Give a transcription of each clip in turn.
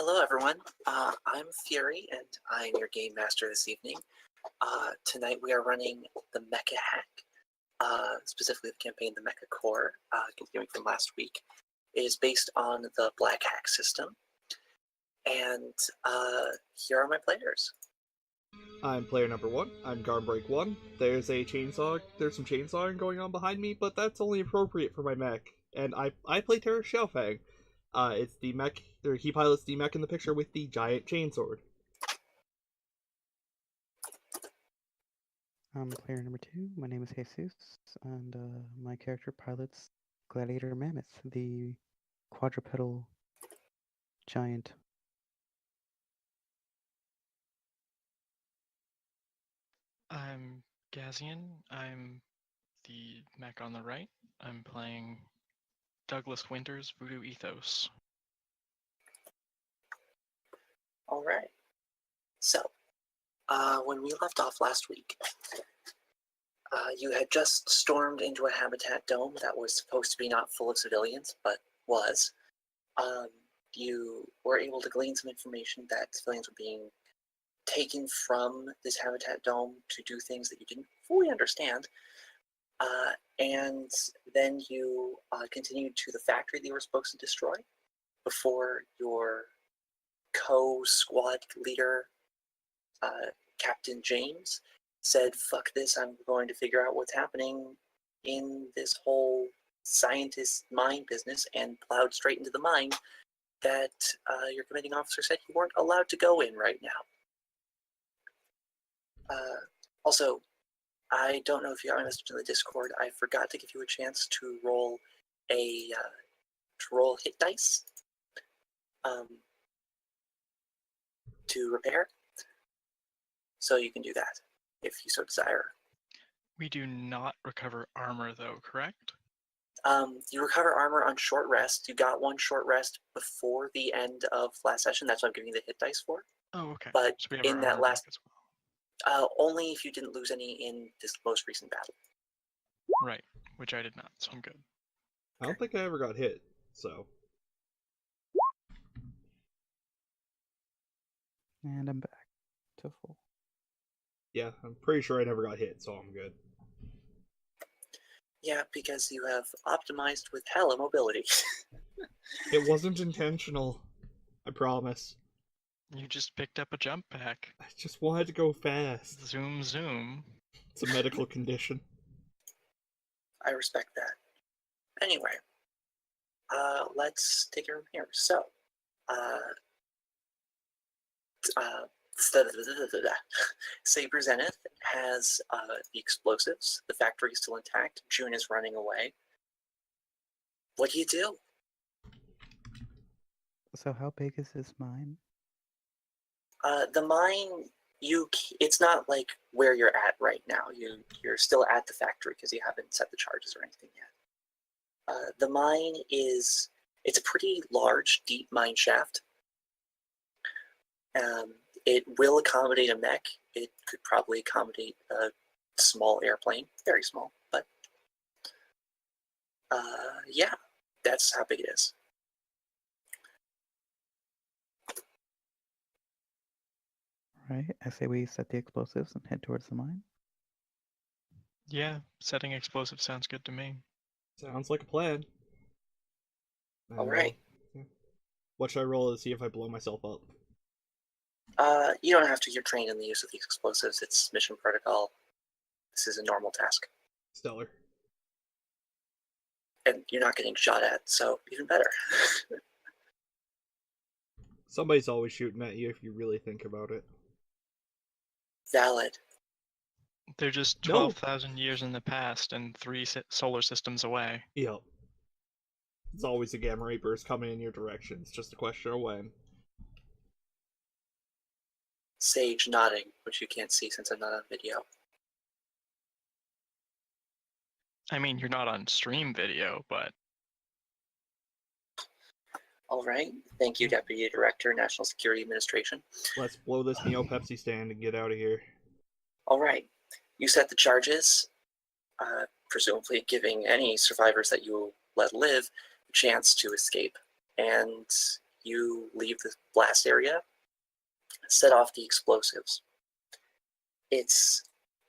Hello, everyone. I'm Fury, and I'm your game master this evening. Tonight we are running the Mecha Hack, specifically the campaign The Mecha Core, continuing from last week. It is based on the Black Hack system, and here are my players. I'm player number 1. I'm Garmbreak1. There's some chainsawing going on behind me, but that's only appropriate for my mech. And I play Terra Shellfang. It's the mech, he pilots the mech in the picture with the giant chainsword. I'm player number 2. My name is Jesus, and my character pilots Gladiator Mammoth, the quadrupedal giant. I'm Gazian. I'm the mech on the right. I'm playing Douglas Winters' Voodoo Ethos. All right. So, when we left off last week, you had just stormed into a habitat dome that was supposed to be not full of civilians, but was. You were able to glean some information that civilians were being taken from this habitat dome to do things that you didn't fully understand. And then you continued to the factory that you were supposed to destroy before your co-squad leader, Captain James, said, "Fuck this, I'm going to figure out what's happening in this whole scientist mine business," and plowed straight into the mine that your commanding officer said you weren't allowed to go in right now. Also, I don't know if you got my message in the Discord. I forgot to give you a chance to roll hit dice to repair. So you can do that if you so desire. We do not recover armor, though, correct? You recover armor on short rest. You got one short rest before the end of last session. That's what I'm giving you the hit dice for. Oh, okay. But so we have in our that armor last, back as well. only if you didn't lose any in this most recent battle. Right, which I did not, so I'm good. I don't think I ever got hit, so. And I'm back to full. Yeah, I'm pretty sure I never got hit, so I'm good. Yeah, because you have optimized with hella mobility. It wasn't intentional. I promise. You just picked up a jump pack. I just wanted to go fast. Zoom, zoom. It's a medical condition. I respect that. Anyway, let's take it from here. So, Saber Zenith has the explosives. The factory is still intact. June is running away. What do you do? So how big is this mine? The mine, it's not like where you're at right now. You're still at the factory because you haven't set the charges or anything yet. The mine it's a pretty large, deep mine shaft. It will accommodate a mech. It could probably accommodate a small airplane, very small, but yeah, that's how big it is. Right, I say we set the explosives and head towards the mine. Yeah, setting explosives sounds good to me. Sounds like a plan. All right. What should I roll to see if I blow myself up? You don't have to. You're trained in the use of these explosives. It's mission protocol. This is a normal task. Stellar. And you're not getting shot at, so even better. Somebody's always shooting at you if you really think about it. Valid. They're just 12,000 years in the past and 3 solar systems away. Yep. It's always a gamma ray burst coming in your direction. It's just a question of when. Sage nodding, which you can't see since I'm not on video. I mean, you're not on stream video, but... All right. Thank you, Deputy Director, National Security Administration. Let's blow this Neo Pepsi stand and get out of here. All right. You set the charges, presumably giving any survivors that you let live a chance to escape. And you leave the blast area, set off the explosives. It's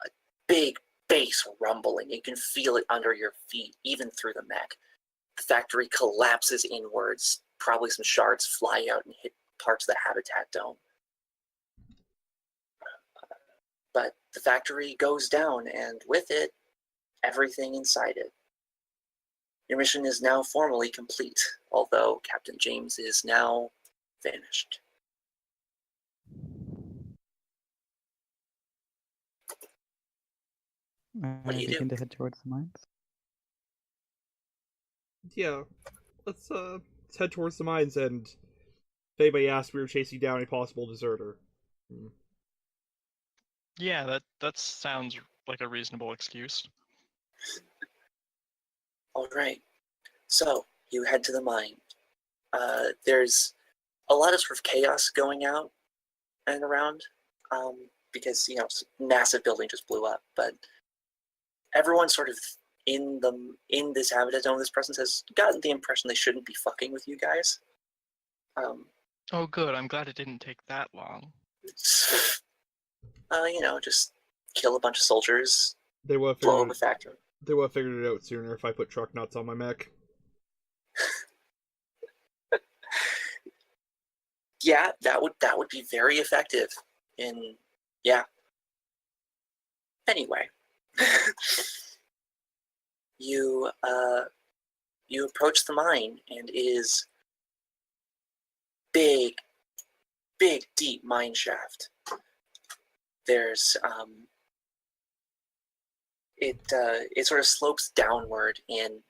a big bass rumbling. You can feel it under your feet, even through the mech. The factory collapses inwards. Probably some shards fly out and hit parts of the habitat dome. But the factory goes down, and with it, everything inside it. Your mission is now formally complete, although Captain James is now vanished. I do you begin do? to head towards the mines. Yeah, let's head towards the mines, and if anybody asks, we were chasing down a possible deserter. Yeah, that sounds like a reasonable excuse. All right. So you head to the mine. There's a lot of sort of chaos going out and around because massive building just blew up. But everyone sort of in this habitat zone, this person has gotten the impression they shouldn't be fucking with you guys. Oh, good. I'm glad it didn't take that long. Just kill a bunch of soldiers, They would have blow up figured a factory. they would have figured it out sooner if I put truck nuts on my mech. Yeah, that would be very effective. Anyway, you approach the mine, and it is big, deep mine shaft. There's it sort of slopes downward and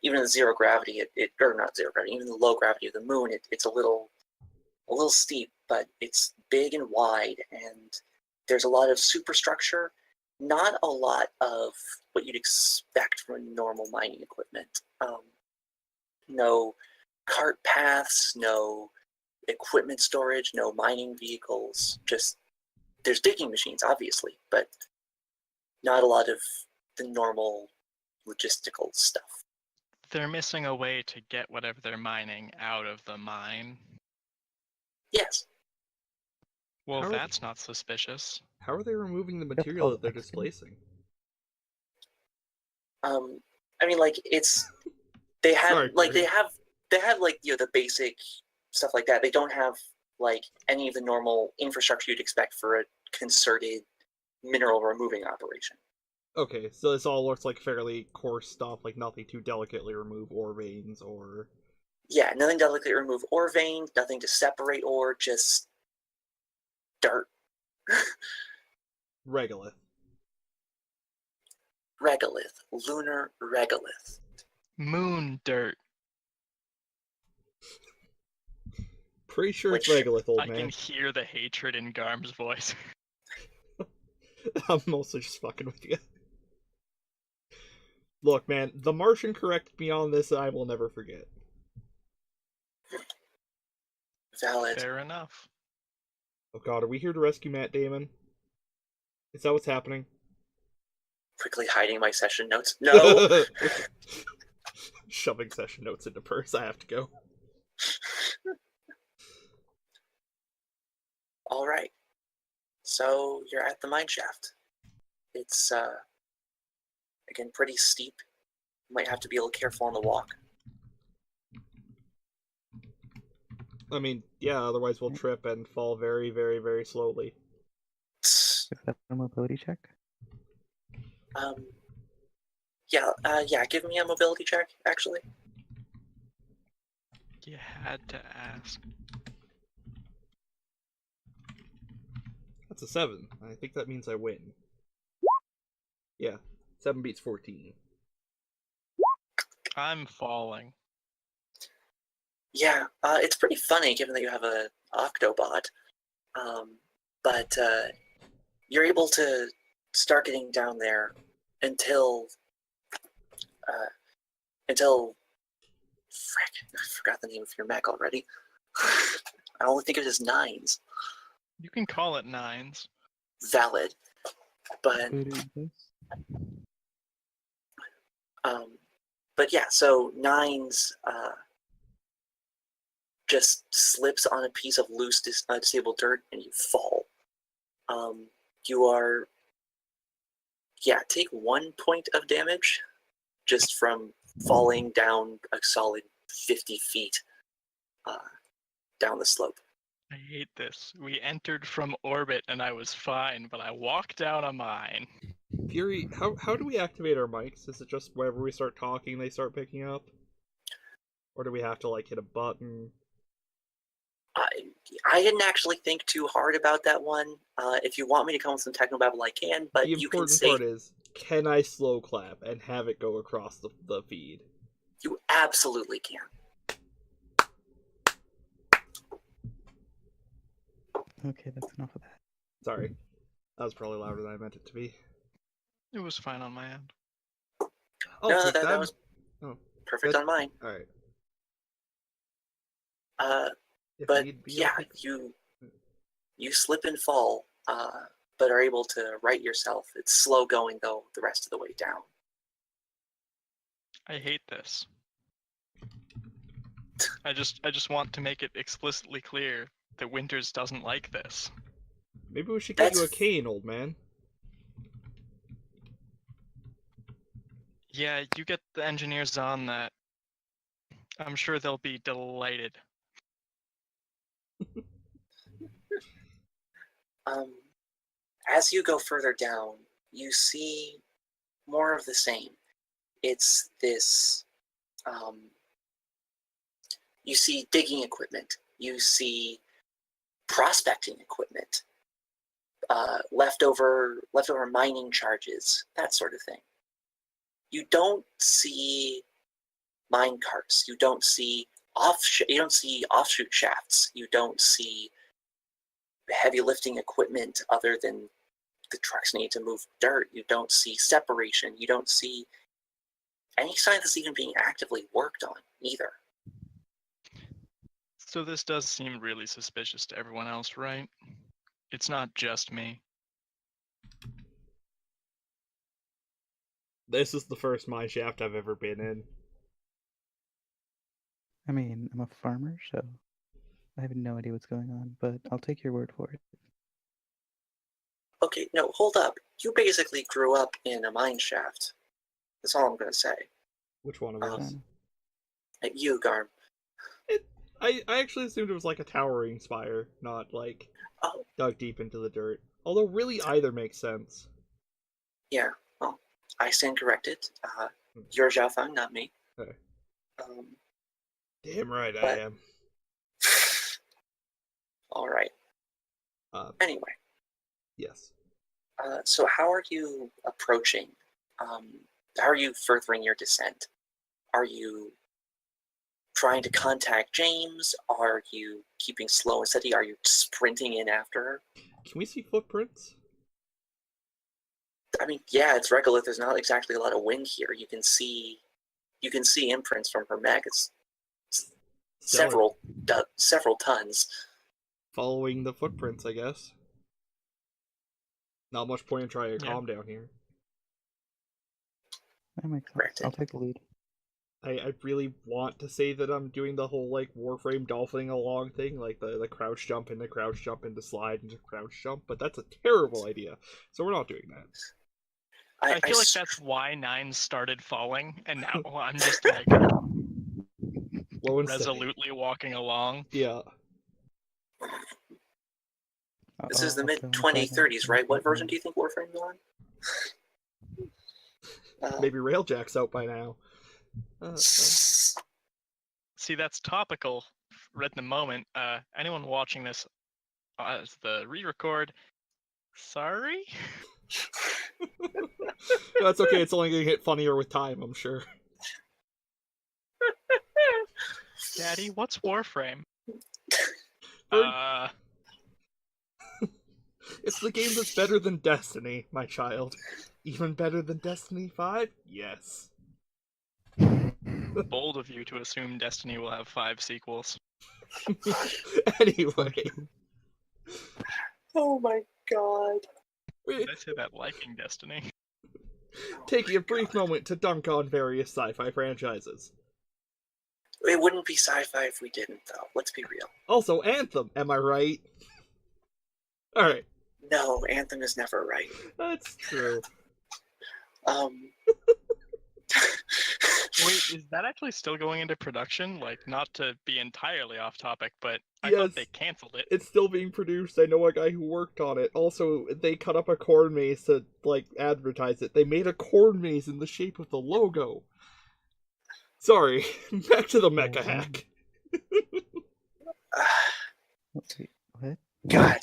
even in the zero gravity, or not zero gravity, even the low gravity of the moon, it's a little steep, but it's big and wide, and there's a lot of superstructure, not a lot of what you'd expect from normal mining equipment. No cart paths, no equipment storage, no mining vehicles. Just there's digging machines, obviously, but not a lot of the normal logistical stuff. They're missing a way to get whatever they're mining out of the mine. Yes. Well, How- that's not suspicious. How are they removing the That's material all that they're Mexican. displacing? I mean, like they have Sorry, like Corey. they have like the basic stuff like that. They don't have like any of the normal infrastructure you'd expect for a concerted mineral removing operation. Okay, so this all looks like fairly coarse stuff, like nothing too delicately remove ore veins or... Yeah, nothing delicately remove ore vein, nothing to separate ore, just dirt. regolith. Regolith, lunar regolith. Moon dirt. Pretty sure it's Which regolith, old I can man. hear the hatred in Garm's voice. I'm mostly just fucking with you. Look, man, the Martian corrected me on this, and I will never forget. Valid. Fair enough. Oh god, are we here to rescue Matt Damon? Is that what's happening? Quickly hiding my session notes. No. Shoving session notes into purse, I have to go. All right. So you're at the mine shaft. It's again pretty steep. You might have to be a little careful on the walk. I mean, yeah, otherwise we'll trip and fall very, very, very slowly. Tss. Is that a mobility check? Yeah. Give me a mobility check, actually. You had to ask. That's a 7. I think that means I win. Yeah, 7 beats 14. I'm falling. Yeah, it's pretty funny given that you have a Octobot. But you're able to start getting down there until frick, I forgot the name of your mech already. I only think of it as nines. You can call it nines. Valid. But but yeah, so nines just slips on a piece of loose disabled dirt and you fall. You are, take 1 point of damage just from falling down a solid 50 feet down the slope. I hate this. We entered from orbit and I was fine, but I walked down a mine. Fury, how do we activate our mics? Is it just wherever we start talking, they start picking up? Or do we have to, like, hit a button? I didn't actually think too hard about that one. If you want me to come with some technobabble, I can, but The you can important say... part is, can I slow clap and have it go across the feed? You absolutely can. Okay, that's enough of that. Sorry. That was probably louder than I meant it to be. It was fine on my end. Oh, No, quick, that was oh, perfect that- on mine. Alright. If But need be, yeah, you slip and fall, but are able to right yourself. It's slow going, though, the rest of the way down. I hate this. I just want to make it explicitly clear that Winters doesn't like this. Maybe we should get you a That's- cane, old man. Yeah, you get the engineers on that. I'm sure they'll be delighted. As you go further down, you see more of the same. It's this, you see digging equipment, you see prospecting equipment, leftover mining charges, that sort of thing. You don't see mine carts. You don't see offshoot shafts. You don't see heavy lifting equipment other than the trucks need to move dirt. You don't see separation. You don't see any sign that's even being actively worked on either. So this does seem really suspicious to everyone else, right? It's not just me. This is the first mine shaft I've ever been in. I mean, I'm a farmer, so I have no idea what's going on, but I'll take your word for it. Okay, no, hold up. You basically grew up in a mine shaft. That's all I'm going to say. Which one of Um, us? You, Garm. I actually assumed it was like a towering spire, not like Oh, dug deep into the dirt. Although really either makes sense. yeah. Well, I stand corrected. You're Zhao Feng, not me. Okay. Um, Damn right I But- am. all right. Anyway, Yes. so how are you approaching? How are you furthering your descent? Are you trying to contact James? Are you keeping slow and steady? Are you sprinting in after her? Can we see footprints? I mean, yeah, it's regolith. There's not exactly a lot of wind here. You can see imprints from her mech. It's Stellar. several tons. Following the footprints, I guess. Not much point in trying to Yeah. calm down here. That makes sense. Granted. I'll take the lead. I really want to say that I'm doing the whole like Warframe dolphining along thing, like the crouch jump into slide into crouch jump, but that's a terrible idea. So we're not doing that. I feel like s- that's why Nine started falling, and now I'm just like Low and steady. resolutely walking along. Yeah. This is the I'll mid go inside and 2030s, right? What version do you? you think Warframe's on? Maybe Railjack's out by now. See, that's topical right at the moment. Anyone watching this as the re-record, sorry? That's okay, it's only gonna get funnier with time, I'm sure. Daddy, what's Warframe? Bird- It's the game that's better than Destiny, my child. Even better than Destiny 5? Yes. Bold of you to assume Destiny will have 5 sequels. Anyway. Oh my god. Did I say that liking Destiny? Taking a brief moment to dunk on various sci-fi franchises. It wouldn't be sci-fi if we didn't, though. Let's be real. Also, Anthem, am I right? Alright. No, Anthem is never right. That's true. Wait, is that actually still going into production? Like, not to be entirely off topic, but I Yes. thought they canceled it. It's still being produced. I know a guy who worked on it. Also, they cut up a corn maze to, like, advertise it. They made a corn maze in the shape of the logo. Sorry. Back to the Mecha Hack. Wait, what? God,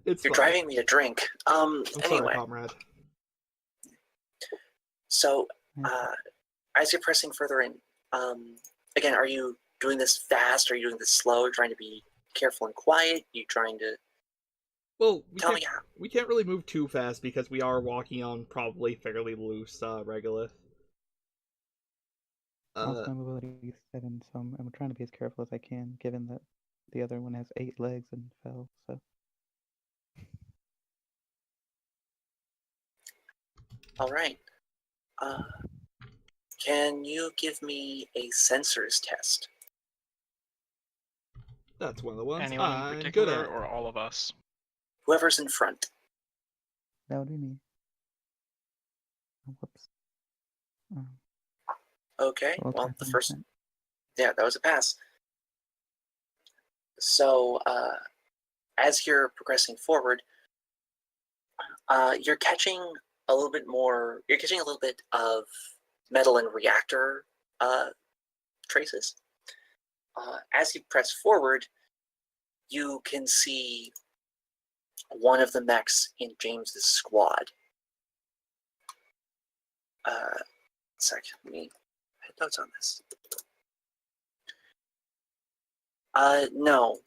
It's you're fine. driving me to drink. I'm Anyway, sorry, comrade. so Yeah. as you're pressing further in, again, are you doing this fast? Are you doing this slow? Are you trying to be careful and quiet? Are you trying to Well, tell me how? we can't really move too fast because we are walking on probably fairly loose regolith. Also, my mobility is 7, so I'm trying to be as careful as I can, given that the other one has 8 legs and fell. So All right. Can you give me a sensors test? That's one of the ones Anyone in I'm good particular, at. or all of us? Whoever's in front. that would be me. Oh, whoops. Okay. Well, Well, the 10%. first. Yeah, that was a pass. So, as you're progressing forward, you're catching a little bit more. You're catching a little bit of metal and reactor traces. As you press forward, you can see one of the mechs in James's squad. Second, let me hit notes on this. No,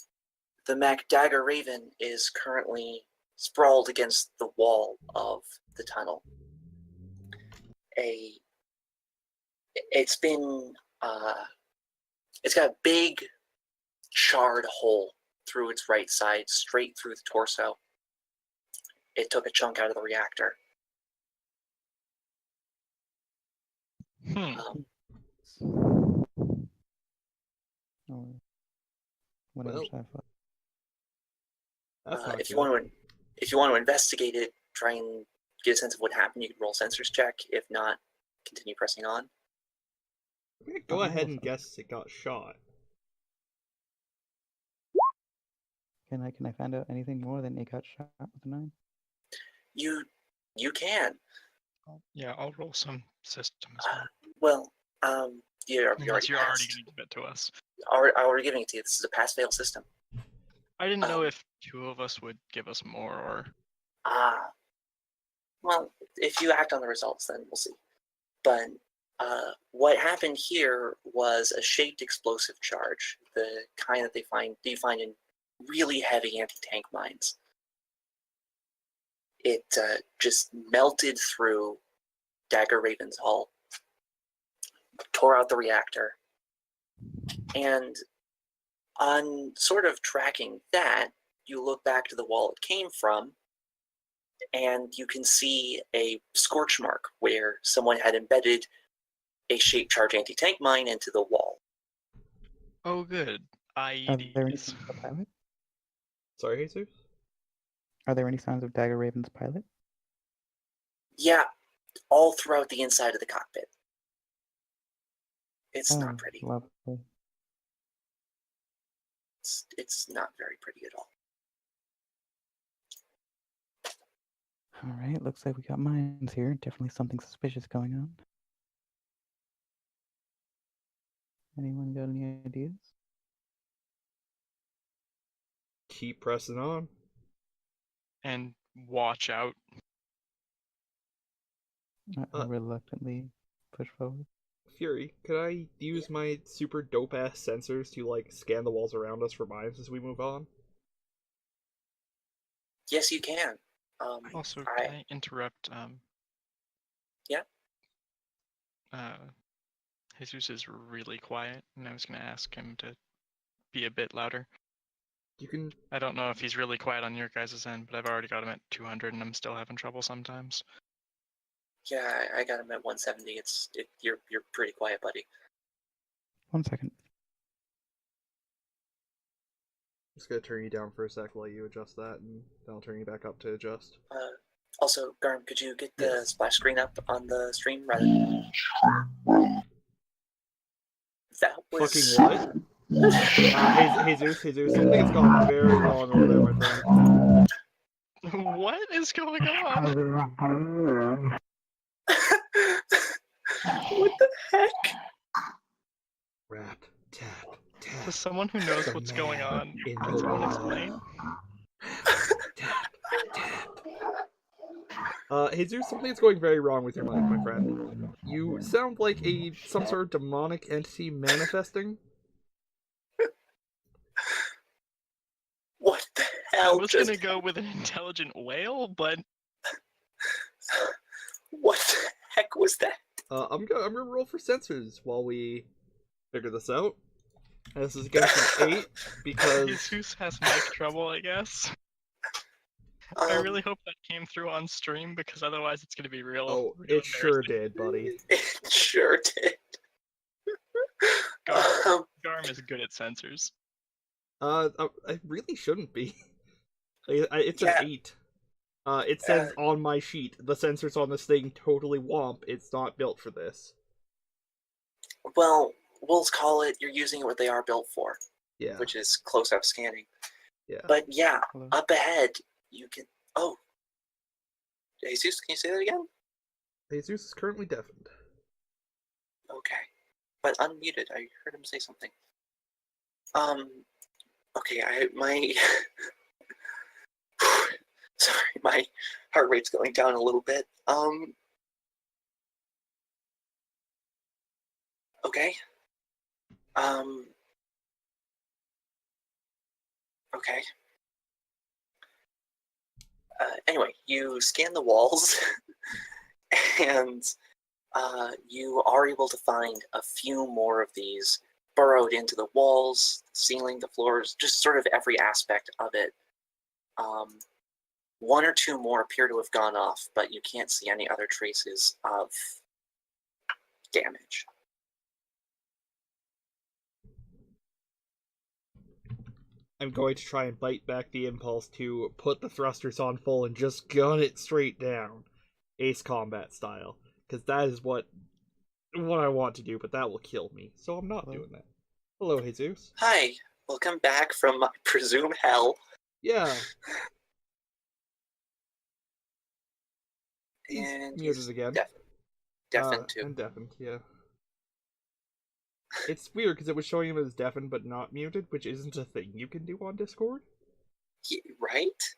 the mech Dagger Raven is currently sprawled against the wall of the tunnel. It's been it's got a big charred hole through its right side, straight through the torso. It took a chunk out of the reactor. Or whatever Well, sci-fi. That's not if good. you want to investigate it, try and get a sense of what happened. You can roll sensors check. If not, continue pressing on. Go I'll ahead roll and guess it got shot. Can I find out anything more than it got shot with a 9? You can. Yeah, I'll roll some system as well. Well, you're Unless you're already passed. going to give it to us. Already giving it to you. This is a pass-fail system. I didn't know if 2 of us would give us more, or... Well, if you act on the results, then we'll see. But what happened here was a shaped explosive charge, the kind that you find in really heavy anti-tank mines. It just melted through Dagger Raven's hull, tore out the reactor, and on sort of tracking that, you look back to the wall it came from, and you can see a scorch mark where someone had embedded a shaped charge anti-tank mine into the wall. Oh, good. Are there any IEDs. signs of the pilot? Sorry, Jesus? Are there any signs of Dagger Raven's pilot? Yeah, all throughout the inside of the cockpit. It's not pretty. Lovely. It's not very pretty at all. All right, looks like we got mines here. Definitely something suspicious going on. Anyone got any ideas? Keep pressing on. And watch out. I reluctantly push forward. Fury, could I use my super dope-ass sensors to, like, scan the walls around us for mines as we move on? Yes, you can. Also, can I interrupt? Yeah? Jesus is really quiet, and I was going to ask him to be a bit louder. You can... I don't know if he's really quiet on your guys' end, but I've already got him at 200, and I'm still having trouble sometimes. Yeah, I got him at 170. You're pretty quiet, buddy. 1 second. Just gonna turn you down for a sec while you adjust that, and then I'll turn you back up to adjust. Also, Garm, could you get the Yes. splash screen up on the stream rather? That was Fucking what? Jesus, something has gone very wrong over there, my friend. What is going on? What the heck? Rap, tap, tap. To someone who knows The what's going man on, in can the someone wall. explain? Tap, tap. Jesus, something's going very wrong with your mic, my friend. You sound like some sort of demonic entity manifesting. What the I hell was just? gonna go with an intelligent whale, but What the heck was that? I'm gonna roll for sensors while we figure this out. This is against an 8 because Jesus has mic trouble, I guess. I really hope that came through on stream, because otherwise it's gonna be real it sure embarrassing. did, buddy. It sure did. Garm is good at sensors. I really shouldn't be. It's Yeah. an 8. It says on my sheet, the sensors on this thing totally womp. It's not built for this. Well, we'll call it. You're using it what they are built for, Yeah. which is close-up scanning. Yeah. But yeah, Hello. up ahead you can. Oh, Jesus, can you say that again? Jesus is currently deafened. Okay, but unmuted. I heard him say something. Okay, my sorry, my heart rate's going down a little bit. Okay. Okay. Anyway, you scan the walls, and you are able to find a few more of these burrowed into the walls, the ceiling, the floors, just sort of every aspect of it. One or two more appear to have gone off, but you can't see any other traces of damage. I'm going to try and bite back the impulse to put the thrusters on full and just gun it straight down, Ace Combat style, because that is what I want to do, but that will kill me, so I'm not doing that. Hello, Jesus. Hi, welcome back from, I presume, hell. Yeah. And Muted he's again. deafened too. And deafened, yeah. It's weird because it was showing him as deafened but not muted, which isn't a thing you can do on Discord. Right?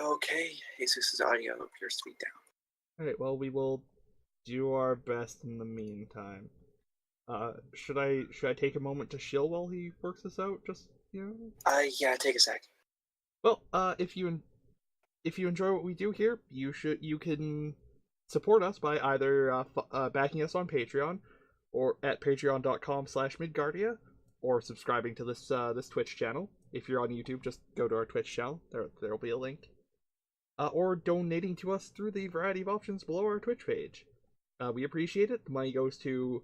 Okay, Jesus' audio appears to be down. Alright, well, we will do our best in the meantime. Should I take a moment to shill while he works this out? Just, Yeah, take a sec. Well, if you enjoy what we do here, you can support us by either backing us on Patreon, or at patreon.com/midgardia, or subscribing to this Twitch channel. If you're on YouTube, just go to our Twitch channel. There'll be a link. Or donating to us through the variety of options below our Twitch page. We appreciate it. The money goes to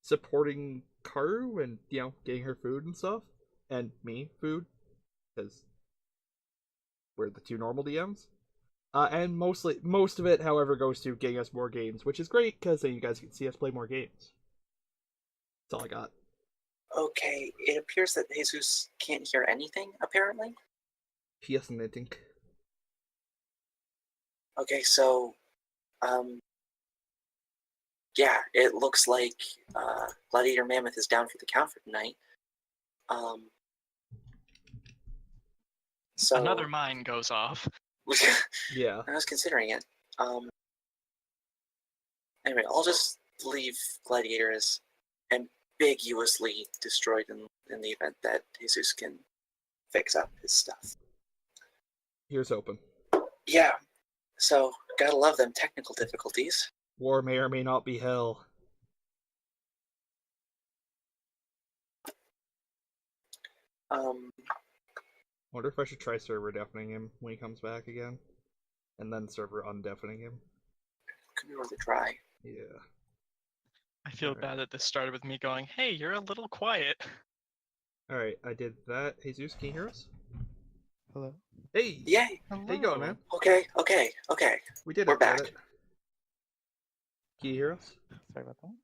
supporting Karu and, getting her food and stuff. And me, food. Because we're the two normal DMs. And most of it, however, goes to getting us more games, which is great, because then you guys can see us play more games. That's all I got. Okay, it appears that Jesus can't hear anything, apparently. Fascinating. Okay, so, yeah, it looks like Gladiator Mammoth is down for the count for tonight. So Another mine goes off. Yeah. I was considering it. Anyway, I'll just leave Gladiator as ambiguously destroyed in the event that Jesus can fix up his stuff. Here's open. Yeah, so gotta love them technical difficulties. War may or may not be hell. Wonder if I should try server deafening him when he comes back again, and then server undeafening him. Could be worth a try. Yeah. I feel Alright. bad that this started with me going, "Hey, you're a little quiet." All right, I did that. Jesus, can you hear us? Hello. Hey. Yay! How you going, man? Okay. We did it. We're we did back. it. Can you hear us? Sorry about that.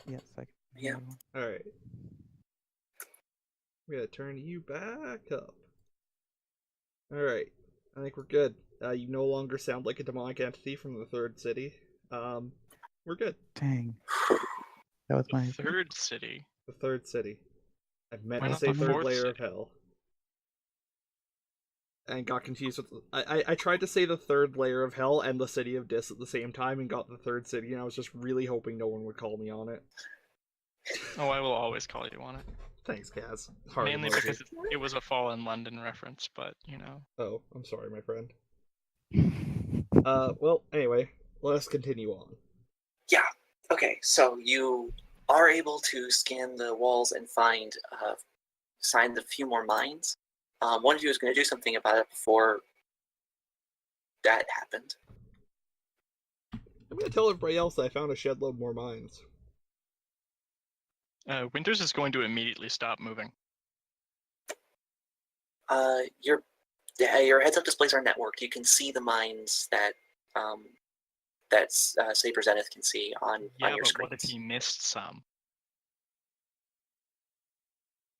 Yes, I can Yeah. hear everyone. All right. We gotta turn you back up. All right. I think we're good. You no longer sound like a demonic entity from the third city. We're good. Dang. That was my Third city. The third city. I meant Why to not say the third fourth layer of city? hell. And got confused with. I tried to say the third layer of hell and the city of Dis at the same time and got the third city, and I was just really hoping no one would call me on it. Oh, I will always call you on it. Thanks, Kaz. Hard Mainly emoji. because it was a Fallen London reference, but you know. Oh, I'm sorry, my friend. Well, anyway, let's continue on. Yeah. Okay. So you are able to scan the walls and find signs of a few more mines. One of you is going to do something about it before that happened. I'm gonna tell everybody else that I found a shed load more mines. Winters is going to immediately stop moving. Your heads-up displays are networked. You can see the mines that Saber Zenith can see on Yeah, your but screens. what if he missed some?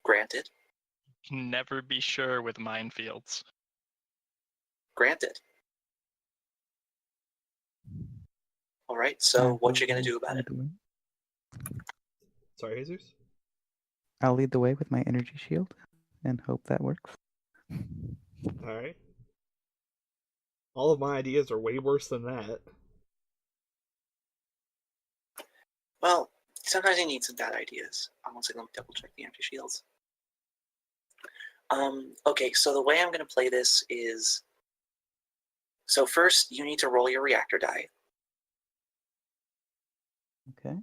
Granted. Can never be sure with minefields. Granted. All right. So what you gonna do about it? Sorry, Jesus? I'll lead the way with my energy shield and hope that works. Alright. All of my ideas are way worse than that. Well, sometimes you need some bad ideas. One second, let me double check the empty shields. Okay, so the way I'm going to play this is... So first, you need to roll your reactor die. Okay.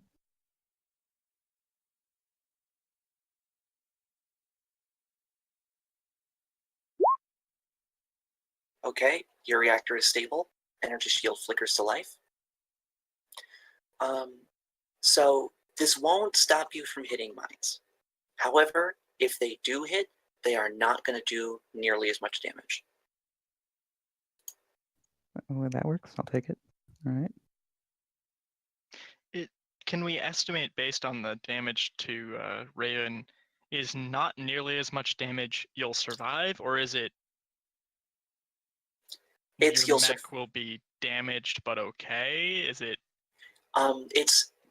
Okay, your reactor is stable. Energy shield flickers to life. So this won't stop you from hitting mines. However, if they do hit, they are not going to do nearly as much damage. Well, that works. I'll take it. All right. Can we estimate based on the damage to Raven is not nearly as much damage you'll survive, or is it It's your you'll mech will be damaged but okay? Is it?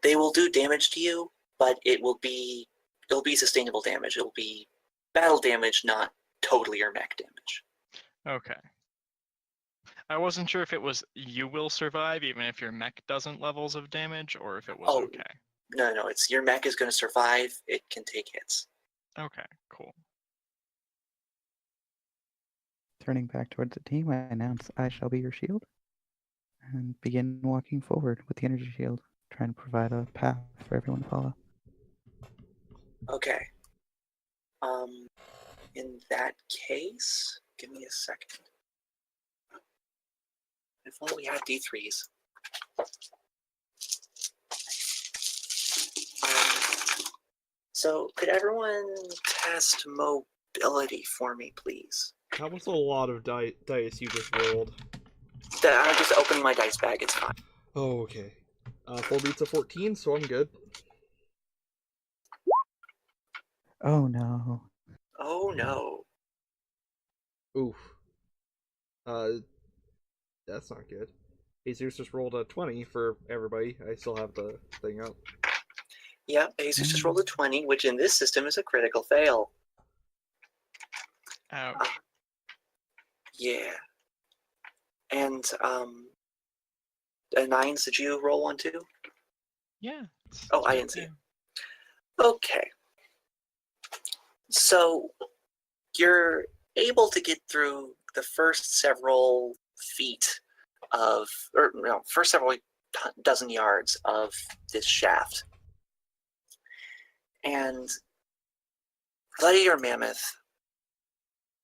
They will do damage to you, but it'll be sustainable damage. It'll be battle damage, not totally your mech damage. Okay. I wasn't sure if it was you will survive even if your mech doesn't levels of damage, or if it was okay. No, it's your mech is going to survive. It can take hits. Okay, cool. Turning back towards the team, I announce I shall be your shield and begin walking forward with the energy shield, trying to provide a path for everyone to follow. Okay. In that case, give me a second. If only we had D3s. So could everyone test mobility for me, please? That was a lot of dice you just rolled. I'm just opening my dice bag, it's fine. Oh, okay. Full beats of 14, so I'm good. Oh no. Oh no. Oof. That's not good. Jesus just rolled a 20 for everybody. I still have the thing up. Yeah, Jesus just rolled a 20, which in this system is a critical fail. Ouch. Yeah. And, Nines, did you roll one too? Yeah. Oh, I didn't see it. Okay. So, you're able to get through the first several feet of, or no, first several dozen yards of this shaft. And Gladiator Mammoth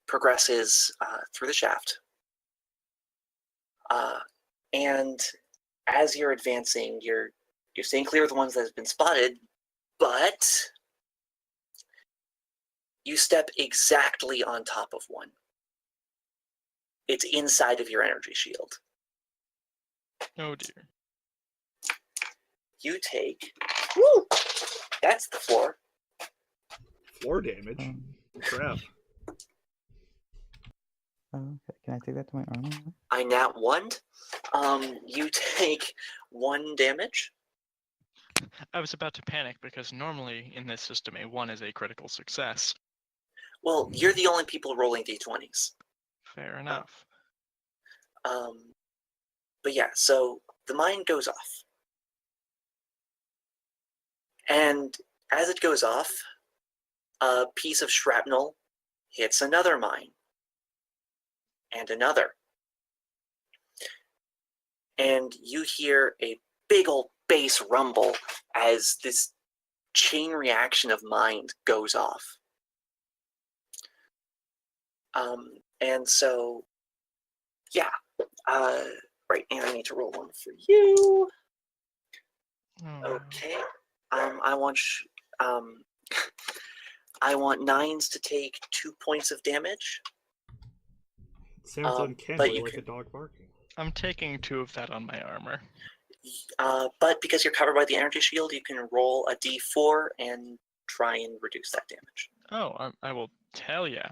progresses through the shaft. And as you're advancing, you're staying clear of the ones that have been spotted, but you step exactly on top of one. It's inside of your energy shield. Oh dear. You take... Woo! That's the floor. Floor damage. Um, Crap. okay. Can I take that to my armor? I nat 1. You take 1 damage. I was about to panic because normally in this system a 1 is a critical success. Well, you're the only people rolling d20s. Fair enough. But yeah, so the mine goes off. And as it goes off, a piece of shrapnel hits another mine. And another. And you hear a big old bass rumble as this chain reaction of mind goes off. And so, yeah. Right, and I need to roll 1 for you. Oh, Okay. I want I want 9s to take 2 points of damage. Sounds but uncannily you like can- a dog barking. I'm taking 2 of that on my armor. But because you're covered by the energy shield, you can roll a d4 and try and reduce that damage. Oh, I will tell ya.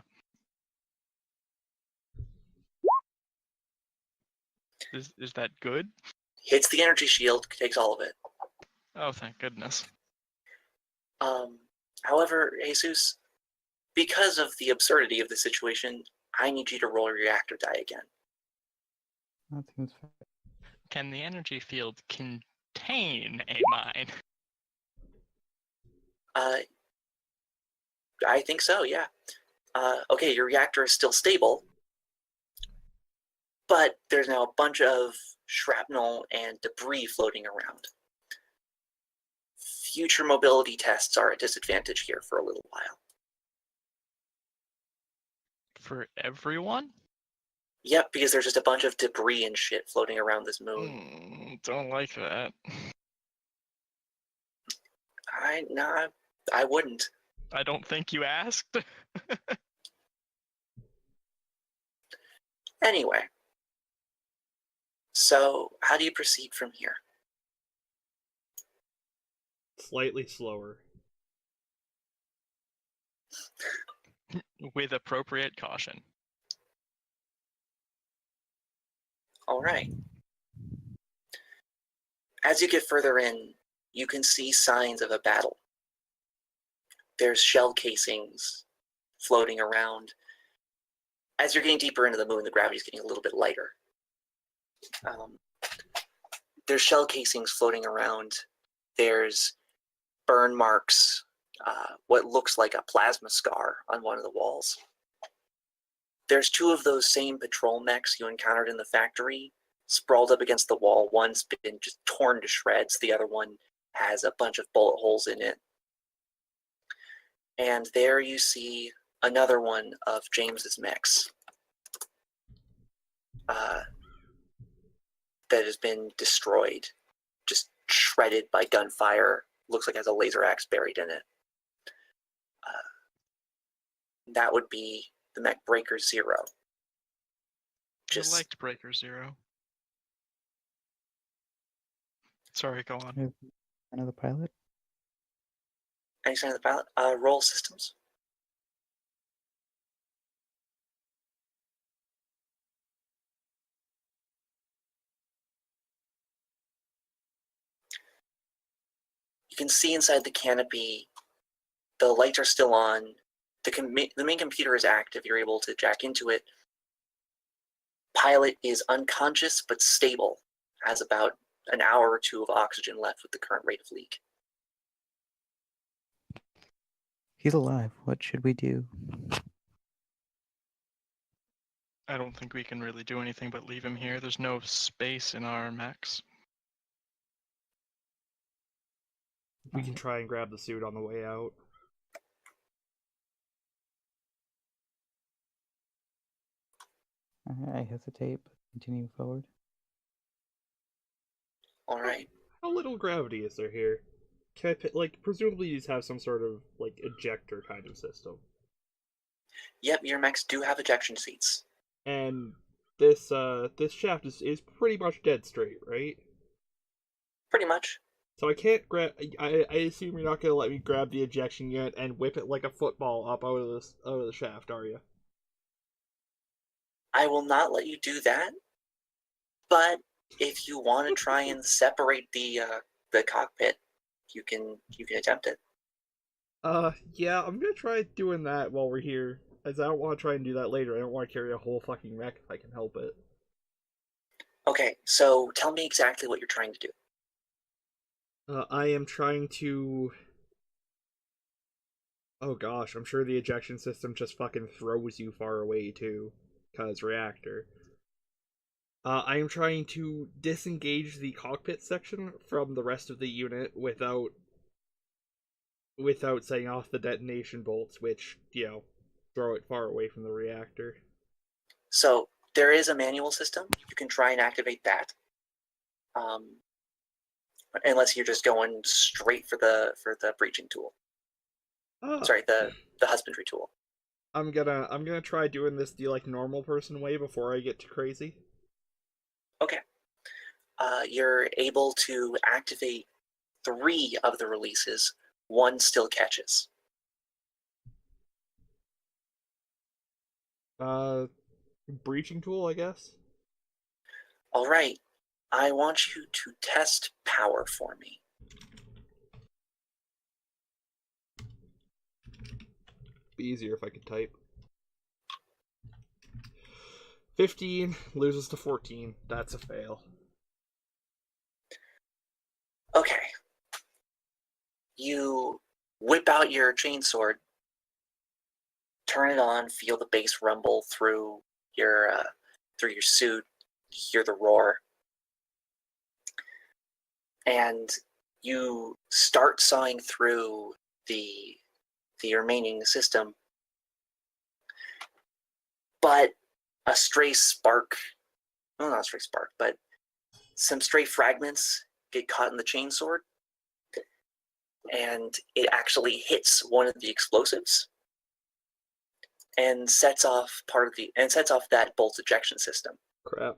Is that good? Hits the energy shield, takes all of it. Oh, thank goodness. However, Jesus, because of the absurdity of the situation, I need you to roll your reactor die again. That seems fair. Can the energy field contain a mine? I think so, yeah. Okay, your reactor is still stable, but there's now a bunch of shrapnel and debris floating around. Future mobility tests are a disadvantage here for a little while. For everyone? Yep, because there's just a bunch of debris and shit floating around this moon. Don't like that. I wouldn't. I don't think you asked. Anyway, so how do you proceed from here? Slightly slower. With appropriate caution. All right. As you get further in, you can see signs of a battle. There's shell casings floating around. As you're getting deeper into the moon, the gravity's getting a little bit lighter. There's shell casings floating around. There's burn marks, what looks like a plasma scar on one of the walls. There's 2 of those same patrol mechs you encountered in the factory, sprawled up against the wall. One's been just torn to shreds. The other one has a bunch of bullet holes in it. And there you see another one of James's mechs that has been destroyed, just shredded by gunfire. Looks like it has a laser axe buried in it. That would be the mech Breaker Zero. I liked Breaker Zero. Sorry, go on. Another pilot? Any sign of the pilot? Roll systems. You can see inside the canopy, the lights are still on. The main computer is active. You're able to jack into it. Pilot is unconscious but stable. Has about an hour or 2 of oxygen left with the current rate of leak. He's alive. What should we do? I don't think we can really do anything but leave him here. There's no space in our mechs. We can try and grab the suit on the way out. I hesitate, but continue forward. All right. How little gravity is there here? Can I, like, presumably these have some sort of, like, ejector kind of system. Yep, your mechs do have ejection seats. And this shaft is pretty much dead straight, right? Pretty much. So I can't grab. I assume you're not gonna let me grab the ejection unit and whip it like a football up out of the shaft, are you? I will not let you do that. But if you want to try and separate the cockpit, you can attempt it. Yeah, I'm gonna try doing that while we're here, as I don't want to try and do that later. I don't want to carry a whole fucking mech if I can help it. Okay, so tell me exactly what you're trying to do. I am trying to. Oh gosh, I'm sure the ejection system just fucking throws you far away too, cause reactor. I am trying to disengage the cockpit section from the rest of the unit without setting off the detonation bolts, which, throw it far away from the reactor. So there is a manual system. You can try and activate that. Unless you're just going straight for the breaching tool. Sorry, the husbandry tool. I'm gonna try doing this the like normal person way before I get too crazy. Okay. You're able to activate 3 of the releases. 1 still catches. Breaching tool, I guess. All right. I want you to test power for me. Be easier if I could type. 15 loses to 14. That's a fail. Okay. You whip out your chainsword, turn it on, feel the bass rumble through your suit, hear the roar, and you start sawing through the remaining system, but a stray spark, well, not a stray spark, but some stray fragments get caught in the chainsword, and it actually hits one of the explosives and sets off that bolt ejection system. Crap.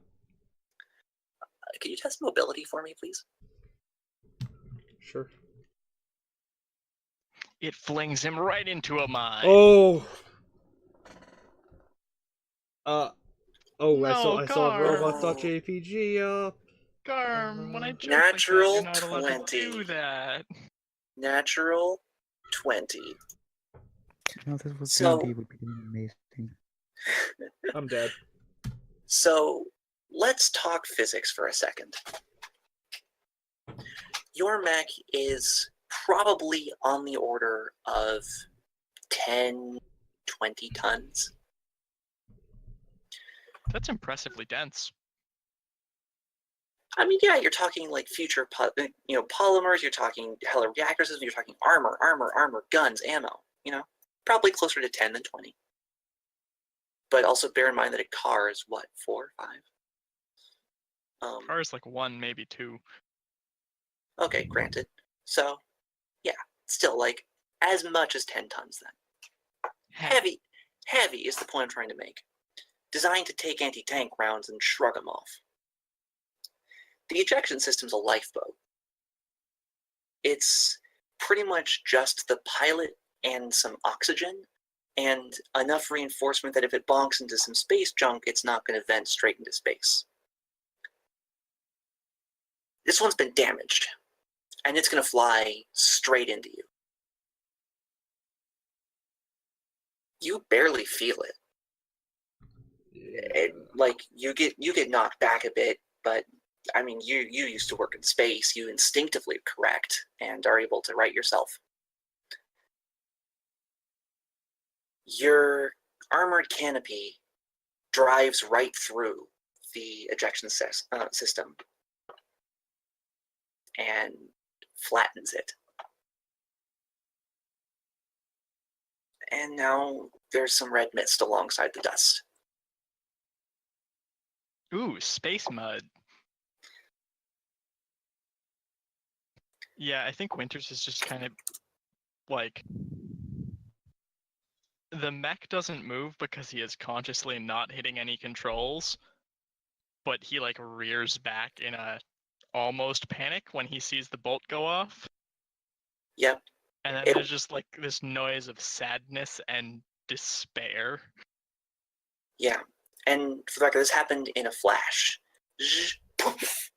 Can you test mobility for me, please? Sure. It flings him right into a mine. Oh. I No, saw Garm. robots.jpg up. Garm, when I jump Natural like that, you're not allowed to 20. do that. Natural 20. This was So- D&D would be amazing. I'm dead. So let's talk physics for a second. Your mech is probably on the order of 10, 20 tons. That's impressively dense. I mean, yeah, you're talking like future, polymers. You're talking hella reactors. You're talking armor, guns, ammo. Probably closer to 10 than 20. But also bear in mind that a car is what, 4, 5? Cars like 1, maybe 2. Okay, granted. So, yeah, still like as much as 10 tons then. Heavy is the point I'm trying to make. Designed to take anti-tank rounds and shrug them off. The ejection system's a lifeboat. It's pretty much just the pilot and some oxygen and enough reinforcement that if it bonks into some space junk, it's not going to vent straight into space. This one's been damaged, and it's going to fly straight into you. You barely feel it. You get knocked back a bit, but I mean, you used to work in space. You instinctively correct and are able to right yourself. Your armored canopy drives right through the ejection system and flattens it. And now there's some red mist alongside the dust. Ooh, space mud. Yeah, I think Winters is just kind of like the mech doesn't move because he is consciously not hitting any controls, but he like rears back in a almost panic when he sees the bolt go off. Yep. And then there's just like this noise of sadness and despair. Yeah. And for the record, this happened in a flash. Zzz, poof.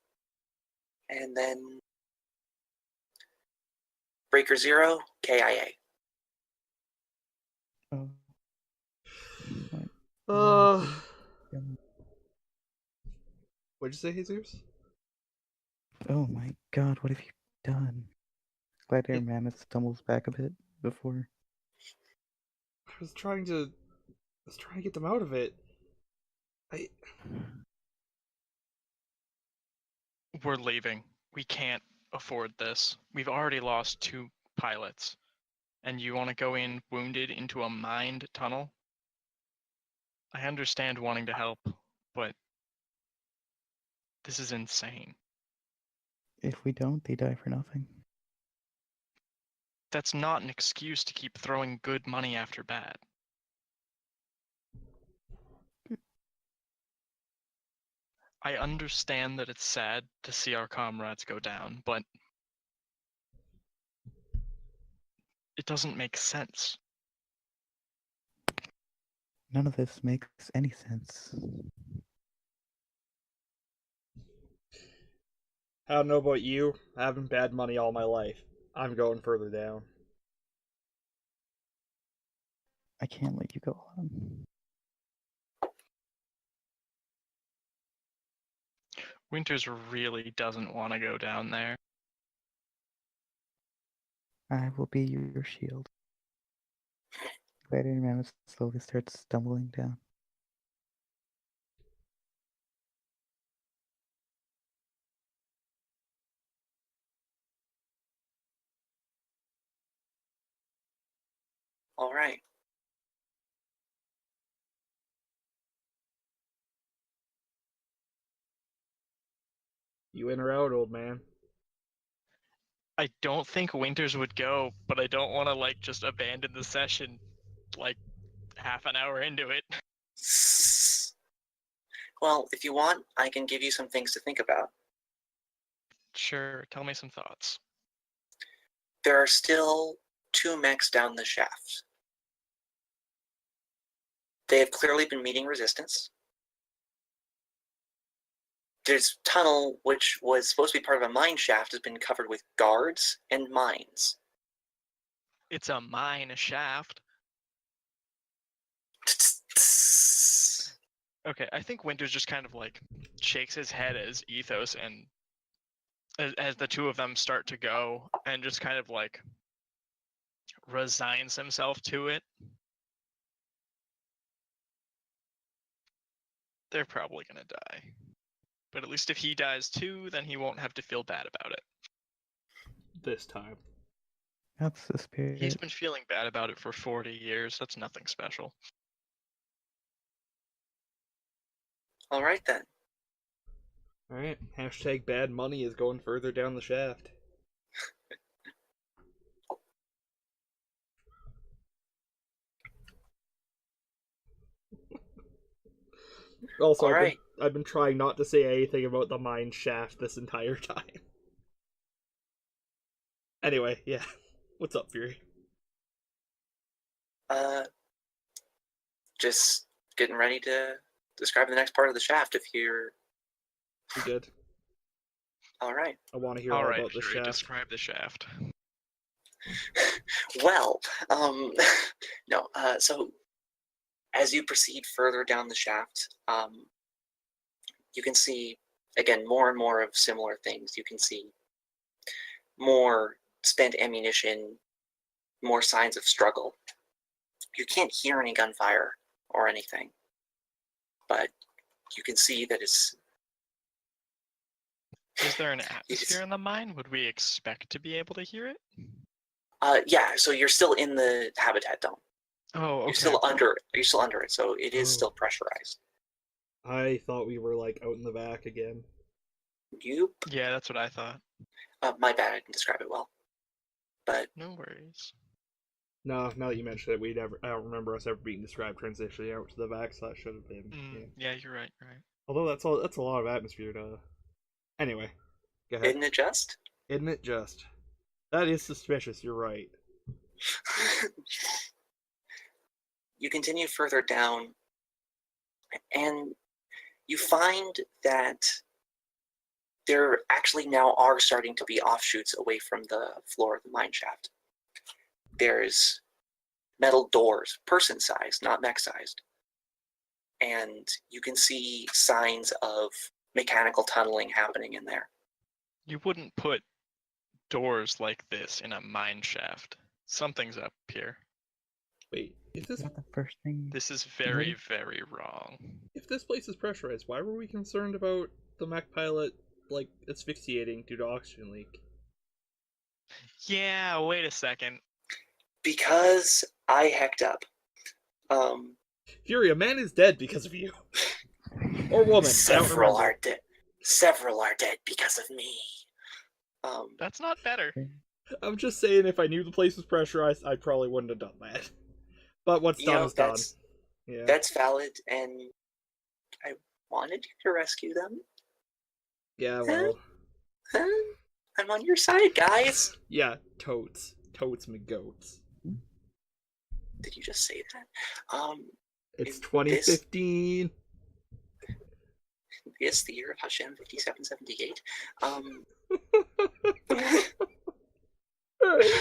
And then Breaker 0, KIA. Oh. Right. What'd you say, Jesus? Oh my god, what have you done? Gladiator It- Mammoth stumbles back a bit before. I was trying to get them out of it. We're leaving. We can't afford this. We've already lost 2 pilots. And you want to go in wounded into a mined tunnel? I understand wanting to help, but this is insane. If we don't, they die for nothing. That's not an excuse to keep throwing good money after bad. I understand that it's sad to see our comrades go down, but it doesn't make sense. None of this makes any sense. I don't know about you. Having bad money all my life. I'm going further down. I can't let you go on. Winters really doesn't want to go down there. I will be your shield. Gladiator Mammoth slowly starts stumbling down. All right. You in or out, old man? I don't think Winters would go, but I don't want to like just abandon the session like half an hour into it. Well, if you want, I can give you some things to think about. Sure, tell me some thoughts. There are still 2 mechs down the shaft. They have clearly been meeting resistance. This tunnel, which was supposed to be part of a mine shaft, has been covered with guards and mines. It's a mine shaft. Okay, I think Winters just kind of like shakes his head as Ethos and as the 2 of them start to go and just kind of like resigns himself to it. They're probably gonna die. But at least if he dies too, then he won't have to feel bad about it. This time. That's the spirit. He's been feeling bad about it for 40 years. That's nothing special. All right, then. Alright. Hashtag bad money is going further down the shaft. Also, All right. I've been trying not to say anything about the mine shaft this entire time. Anyway, yeah. What's up, Fury? Just getting ready to describe the next part of the shaft if you're... You good? All right. I want to hear All all right, about the Fury, shaft. describe the shaft. Well, no, so as you proceed further down the shaft, you can see, again, more and more of similar things. You can see more spent ammunition, more signs of struggle. You can't hear any gunfire or anything, but you can see that it's... Is there an atmosphere in the mine? Would we expect to be able to hear it? Yeah, so you're still in the habitat dome. Oh, okay. You're still under it, so it is still pressurized. I thought we were like out in the back again. You, Yeah, that's what I thought. my bad, I didn't describe it well. But No worries. No, now that you mention it, I don't remember us ever being described transitioning out to the back, so that should have been. Yeah, you're right. You're right. Although that's a lot of atmosphere to. Anyway, go ahead. isn't it just? Isn't it just? That is suspicious. You're right. You continue further down, and you find that there actually now are starting to be offshoots away from the floor of the mine shaft. There's metal doors, person-sized, not mech-sized. And you can see signs of mechanical tunneling happening in there. You wouldn't put doors like this in a mine shaft. Something's up here. Wait, if Is that the first thing? This is very, very wrong. this place is pressurized, why were we concerned about the mech pilot like asphyxiating due to oxygen leak? Yeah, wait a second. Because I hecked up. Fury, a man is dead because of you. Or woman. Several are dead. Several are dead because of me. That's not better. I'm just saying, if I knew the place was pressurized, I probably wouldn't have done that. But what's done is done. Yeah. That's valid, and I wanted you to rescue them. Yeah, well. I'm on your side, guys. Yeah, totes. Totes me goats. Did you just say that? It's 2015. Yes, the year of Hashem 5778. Alright.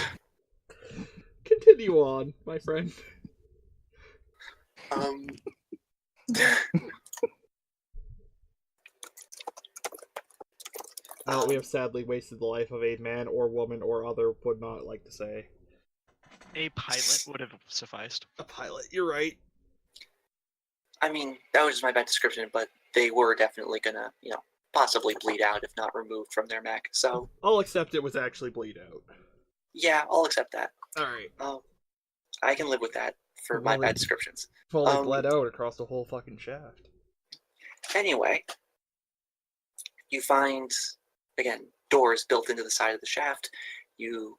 Continue on, my friend. We have sadly wasted the life of a man or woman or other would not like to say. A pilot would have sufficed. A pilot, you're right. I mean, that was my bad description, but they were definitely gonna, possibly bleed out if not removed from their mech. So I'll accept it was actually bleed out. Yeah, I'll accept that. Alright. I can live with that for my bad descriptions. Fully bled out across the whole fucking shaft. Anyway, you find, again, doors built into the side of the shaft. You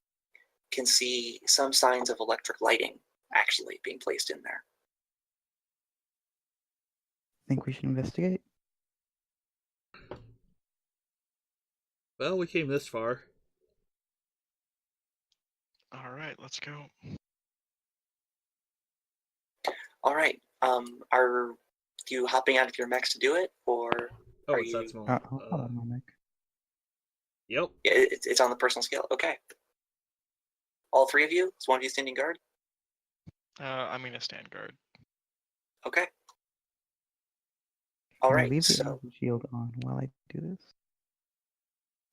can see some signs of electric lighting actually being placed in there. Think we should investigate? Well, we came this far. Alright, let's go. Alright, are you hopping out of your mechs to do it, or Oh, are it's you... that small. I'll follow my mech. Yep. Yeah, it's on the personal scale. Okay. All three of you? Is one of you standing guard? I'm gonna stand guard. Okay. Can I Alright, leave the so... energy shield on while I do this?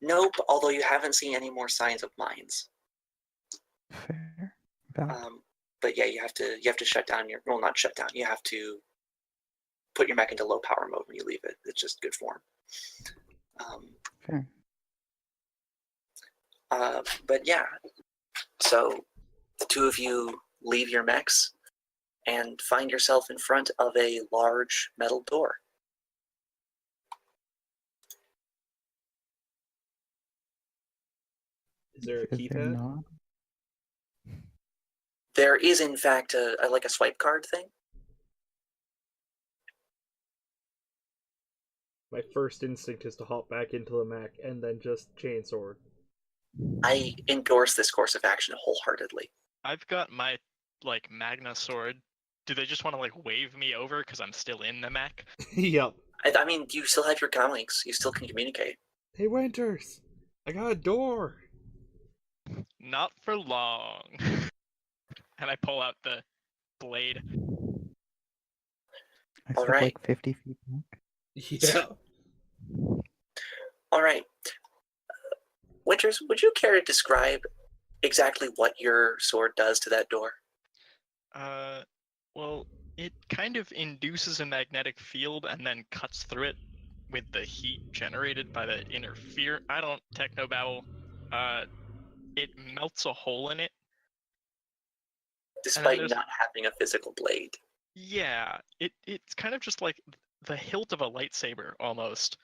Nope, although you haven't seen any more signs of mines. Fair. Valid. But yeah, you have to shut down your... Well, not shut down. You have to put your mech into low power mode when you leave it. It's just good form. Fair. But yeah, so the two of you leave your mechs and find yourself in front of a large metal door. Is there a Is there keypad? not? There is, in fact, a swipe card thing. My first instinct is to hop back into the mech and then just chainsword. I endorse this course of action wholeheartedly. I've got my, Magna sword. Do they just want to, wave me over because I'm still in the mech? Yep. I mean, you still have your comlinks. You still can communicate. Hey, Winters! I got a door! Not for long. And I pull out the blade. I All step right. like 50 feet back. Yeah. All right. Winters, would you care to describe exactly what your sword does to that door? Well, it kind of induces a magnetic field and then cuts through it with the heat generated by the interfere. I don't technobabble. It melts a hole in it. Despite not having a physical blade. Yeah, it's kind of just like the hilt of a lightsaber almost.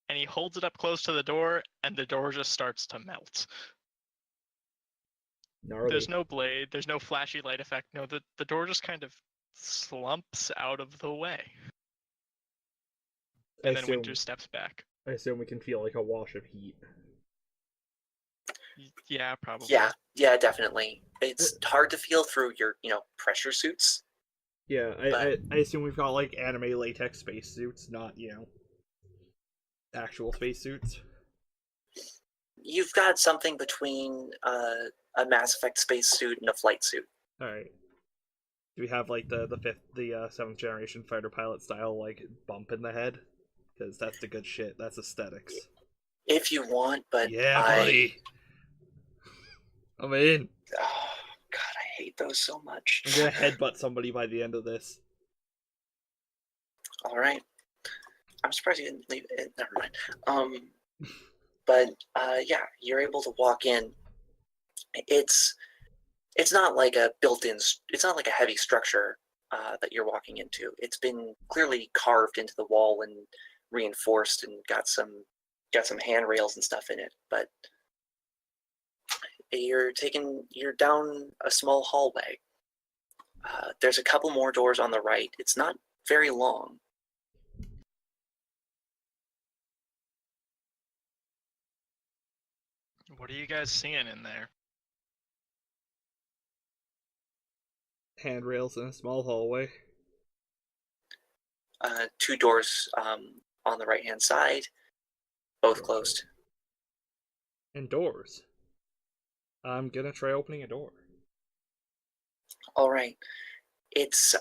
And he holds it up close to the door, and the door just starts to melt. Gnarly. There's no blade, there's no flashy light effect. No, the door just kind of slumps out of the way. And then Winter steps back. I assume we can feel like a wash of heat. Yeah, probably. Yeah, definitely. It's hard to feel through your, pressure suits. Yeah, I assume we've got like anime latex spacesuits, not, actual spacesuits. You've got something between a Mass Effect spacesuit and a flight suit. Alright. Do we have like the 7th generation fighter pilot style like bump in the head? Because that's the good shit. That's aesthetics. If you want, but yeah, buddy. I'm in. Oh God, I hate those so much. I'm gonna headbutt somebody by the end of this. All right. I'm surprised you didn't leave it. Never mind. But yeah, you're able to walk in. It's not like a built-in. It's not like a heavy structure that you're walking into. It's been clearly carved into the wall and reinforced, and got some handrails and stuff in it. But you're down a small hallway. There's a couple more doors on the right. It's not very long. What are you guys seeing in there? Handrails in a small hallway. 2 doors on the right-hand side, both closed. And doors. I'm gonna try opening a door. All right. It's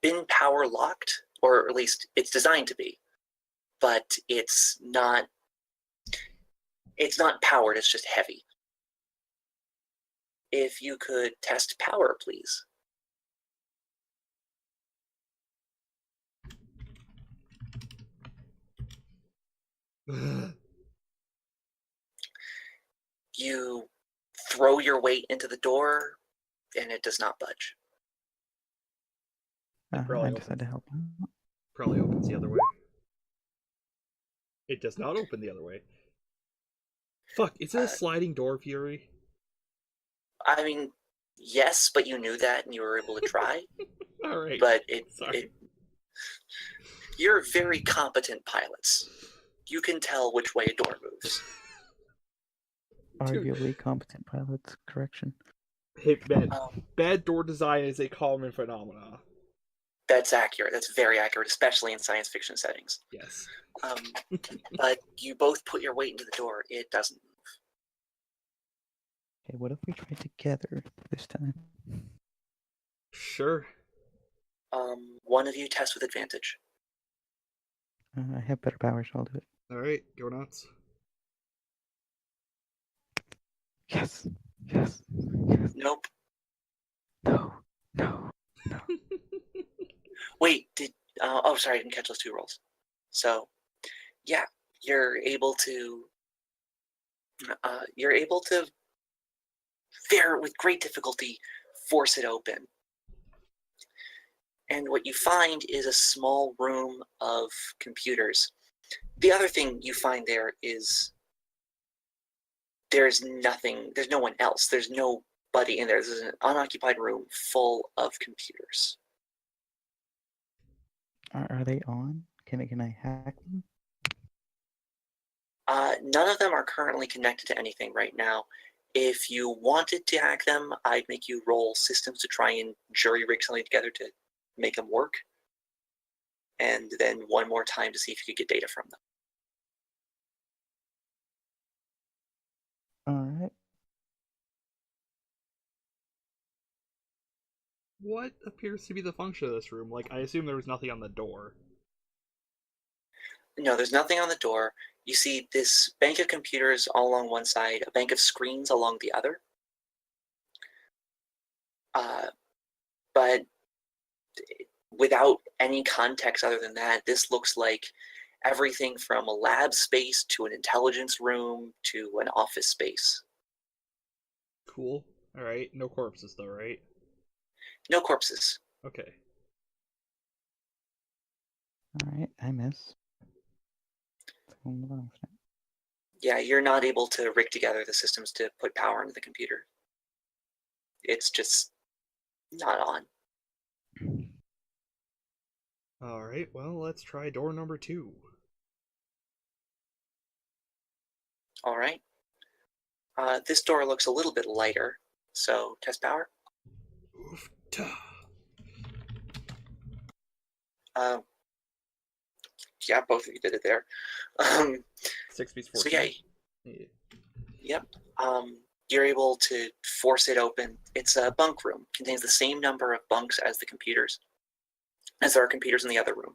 been power locked, or at least it's designed to be, but it's not powered, it's just heavy. If you could test power, please. You throw your weight into the door, and it does not budge. I decided to help him. Probably opens the other way. It does not open the other way. Fuck, is it a sliding door, Fury? I mean, yes, but you knew that and you were able to try. Alright. But you're very competent pilots. You can tell which way a door moves. Arguably competent pilots, correction. Hey, man, bad door design is a common phenomenon. That's accurate. That's very accurate, especially in science fiction settings. Yes. But you both put your weight into the door. It doesn't move. Okay, what if we try together this time? Sure. One of you test with advantage. I have better power, so I'll do it. Alright, go nuts. Yes. Yes. Yes. Nope. No. No. No. Wait, sorry, I didn't catch those 2 rolls. So, yeah, you're able to with great difficulty, force it open. And what you find is a small room of computers. The other thing you find there is there's no one else. There's nobody in there. There's an unoccupied room full of computers. Are they on? Can I hack them? None of them are currently connected to anything right now. If you wanted to hack them, I'd make you roll systems to try and jury rig something together to make them work. And then one more time to see if you could get data from them. Alright. What appears to be the function of this room? Like, I assume there was nothing on the door. No, there's nothing on the door. You see this bank of computers all along one side, a bank of screens along the other. But without any context other than that, this looks like everything from a lab space to an intelligence room to an office space. Cool. Alright, no corpses though, right? No corpses. Okay. Alright, I miss. On the wrong side. Yeah, you're not able to rig together the systems to put power into the computer. It's just not on. Alright, well, let's try door number 2. All right. This door looks a little bit lighter, so test power. Oof-ta. Yeah, both of you did it there. 6 piece So 14. yeah, yep. You're able to force it open. It's a bunk room. Contains the same number of bunks as the computers, as there are computers in the other room.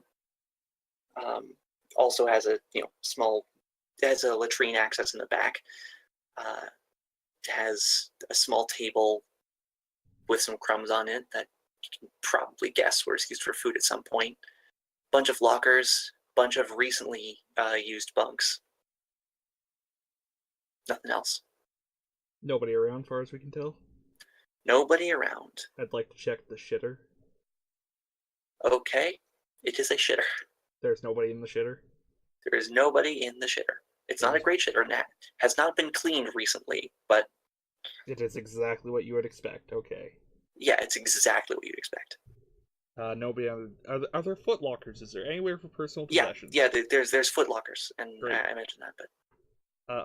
Also has a small, has a latrine access in the back. Has a small table with some crumbs on it that you can probably guess was used for food at some point. Bunch of lockers, bunch of recently used bunks. Nothing else. Nobody around, far as we can tell. Nobody around. I'd like to check the shitter. Okay, it is a shitter. There's nobody in the shitter. There is nobody in the shitter. It's not a great shitter, and has not been cleaned recently, but It is exactly what you would expect. Okay. yeah, it's exactly what you'd expect. Nobody on. Are there foot lockers? Is there anywhere for personal Yeah, possessions? yeah. There's foot lockers, and Great. I mentioned that, but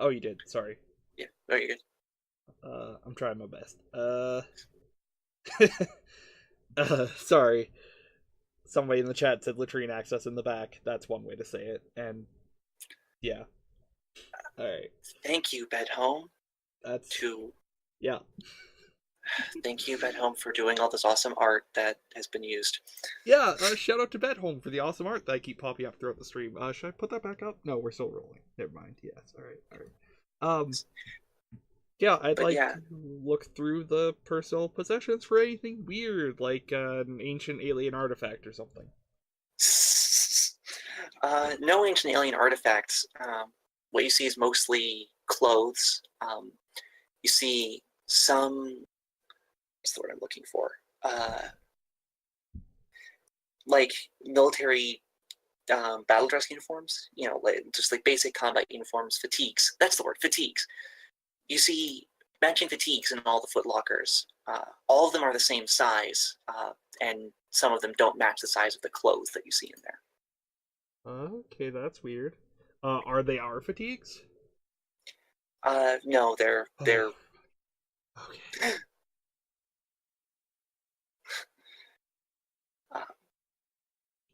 Oh, you did. Sorry. yeah, no, you're good. I'm trying my best. Sorry. Somebody in the chat said latrine access in the back. That's one way to say it. And yeah. Alright. Thank you, Bed Home. That's yeah. Thank you, Bed Home, for doing all this awesome art that has been used. Yeah, shout out to Bet Home for the awesome art that I keep popping up throughout the stream. Should I put that back up? No, we're still rolling. Never mind. Yes. Alright. Yeah, I'd But like yeah. to look through the personal possessions for anything weird, like an ancient alien artifact or something. No ancient alien artifacts. What you see is mostly clothes. You see some. What's the word I'm looking for? Like military battle dress uniforms. Just like basic combat uniforms. Fatigues. That's the word. Fatigues. You see matching fatigues in all the foot lockers. All of them are the same size, and some of them don't match the size of the clothes that you see in there. Okay, that's weird. Are they our fatigues? No, they're Okay.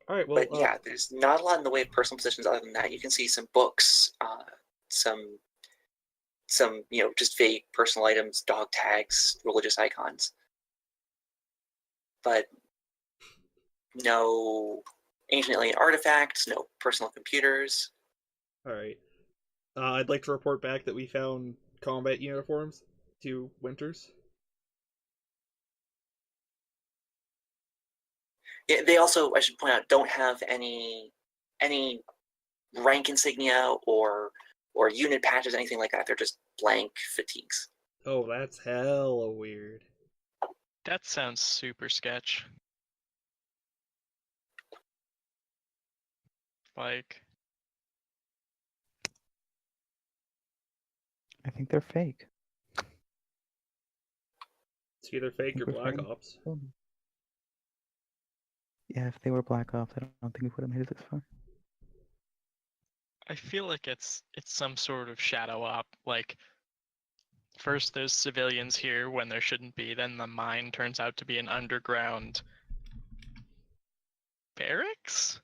All right. Well, but yeah, there's not a lot in the way of personal possessions other than that. You can see some books, some just vague personal items, dog tags, religious icons, but no ancient alien artifacts, no personal computers. all right. I'd like to report back that we found combat uniforms to Winters. Yeah, they also, I should point out, don't have any rank insignia or unit patches, anything like that. They're just blank fatigues. Oh, that's hella weird. That sounds super sketch. Like, I think they're fake. It's either fake I or think we're Black fighting Ops. for them. Yeah, if they were Black Ops, I don't think we would have made it this far. I feel like it's some sort of shadow op. Like, first there's civilians here when there shouldn't be, then the mine turns out to be an underground barracks?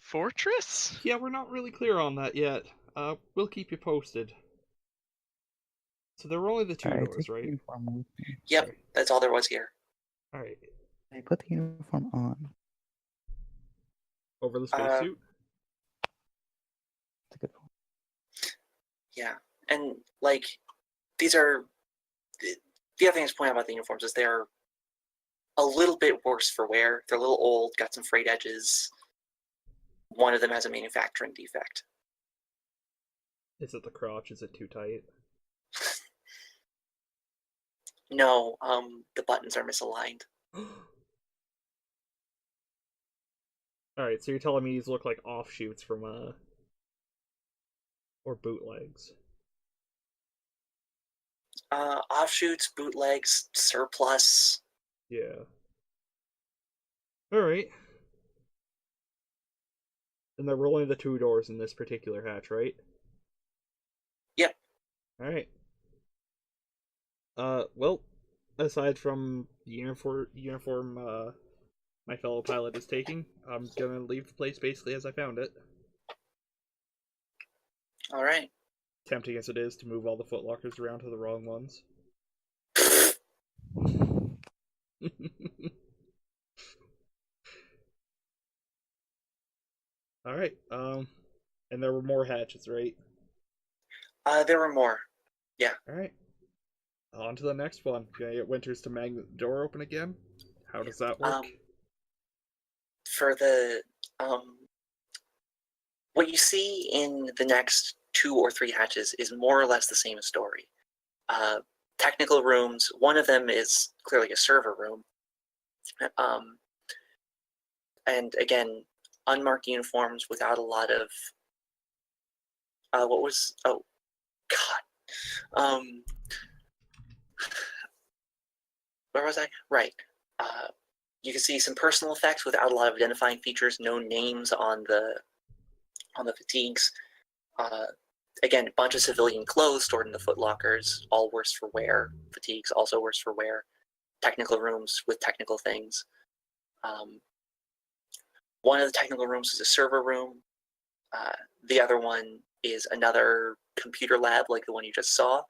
Fortress? Yeah, we're not really clear on that yet. We'll keep you posted. So there were only the two Alright, doors, take the right? uniform with me. Yep, Sorry. that's all there was here. All right. I put the uniform on. Over the spacesuit. It's a good one. Yeah, and like these are the other thing to point out about the uniforms is they're a little bit worse for wear. They're a little old, got some frayed edges. One of them has a manufacturing defect. Is it the crotch? Is it too tight? No, the buttons are misaligned. Alright, so you're telling me these look like offshoots from, or bootlegs. Offshoots, bootlegs, surplus. Yeah. Alright. And there were only the 2 doors in this particular hatch, right? Yep. Alright. Well, aside from the uniform, my fellow pilot is taking, I'm gonna leave the place basically as I found it. Alright. Tempting as it is to move all the footlockers around to the wrong ones. Alright, and there were more hatches, right? There were more. Yeah. Alright. On to the next one. Can I get Winters to magnet the door open again? How does that work? For the, what you see in the next 2 or 3 hatches is more or less the same story. Technical rooms, one of them is clearly a server room. And again, unmarked uniforms without a lot of, oh, God. Where was I? Right. You can see some personal effects without a lot of identifying features, no names on the fatigues. Again, a bunch of civilian clothes stored in the footlockers, all worse for wear. Fatigues also worse for wear. Technical rooms with technical things. One of the technical rooms is a server room. The other one is another computer lab like the one you just saw.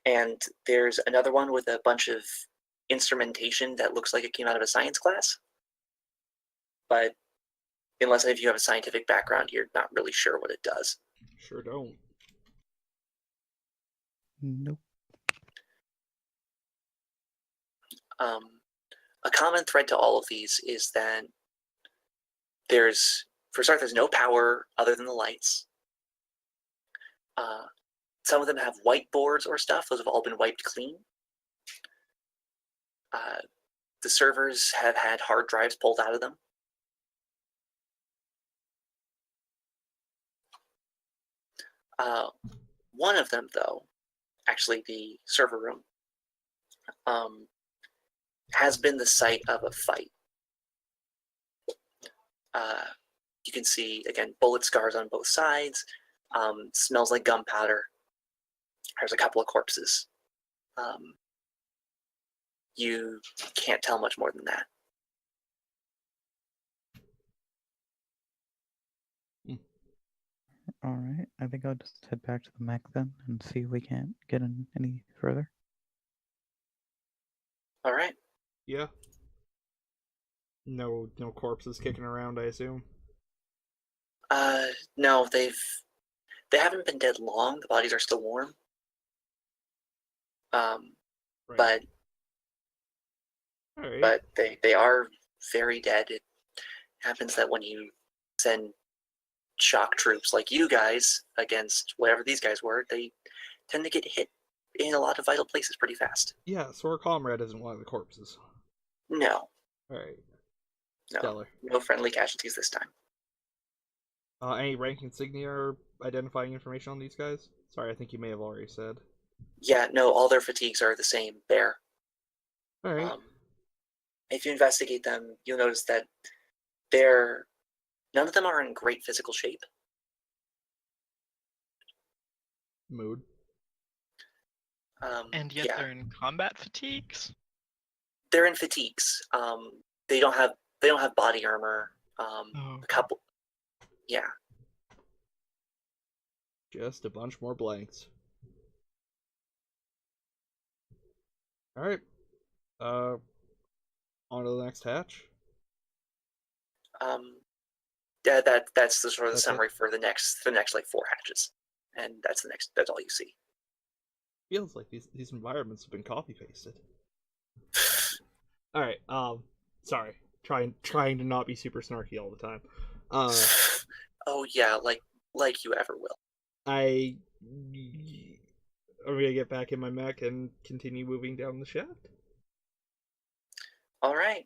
And there's another one with a bunch of instrumentation that looks like it came out of a science class. But unless if you have a scientific background, you're not really sure what it does. Sure don't. Nope. A common thread to all of these is that there's no power other than the lights. Some of them have whiteboards or stuff. Those have all been wiped clean. The servers have had hard drives pulled out of them. One of them, though, actually the server room, has been the site of a fight. You can see, again, bullet scars on both sides. Smells like gunpowder. There's a couple of corpses. You can't tell much more than that. All right. I think I'll just head back to the mech then and see if we can't get in any further. All right. Yeah. No corpses kicking around, I assume. No, they haven't been dead long. The bodies are still warm. Right. But Alright. but they are very dead. It happens that when you send shock troops like you guys against whatever these guys were, they tend to get hit in a lot of vital places pretty fast. Yeah, so our comrade isn't one of the corpses. No. Alright. No. Stellar. No friendly casualties this time. Any rank insignia or identifying information on these guys? Sorry, I think you may have already said. Yeah, no, all their fatigues are the same there. Alright. If you investigate them, you'll notice that none of them are in great physical shape. Mood. And yet they're in combat fatigues? They're in fatigues. They don't have body armor. A couple. Yeah. Just a bunch more blanks. Alright. On to the next hatch. That's the sort of That's summary for the next like 4 hatches, and that's all you see. Feels like these environments have been copy pasted. Alright, sorry. Trying to not be super snarky all the time. Oh yeah, like you ever will. I'm gonna get back in my mech and continue moving down the shaft. All right.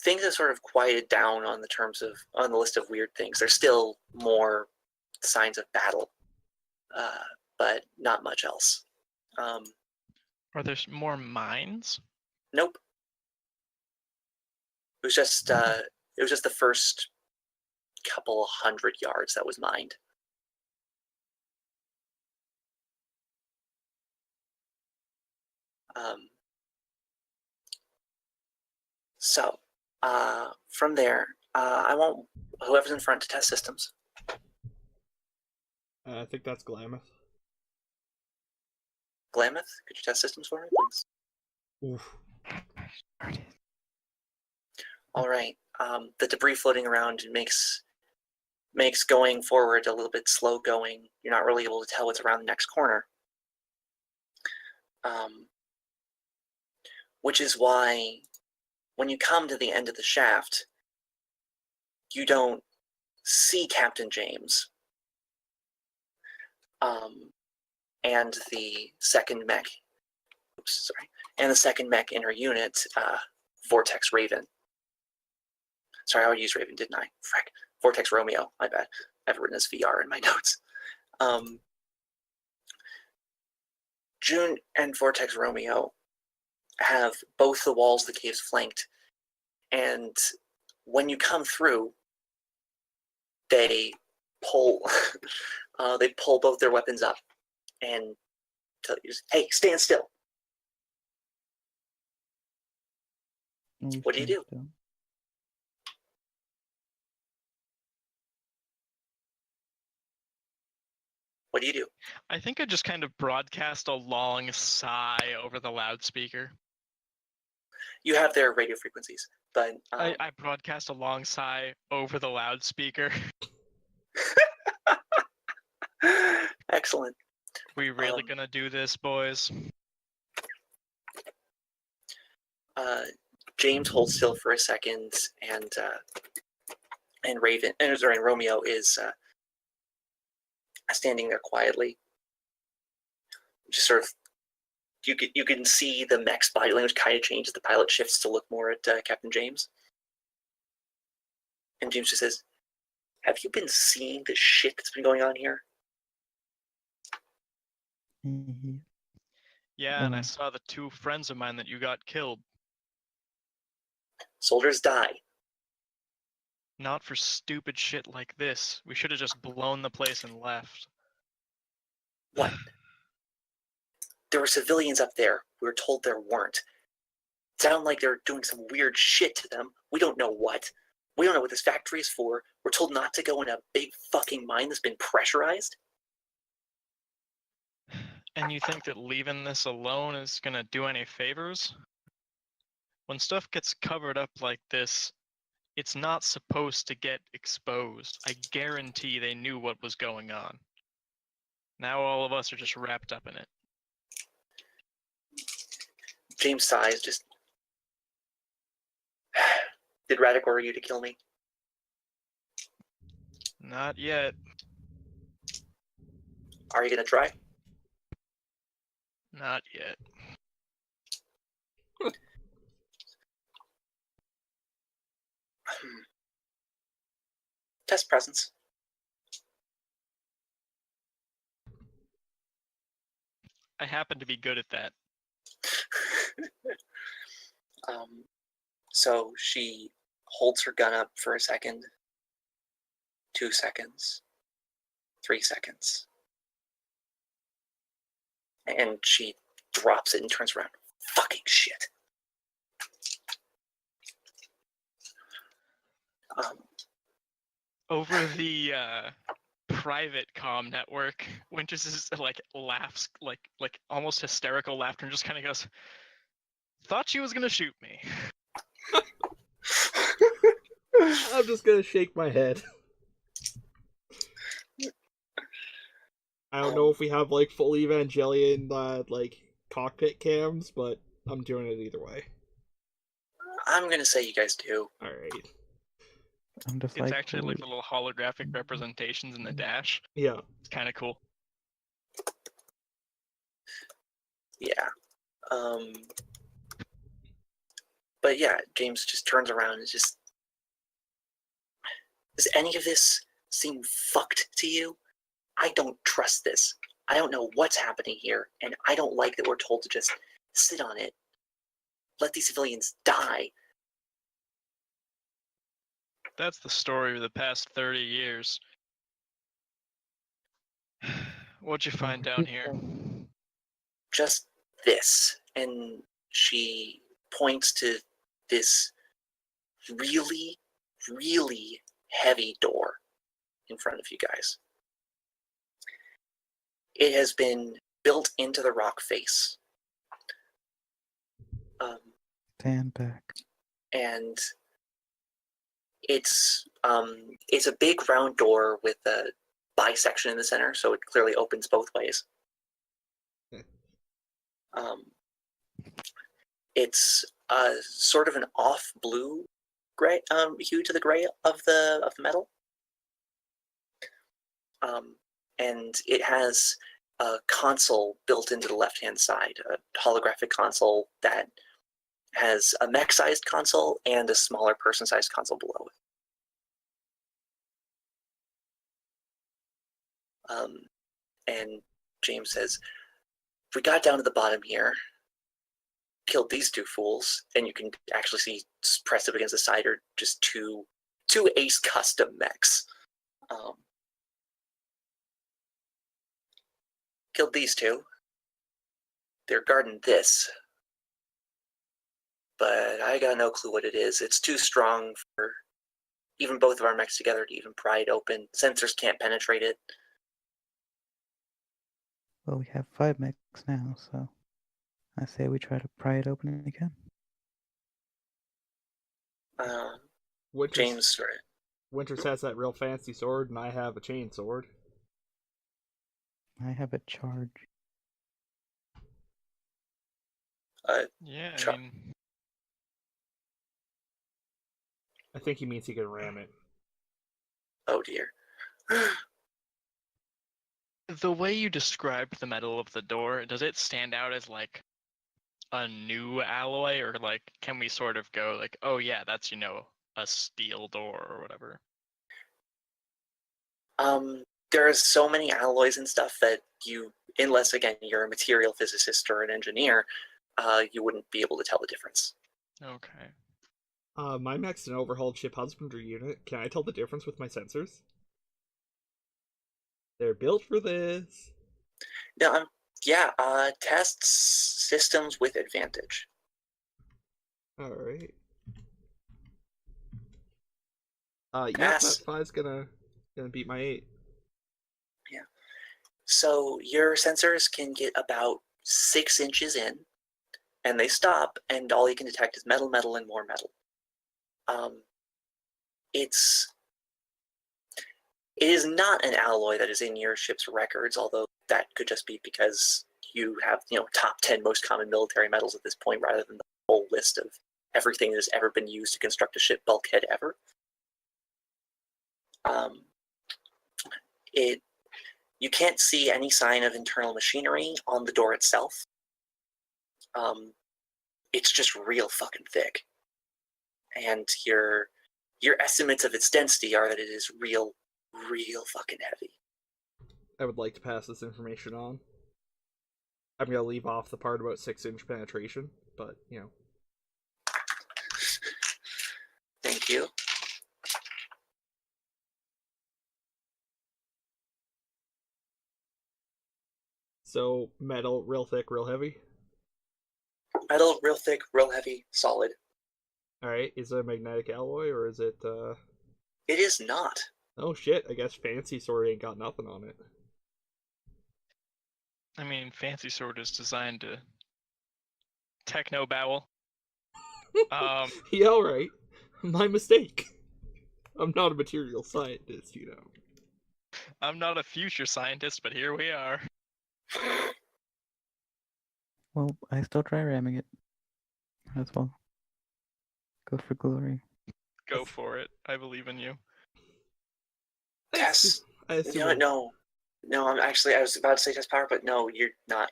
things have sort of quieted down on the list of weird things. There's still more signs of battle, but not much else. Are there more mines? Nope. It was just the first couple 100 yards that was mined. So from there, I want whoever's in front to test systems. I think that's Glamoth. Glamoth, could you test systems for me, please? Oof. All right. The debris floating around makes going forward a little bit slow going. You're not really able to tell what's around the next corner. Which is why when you come to the end of the shaft, you don't see Captain James and the second mech. And the second mech in her unit, Vortex Raven. Sorry, I would use Raven, didn't I? Frick. Vortex Romeo, my bad. I have it written as VR in my notes. June and Vortex Romeo have both the walls of the caves flanked, and when you come through, they pull both their weapons up and tell you, "Hey, stand still." What do you do? Still. What do you do? I think I just kind of broadcast a long sigh over the loudspeaker. You have their radio frequencies, but I broadcast a long sigh over the loudspeaker. Excellent. We really gonna do this, boys? James holds still for a second, and Romeo is standing there quietly. Just sort of, you can see the mech's body language kind of change as the pilot shifts to look more at Captain James. And James just says, "Have you been seeing the shit that's been going on here?" Yeah, and I saw the 2 friends of mine that you got killed. Soldiers die. Not for stupid shit like this. We should have just blown the place and left. What? There were civilians up there. We were told there weren't. Sound like they're doing some weird shit to them. We don't know what. We don't know what this factory is for. We're told not to go in a big fucking mine that's been pressurized. And you think that leaving this alone is gonna do any favors? When stuff gets covered up like this, it's not supposed to get exposed. I guarantee they knew what was going on. Now all of us are just wrapped up in it. James sighs, just... Did Radek order you to kill me? Not yet. Are you gonna try? Not yet. Test presence. I happen to be good at that. So she holds her gun up for a second, 2 seconds, 3 seconds, and she drops it and turns around. Fucking shit. Over the private comm network, Winters is like laughs like almost hysterical laughter and just kind of goes, "Thought she was gonna shoot me." I'm just gonna shake my head. I don't know if we have like full Evangelion like cockpit cams, but I'm doing it either way. I'm gonna say you guys do. All right. I'm just It's actually like little holographic representations in the dash. Yeah. It's kind of cool. Yeah. But yeah, James just turns around and just, does any of this seem fucked to you? I don't trust this. I don't know what's happening here, and I don't like that we're told to just sit on it. Let these civilians die. That's the story of the past 30 years. What'd you find down here? Just this. And she points to this really, really heavy door in front of you guys. It has been built into the rock face. Stand back. And it's a big round door with a bisection in the center, so it clearly opens both ways. It's sort of an off blue gray hue to the gray of the metal, and it has a console built into the left hand side, a holographic console that has a mech sized console and a smaller person sized console below it. And James says, we got down to the bottom here, killed these two fools, and you can actually see pressed up against the side are just two Ace custom mechs. Killed these two. They're guarding this. But I got no clue what it is. It's too strong for even both of our mechs together to even pry it open. Sensors can't penetrate it. Well, we have 5 mechs now, so I say we try to pry it open again. James, Winters has that real fancy sword, and I have a chain sword. I have a charge. Yeah, Sure. I mean, I think he means he can ram it. oh dear. the way you described the metal of the door, does it stand out as like a new alloy, or like can we sort of go like, oh yeah, that's a steel door or whatever? There's so many alloys and stuff that you, unless again you're a material physicist or an engineer, you wouldn't be able to tell the difference. Okay. My mech's an overhauled ship husbandry unit. Can I tell the difference with my sensors? They're built for this. No, tests systems with advantage. Alright. Yeah, Pass. that 5's gonna beat my 8. Yeah. So your sensors can get about 6 inches in, and they stop, and all you can detect is metal, metal, and more metal. It is not an alloy that is in your ship's records, although that could just be because you have, top 10 most common military metals at this point, rather than the whole list of everything that has ever been used to construct a ship bulkhead ever. You can't see any sign of internal machinery on the door itself. It's just real fucking thick. And your estimates of its density are that it is real fucking heavy. I would like to pass this information on. I'm gonna leave off the part about 6-inch penetration, but, Thank you. So, metal, real thick, real heavy? Metal, real thick, real heavy, solid. Alright, is it a magnetic alloy, or is it, It is not. Oh shit, I guess Fancy Sword ain't got nothing on it. I mean, Fancy Sword is designed to techno babble. Yeah, alright. My mistake. I'm not a material scientist, I'm not a future scientist, but here we are. Well, I still try ramming it as well. Go for glory. Go for it. I believe in you. Test. I No. I was about to say test power, but no, you're not.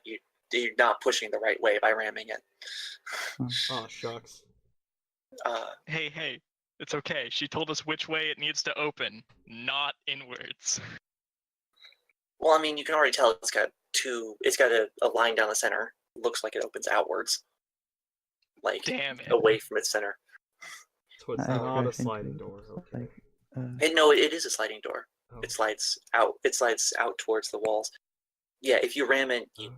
You're not pushing the right way by ramming it. Oh, shucks. Hey, it's okay. She told us which way it needs to open, not inwards. Well, I mean, you can already tell it's got a line down the center. Looks like it opens outwards, like Damn it. away from its center. So it's I not a crash into sliding it, door. it's Okay. like, No, it is a sliding door. Oh. It slides out. It slides out towards the walls. Yeah, if you ram it, you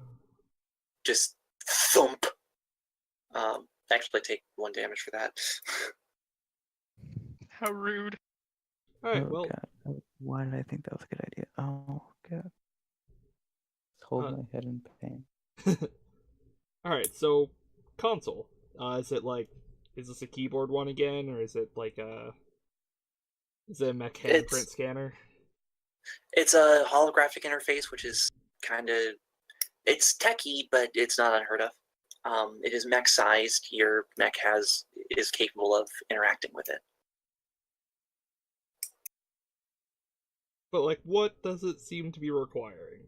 just thump. Actually, take 1 damage for that. How rude. Alright, oh well, god, why did I think that was a good idea? Oh god. Hold my head in pain. alright, so console. Is this a keyboard one again, or is it is it a Mecha Hack print scanner? It's a holographic interface, which is it's techy, but it's not unheard of. It is mech sized. Your mech is capable of interacting with it. But what does it seem to be requiring?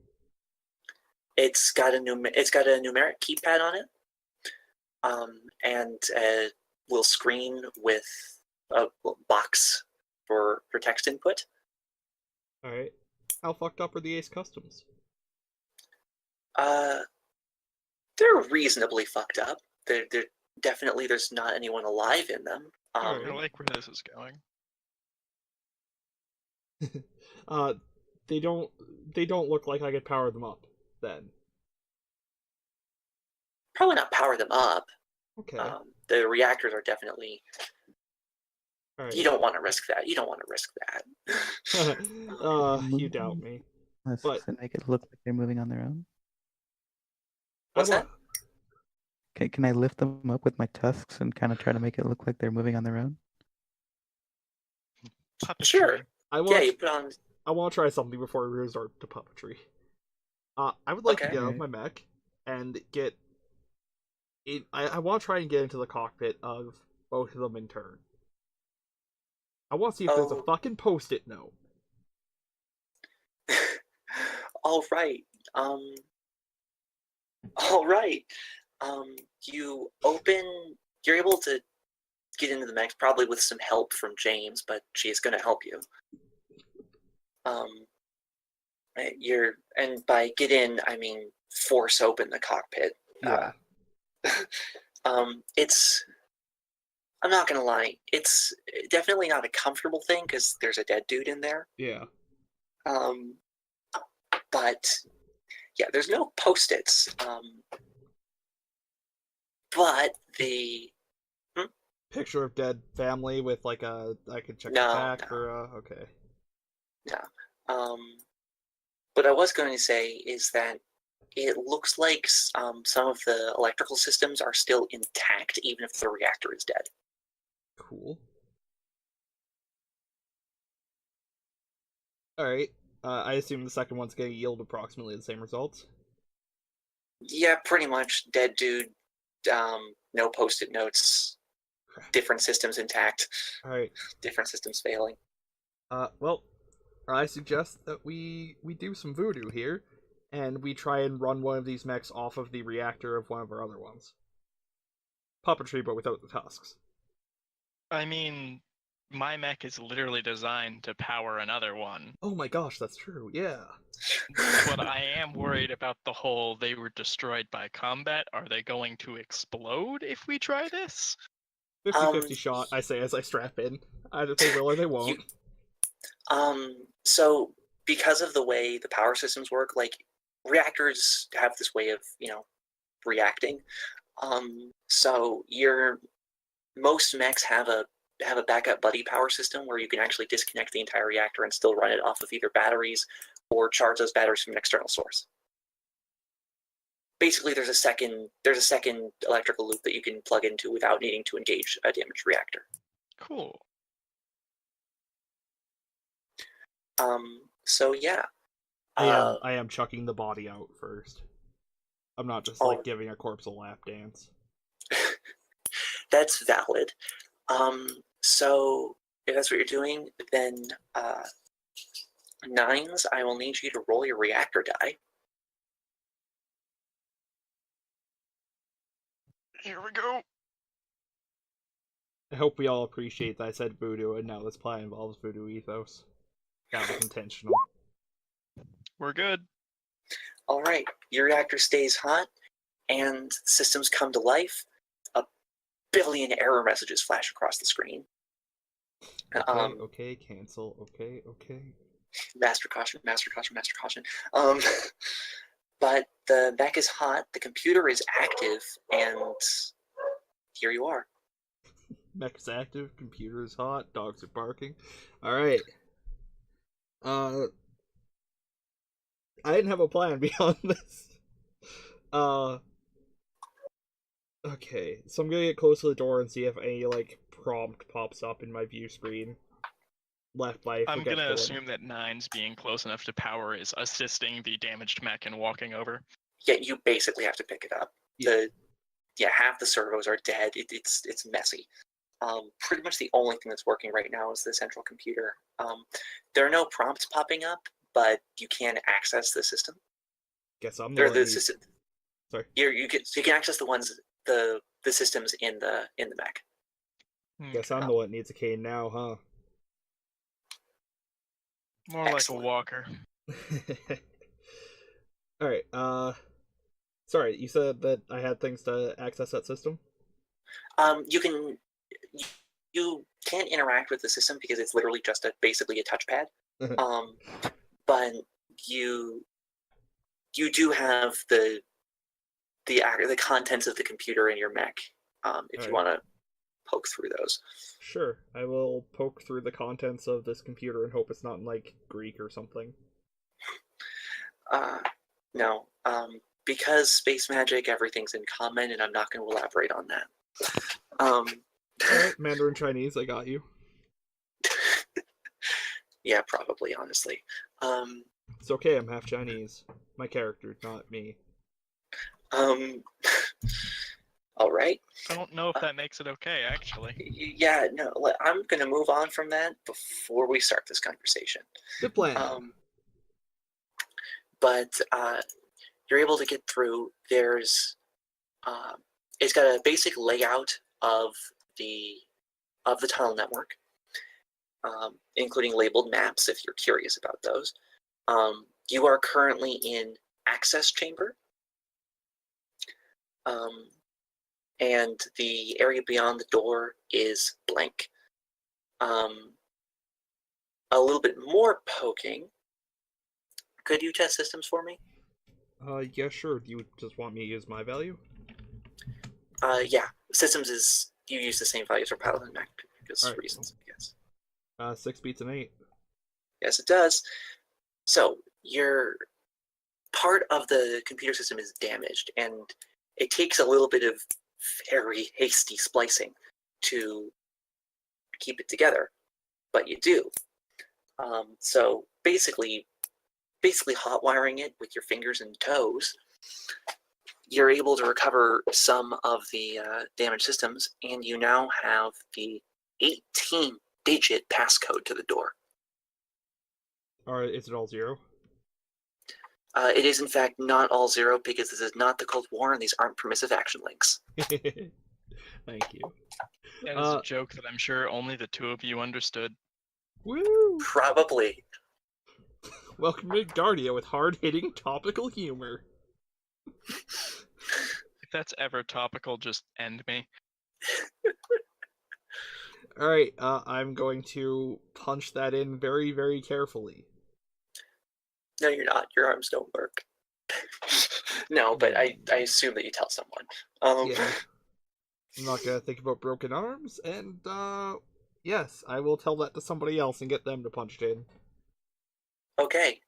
It's got a numeric keypad on it, and will screen with a box for text input. Alright. How fucked up are the Ace Customs? They're reasonably fucked up. They're definitely, there's not anyone alive in them. I like where this is going. They don't look like I could power them up then. Probably not power them up. Okay. The reactors are definitely. Right. You don't want to risk that. You don't want to risk that. You doubt me. Does But it make it look like they're moving on their own? What's that? Can I lift them up with my tusks and kind of try to make it look like they're moving on their own? Puppetry. Sure. I You put on. want to try something before we resort to puppetry. I would like to Okay. get out of my mech and get. I want to try and get into the cockpit of both of them in turn. I want to see if there's a fucking post-it note. All right. All right. You're able to get into the mech, probably with some help from James, but she's going to help you. And by get in, I mean force open the cockpit. Yeah. I'm not gonna lie, it's definitely not a comfortable thing because there's a dead dude in there. Yeah. But yeah, there's no post-its. But the picture of dead family with I could check the back for okay. No. What I was going to say is that it looks like some of the electrical systems are still intact, even if the reactor is dead. Cool. Alright. I assume the second one's going to yield approximately the same results? Yeah, pretty much. Dead dude, no post-it notes, different systems intact. Alright. Different systems failing. Well, I suggest that we do some voodoo here, and we try and run one of these mechs off of the reactor of one of our other ones. Puppetry, but without the tusks. I mean, my mech is literally designed to power another one. Oh my gosh, that's true, yeah. But I am worried about the whole they were destroyed by combat. Are they going to explode if we try this? 50-50 shot, I say as I strap in. Either they will or they won't. So because of the way the power systems work, reactors have this way of, reacting. So most mechs have a backup buddy power system where you can actually disconnect the entire reactor and still run it off of either batteries or charge those batteries from an external source. Basically, there's a second electrical loop that you can plug into without needing to engage a damaged reactor. Cool. So yeah. I am chucking the body out first. I'm not just giving a corpse a lap dance. That's valid. So if that's what you're doing, then nines, I will need you to roll your reactor die. Here we go. I hope we all appreciate that I said voodoo, and now this plan involves voodoo ethos. That was intentional. We're good. All right, your reactor stays hot, and systems come to life. A billion error messages flash across the screen. Okay, cancel. Okay. Master caution, master caution, master caution. But the mech is hot, the computer is active, and here you are. Mech's active, computer's hot, dogs are barking. Alright. I didn't have a plan beyond this. Okay, so I'm gonna get close to the door and see if any, prompt pops up in my view screen. Left by I'm forgetful. gonna assume that 9's being close enough to power is assisting the damaged mech and walking over. Yeah, you basically have to pick it up. Half the servos are dead. It's messy. Pretty much the only thing that's working right now is the central computer. There are no prompts popping up, but you can access the system. Guess I'm Or the the one system. Sorry. You can access the ones the systems in the mech. Guess I'm the one that needs a cane now, huh? More Excellent. like a walker. Alright, sorry, you said that I had things to access that system? You can't interact with the system because it's literally just basically a touchpad. But you do have the contents of the computer in your mech. If you want to poke through those. Sure, I will poke through the contents of this computer and hope it's not in, Greek or something. No. Because space magic, everything's in common, and I'm not going to elaborate on that. Alright, Mandarin Chinese, I got you. Yeah, probably, honestly. It's okay, I'm half Chinese. My character, not me. All right. I don't know if that makes it okay, actually. Yeah, no, I'm going to move on from that before we start this conversation. Good plan. But you're able to get through. There's it's got a basic layout of the tunnel network, including labeled maps if you're curious about those. You are currently in access chamber, and the area beyond the door is blank. A little bit more poking. Could you test systems for me? Yeah, sure. Do you just want me to use my value? Yeah. Systems is, you use the same values for pilot and mech because All right. reasons, I guess. 6 beats an 8. Yes, it does. So, your part of the computer system is damaged, and it takes a little bit of very hasty splicing to keep it together, but you do. So basically hot wiring it with your fingers and toes, you're able to recover some of the damaged systems, and you now have the 18-digit passcode to the door. Alright, is it all 0? It is in fact not all 0 because this is not the Cold War and these aren't permissive action links. Thank you. That is a joke that I'm sure only the two of you understood. Woo! Probably. Welcome to Guardia with hard-hitting topical humor. If that's ever topical, just end me. Alright, I'm going to punch that in very, very carefully. No, you're not. Your arms don't work. No, but I assume that you tell someone. Yeah. I'm not gonna think about broken arms, and, yes, I will tell that to somebody else and get them to punch it in. Okay.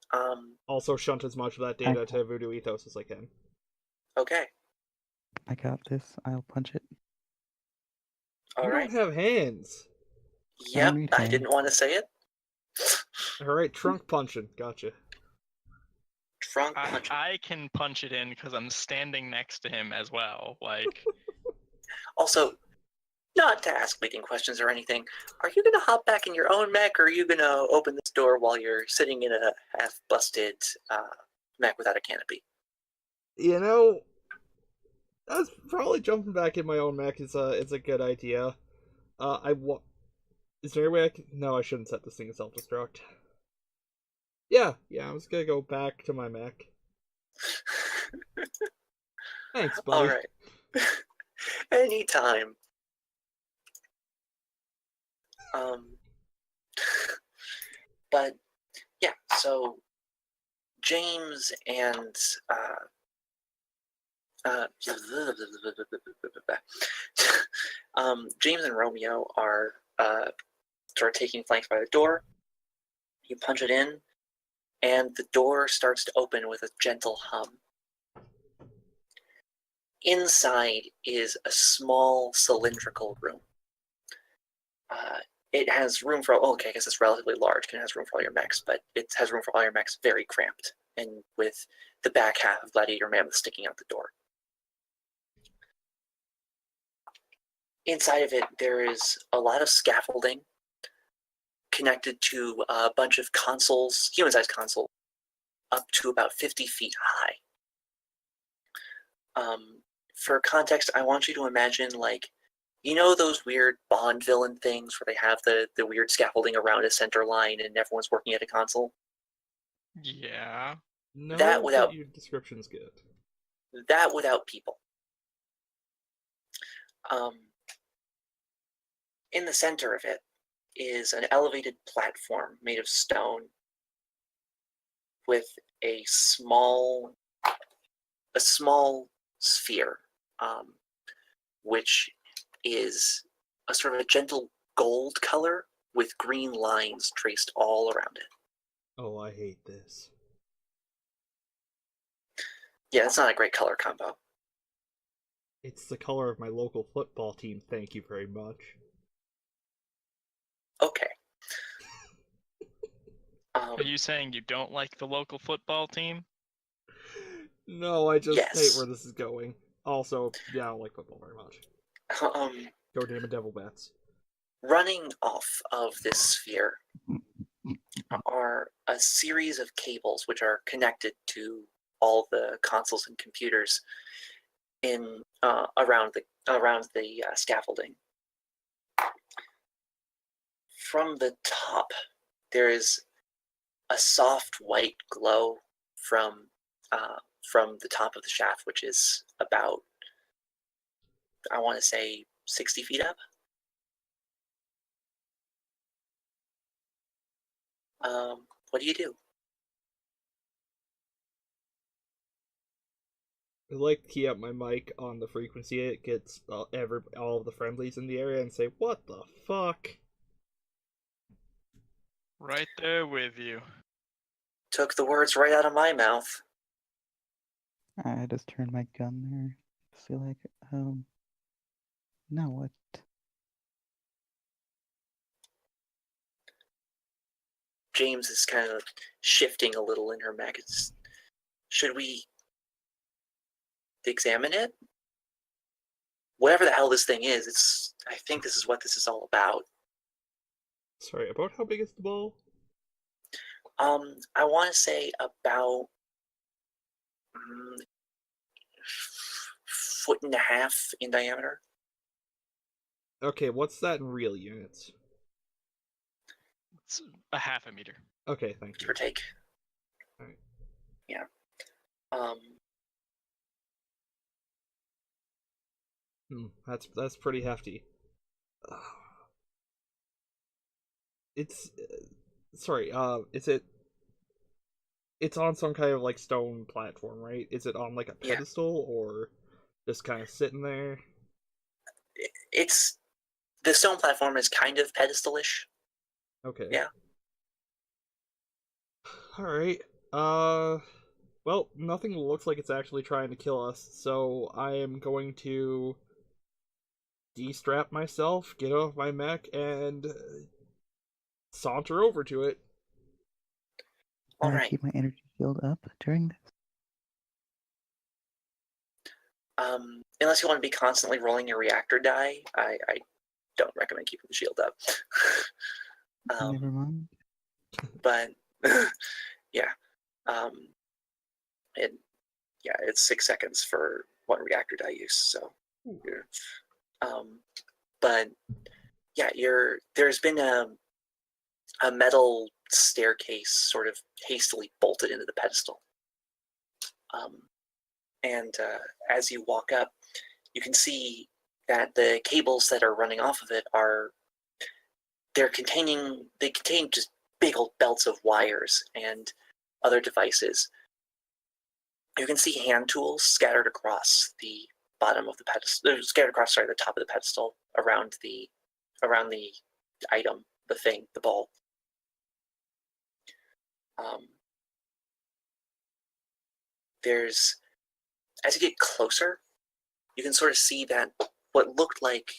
Also shunt as much of that data to Voodoo Ethos as I can. Okay. I got this. I'll punch it. All you right. don't have hands. Yep, need I hands. didn't want to say it. Alright, trunk punching. Gotcha. Trunk punch. I can punch it in because I'm standing next to him as well. Also, not to ask leading questions or anything, are you going to hop back in your own mech, or are you going to open this door while you're sitting in a half-busted mech without a canopy? You know, that's probably jumping back in my own mech is a good idea. Is there a way I can... No, I shouldn't set this thing to self-destruct. Yeah, I'm just gonna go back to my mech. Thanks, buddy. Alright. Anytime. But, yeah, so James and James and Romeo are sort of taking flank by the door. You punch it in, and the door starts to open with a gentle hum. Inside is a small cylindrical room. It has room for, okay, I guess it's relatively large, and it has room for all your mechs, but it has room for all your mechs very cramped, and with the back half of Gladiator Mammoth sticking out the door. Inside of it, there is a lot of scaffolding connected to a bunch of consoles, human-sized consoles, up to about 50 feet high. For context, I want you to imagine, like, you know those weird Bond villain things where they have the weird scaffolding around a center line and everyone's working at a console? Yeah. No, That without- but your description's good. That without people. In the center of it is an elevated platform made of stone with a small sphere, which is a sort of a gentle gold color with green lines traced all around it. Oh, I hate this. Yeah, it's not a great color combo. It's the color of my local football team, thank you very much. Okay. Are you saying you don't like the local football team? No, I just Yes. hate where this is going. Also, yeah, I don't like football very much. Go Damon Devil Bats. Running off of this sphere are a series of cables which are connected to all the consoles and computers in around the scaffolding. From the top, there is a soft white glow from the top of the shaft, which is about, I want to say, 60 feet up. What do you do? I like to key up my mic on the frequency it gets all of the friendlies in the area and say, "What the fuck?" Right there with you. Took the words right out of my mouth. I just turned my gun there. Just feel like, now what? James is kind of shifting a little in her mech. Should we examine it? Whatever the hell this thing is, I think this is what this is all about. Sorry, about how big is the ball? I want to say about 1.5 feet in diameter. Okay, what's that in real units? It's a half a meter. Okay, thank Give you. or take. Alright. Yeah. That's pretty hefty. It's sorry. It's on some kind of like stone platform, right? Is it on like a Yeah. pedestal or just kind of sitting there? It's the stone platform is kind of pedestal-ish. Okay. Yeah. All right. Well, nothing looks like it's actually trying to kill us, so I am going to de-strap myself, get off my mech, and saunter over to it. All Can I right. keep my energy shield up during this? Unless you want to be constantly rolling your reactor die, I don't recommend keeping the shield up. Never mind. But yeah, it's 6 seconds for one reactor die use. So, yeah. But Yeah, there's been a metal staircase sort of hastily bolted into the pedestal. And as you walk up, you can see that the cables that are running off of it they contain just big old belts of wires and other devices. You can see hand tools scattered across the bottom of the pedestal, the top of the pedestal around the item, the thing, the ball. As you get closer, you can sort of see that what looked like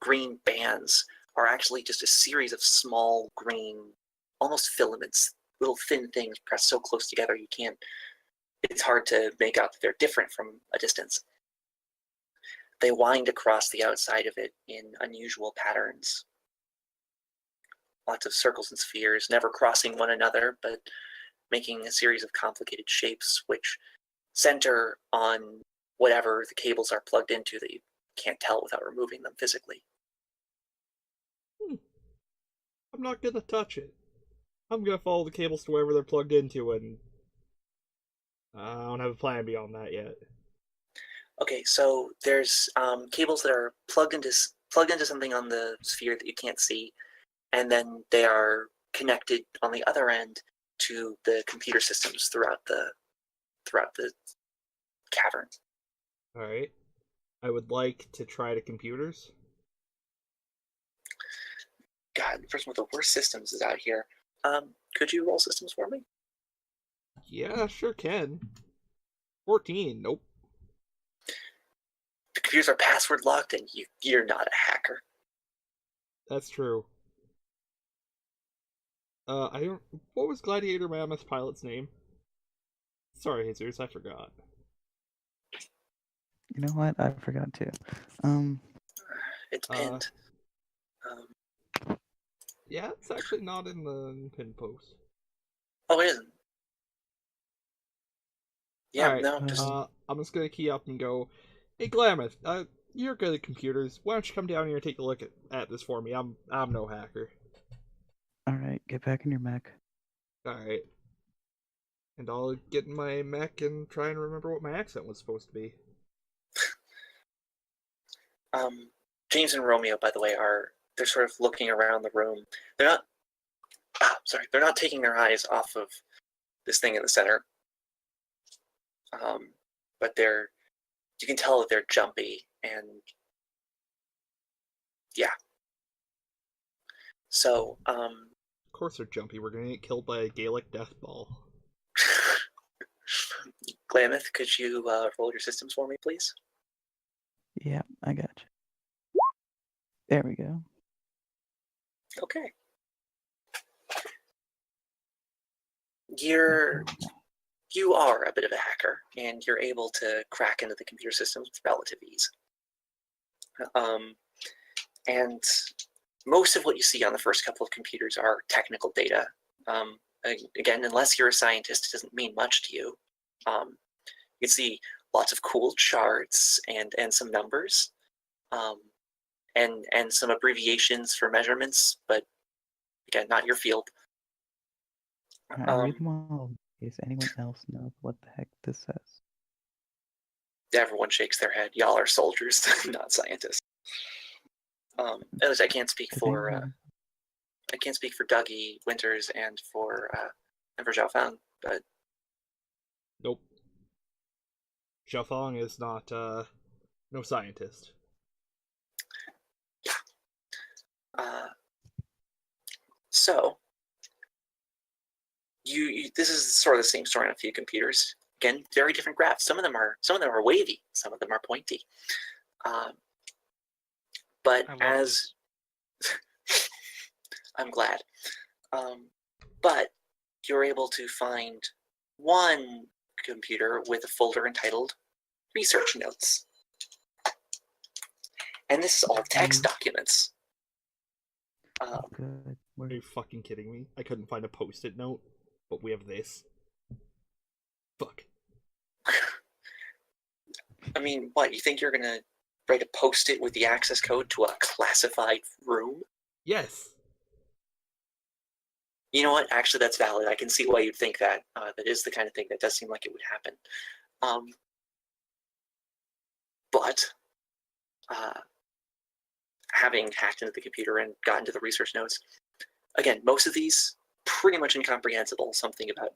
green bands are actually just a series of small green, almost filaments, little thin things pressed so close together it's hard to make out that they're different from a distance. They wind across the outside of it in unusual patterns. Lots of circles and spheres, never crossing one another, but making a series of complicated shapes which center on whatever the cables are plugged into that you can't tell without removing them physically. I'm not gonna touch it. I'm gonna follow the cables to wherever they're plugged into, and I don't have a plan beyond that yet. Okay, so there's cables that are plugged into something on the sphere that you can't see, and then they are connected on the other end to the computer systems throughout the cavern. All right. I would like to try the computers. God, the person with the worst systems is out here. Could you roll systems for me? Yeah, sure can. 14. Nope. The computers are password locked, and you're not a hacker. That's true. I don't. What was Gladiator Mammoth pilot's name? Sorry, Jesus, I forgot. You know what? I forgot too. It's pinned. Yeah, it's actually not in the pin post. Oh, it isn't. Yeah, Alright, no. I'm just gonna key up and go, hey Glamoth, you're good at computers. Why don't you come down here and take a look at this for me? I'm no hacker. Alright, get back in your mech. Alright. And I'll get in my mech and try and remember what my accent was supposed to be. James and Romeo, by the way, they're sort of looking around the room. They're not taking their eyes off of this thing in the center. But you can tell that they're jumpy, and yeah. So, Of course they're jumpy. We're gonna get killed by a Gaelic death ball. Glamoth, could you roll your systems for me, please? Yeah, I got you. There we go. Okay. You are a bit of a hacker, and you're able to crack into the computer systems with relative ease. And most of what you see on the first couple of computers are technical data. Again, unless you're a scientist, it doesn't mean much to you. You can see lots of cool charts and some numbers, and some abbreviations for measurements, but again, not your field. I read them all in case anyone else knows what the heck this says. Everyone shakes their head. Y'all are soldiers, not scientists. At least I can't speak for Dougie Winters and for Zhao Fang, but Nope. Zhao Fang is not no scientist. So this is sort of the same story on a few computers. Again, very different graphs. Some of them are wavy, some of them are pointy. But as I'm glad. But you're able to find one computer with a folder entitled Research Notes. And this is all text documents. Good. Are you fucking kidding me? I couldn't find a post-it note, but we have this. Fuck. I mean, what, you think you're gonna write a post-it with the access code to a classified room? Yes. You know what? Actually, that's valid. I can see why you'd think that. That is the kind of thing that does seem like it would happen. But having hacked into the computer and gotten to the research notes, again, most of these pretty much incomprehensible. Something about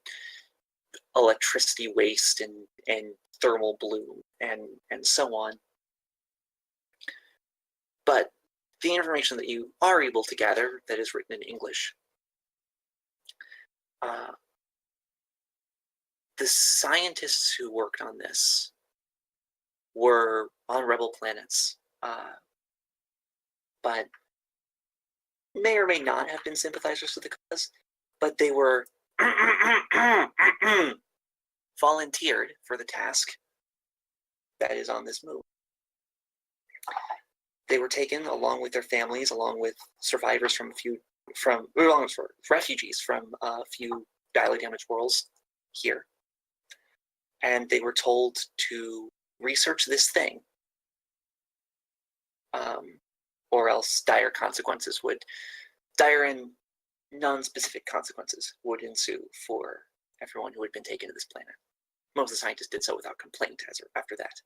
electricity waste and thermal bloom and so on. But the information that you are able to gather that is written in English, the scientists who worked on this were on rebel planets, but may or may not have been sympathizers with the cause, but they were volunteered for the task that is on this move. They were taken along with their families, along with survivors refugees from a few direly damaged worlds here. And they were told to research this thing, or else dire and non-specific consequences would ensue for everyone who had been taken to this planet. Most of the scientists did so without complaint after that.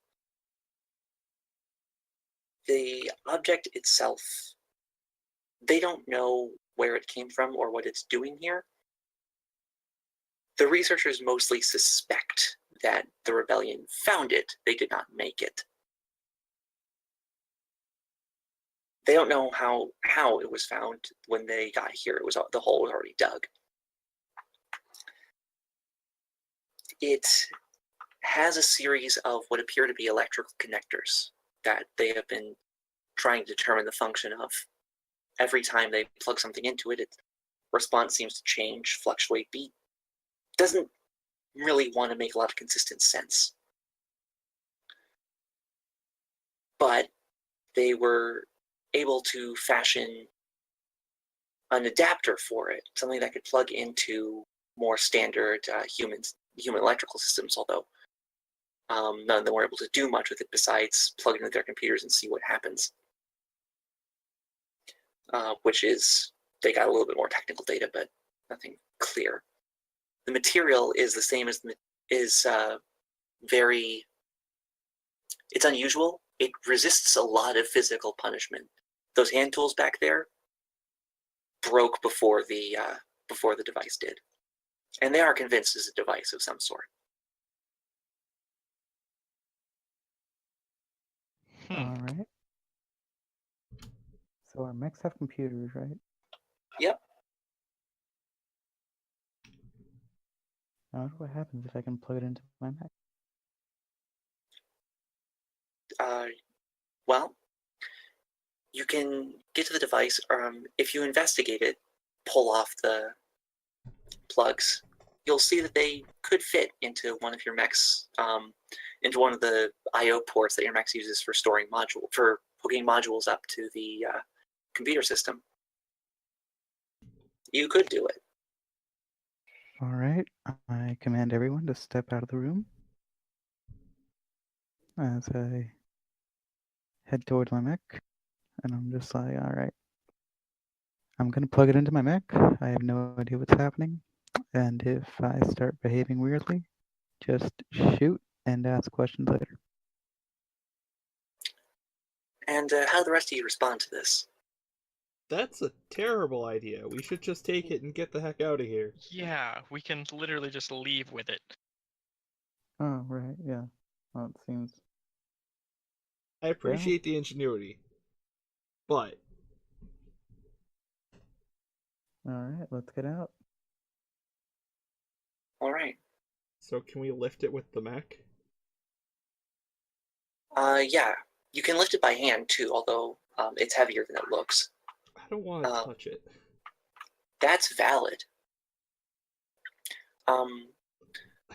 The object itself, they don't know where it came from or what it's doing here. The researchers mostly suspect that the rebellion found it, they did not make it. They don't know how it was found when they got here. The hole was already dug. It has a series of what appear to be electrical connectors that they have been trying to determine the function of. Every time they plug something into it, its response seems to change, fluctuate, doesn't really want to make a lot of consistent sense. But they were able to fashion an adapter for it, something that could plug into more standard human electrical systems, although none of them were able to do much with it besides plug it into their computers and see what happens. Which is, they got a little bit more technical data, but nothing clear. The material is the same as it's unusual. It resists a lot of physical punishment. Those hand tools back there broke before the device did, and they are convinced it's a device of some sort. All right. So our mechs have computers, right? Yep. Now, what happens if I can plug it into my mech? Well, you can get to the device. If you investigate it, pull off the plugs, you'll see that they could fit into one of your mechs, into one of the I/O ports that your mech uses for hooking modules up to the computer system. You could do it. All right. I command everyone to step out of the room as I head towards my mech, and I'm just like, all right. I'm gonna plug it into my mech. I have no idea what's happening, and if I start behaving weirdly, just shoot and ask questions later. And how do the rest of you respond to this? That's a terrible idea. We should just take it and get the heck out of here. Yeah, we can literally just leave with it. Oh, right, yeah. Well, it seems... I appreciate the ingenuity, but... Alright, let's get out. Alright. So can we lift it with the mech? Yeah. You can lift it by hand, too, although it's heavier than it looks. I don't want to touch it. That's valid. I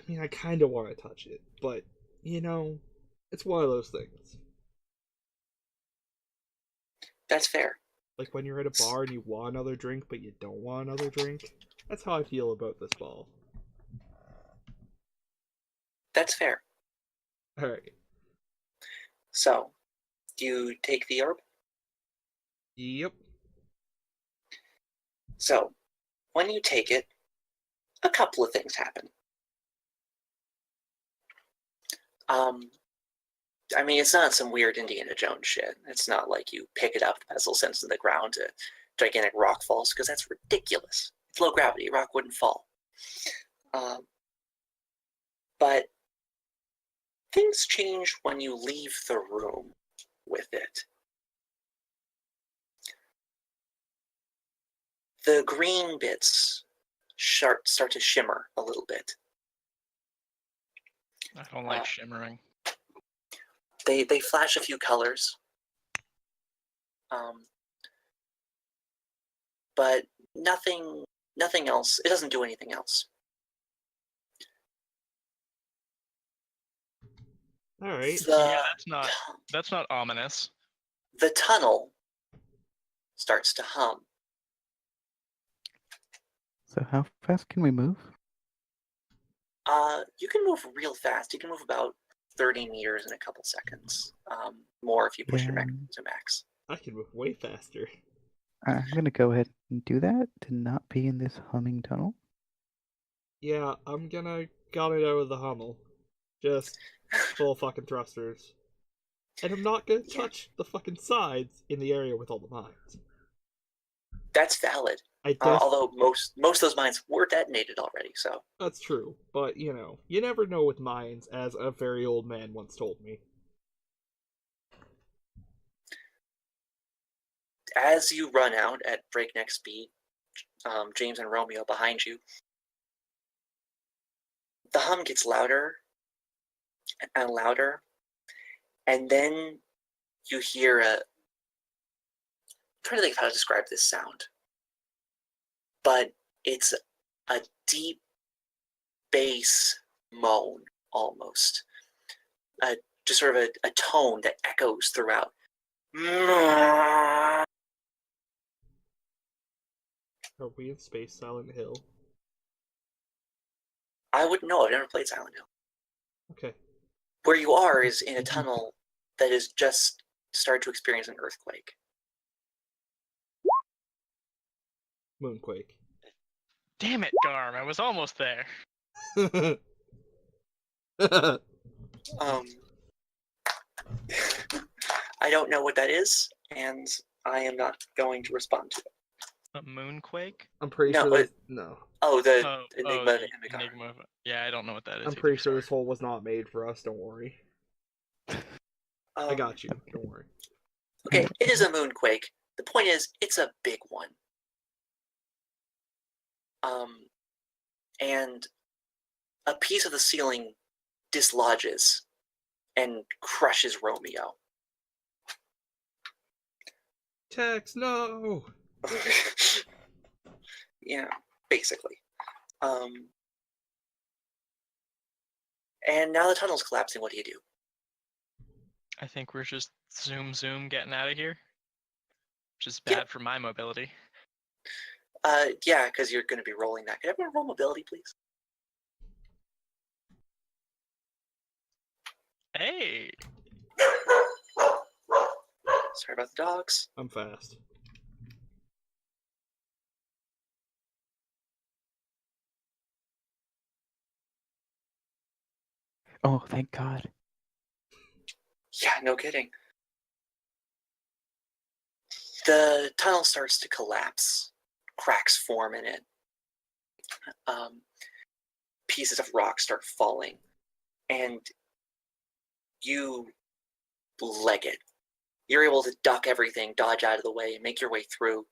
mean, I kind of want to touch it, but, it's one of those things. That's fair. Like when you're at a bar and you want another drink, but you don't want another drink. That's how I feel about this ball. That's fair. Alright. So, You take the orb. Yep. So, when you take it, a couple of things happen. I mean, it's not some weird Indiana Jones shit. It's not like you pick it up, the pencil sends it to the ground, a gigantic rock falls, because that's ridiculous. It's low gravity, a rock wouldn't fall. But things change when you leave the room with it. The green bits start to shimmer a little bit. I don't like shimmering. They flash a few colors. But nothing else. It doesn't do anything else. All right. Yeah, that's not ominous. The tunnel starts to hum. So how fast can we move? You can move real fast. You can move about 30 meters in a couple seconds. More if you push your mech to max. I can move way faster. I'm gonna go ahead and do that to not be in this humming tunnel. Yeah, I'm gonna got it out of the hummel. Just full fucking thrusters. And I'm not gonna touch the fucking sides in the area with all the mines. That's valid. Although most of those mines were detonated already, so. That's true, but you know, you never know with mines, as a very old man once told me. As you run out at breakneck speed, James and Romeo behind you, the hum gets louder and louder, and then you hear I'm trying to think of how to describe this sound, but it's a deep bass moan almost, just sort of a tone that echoes throughout. Are we in Space Silent Hill? I wouldn't know. I've never played Silent Hill. Okay. Where you are is in a tunnel that has just started to experience an earthquake. Moonquake. Damn it, Garm! I was almost there. I don't know what that is, and I am not going to respond to it. A moonquake? I'm pretty No, sure that no. Oh, the Enigma of the Enigma. Enigma. Yeah, I don't know what that is. I'm pretty sure this hole was not made for us. Don't worry. I got you. Don't worry. Okay, it is a moonquake. The point is, it's a big one. And a piece of the ceiling dislodges and crushes Romeo. Tex, no! Yeah, basically. And now the tunnel's collapsing. What do you do? I think we're just zoom getting out of here. Which is bad for my mobility. Yeah, because you're going to be rolling that. Can everyone roll mobility, please? Hey! Sorry about the dogs. I'm fast. Oh, thank God. Yeah, no kidding. The tunnel starts to collapse. Cracks form in it. Pieces of rock start falling. And you leg it. You're able to duck everything, dodge out of the way, and make your way through.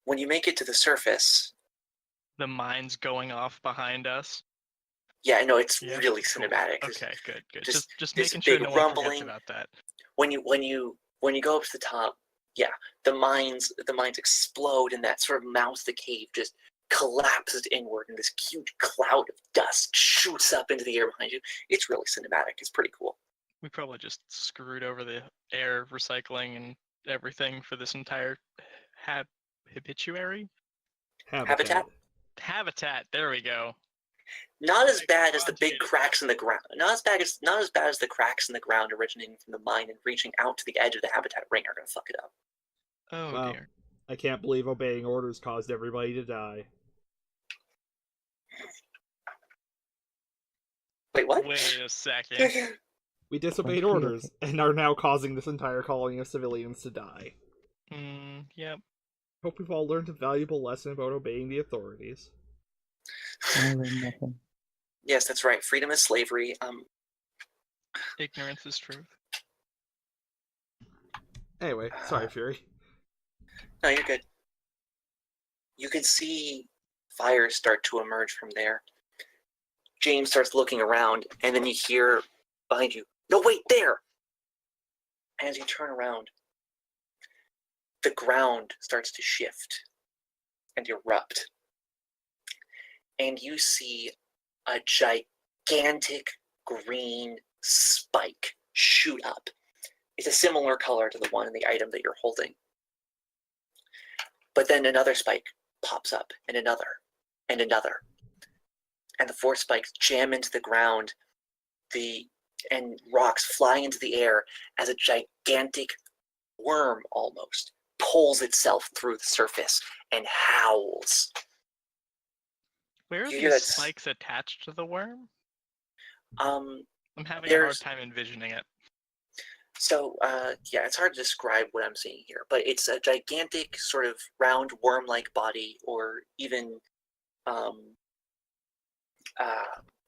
When you make it to the surface... The mine's going off behind us. Yeah, no, it's really cinematic. Cool. Okay, good. Just this making sure big no one forgets rumbling. about that. When you go up to the top, yeah, the mines explode, and that sort of mouth of the cave just collapses inward, and this huge cloud of dust shoots up into the air behind you. It's really cinematic. It's pretty cool. We probably just screwed over the air recycling and everything for this entire habituary? Habitat? Habitat, there we go. Not as bad as the big cracks in the ground. Not as bad as the cracks in the ground originating from the mine and reaching out to the edge of the habitat ring are going to fuck it up. Oh Wow. dear. I can't believe obeying orders caused everybody to die. Wait, what? Wait a second. We disobeyed Like, orders and are now causing this entire colony of civilians to die. Yep. Hope we've all learned a valuable lesson about obeying the authorities. I learned nothing. Yes, that's right. Freedom is slavery. Ignorance is truth. Anyway, sorry, Fury. No, you're good. You can see fires start to emerge from there. James starts looking around, and then you hear behind you, "No, wait, there!" And as you turn around, the ground starts to shift and erupt. And you see a gigantic green spike shoot up. It's a similar color to the one in the item that you're holding. But then another spike pops up, and another, and another. And the 4 spikes jam into the ground, and rocks fly into the air as a gigantic worm almost pulls itself through the surface and howls. Where are You hear these that s- spikes attached to the worm? Um, I'm having a hard There's- time envisioning it. So, yeah, it's hard to describe what I'm seeing here, but it's a gigantic sort of round worm-like body, or even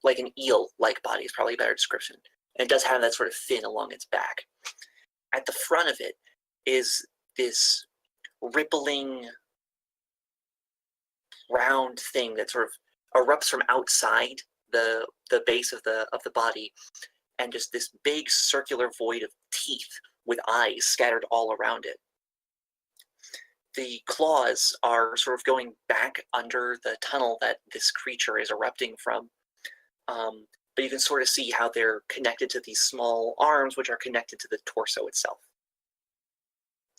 like an eel-like body is probably a better description. And it does have that sort of fin along its back. At the front of it is this rippling round thing that sort of erupts from outside the base of the body, and just this big circular void of teeth with eyes scattered all around it. The claws are sort of going back under the tunnel that this creature is erupting from. But you can sort of see how they're connected to these small arms, which are connected to the torso itself.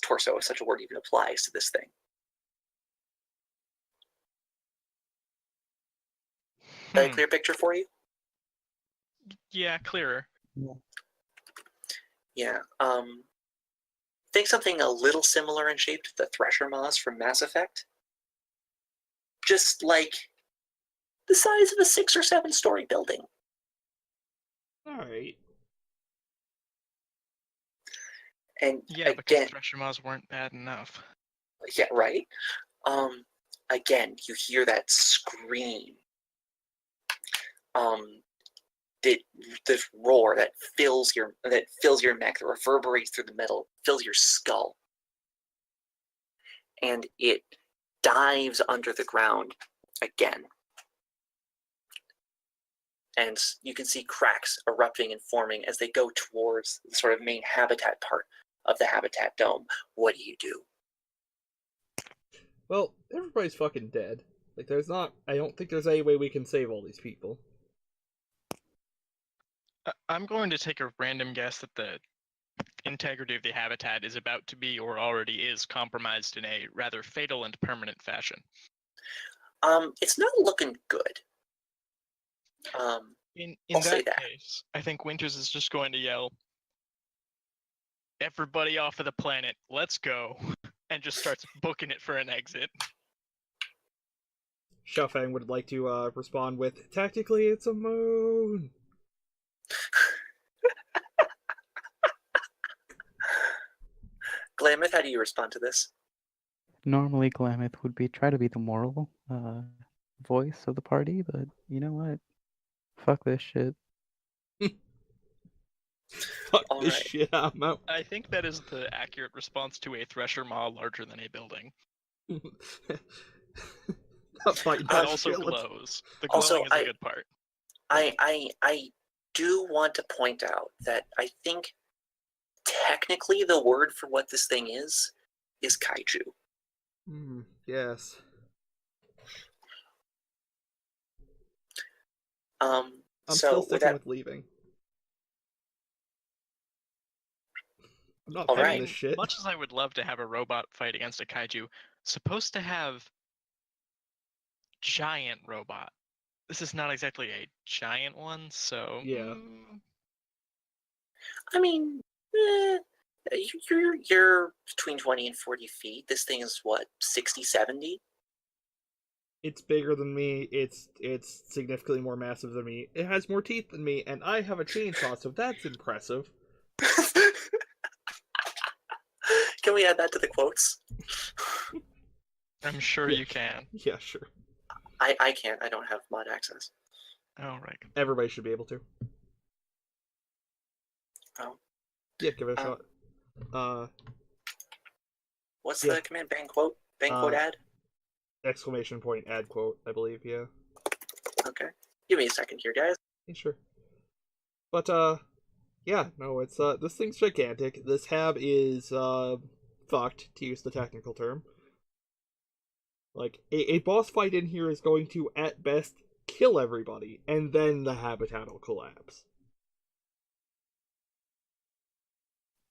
Torso, if such a word even applies to this thing. Is that a clear picture for you? Yeah, clearer. Yeah. Think something a little similar in shape to the Thresher Moths from Mass Effect. Just like the size of a 6 or 7 story building. Alright. And Yeah, because again, Thresher Moths weren't bad enough. yeah, right. Again, you hear that scream. This roar that fills your neck, that reverberates through the metal, fills your skull, and it dives under the ground again. And you can see cracks erupting and forming as they go towards the sort of main habitat part of the habitat dome. What do you do? Well, everybody's fucking dead. Like, I don't think there's any way we can save all these people. I'm going to take a random guess that the integrity of the habitat is about to be, or already is, compromised in a rather fatal and permanent fashion. It's not looking good. In I'll say that. case, I think Winters is just going to yell, "Everybody off of the planet, let's go," and just starts booking it for an exit. Xiaofeng would like to respond with, "Tactically, it's a moon." Glamith, how do you respond to this? Normally, Glamith would try to be the moral voice of the party, but you know what? Fuck this shit. Fuck All this right. shit, I'm out. I think that is the accurate response to a Thresher Maw larger than a building. Not fighting That that also shit, let's- glows. The Also, glowing is a good part. I do want to point out that I think technically the word for what this thing is kaiju. Yes. I'm still With sticking that, with leaving. I'm not All fighting right. this shit. Much as I would love to have a robot fight against a kaiju, supposed to have giant robot. This is not exactly a giant one, so Yeah. I mean, you're between 20 and 40 feet. This thing is what, 60, 70? It's bigger than me. It's significantly more massive than me. It has more teeth than me, and I have a chainsaw, so that's impressive. Can we add that to the quotes? I'm sure Yeah. you can. Yeah, sure. I can't. I don't have mod access. Oh, right. Everybody should be able to. Oh. Yeah, give it a shot. What's Yeah. the command? Bang quote? Bang quote Uh, ad? Exclamation point add quote, I believe, yeah. Okay. Give me a second here, guys. Yeah, sure. But, yeah, no, it's, this thing's gigantic. This hab is, fucked, to use the technical term. Like, a boss fight in here is going to, at best, kill everybody, and then the habitat will collapse.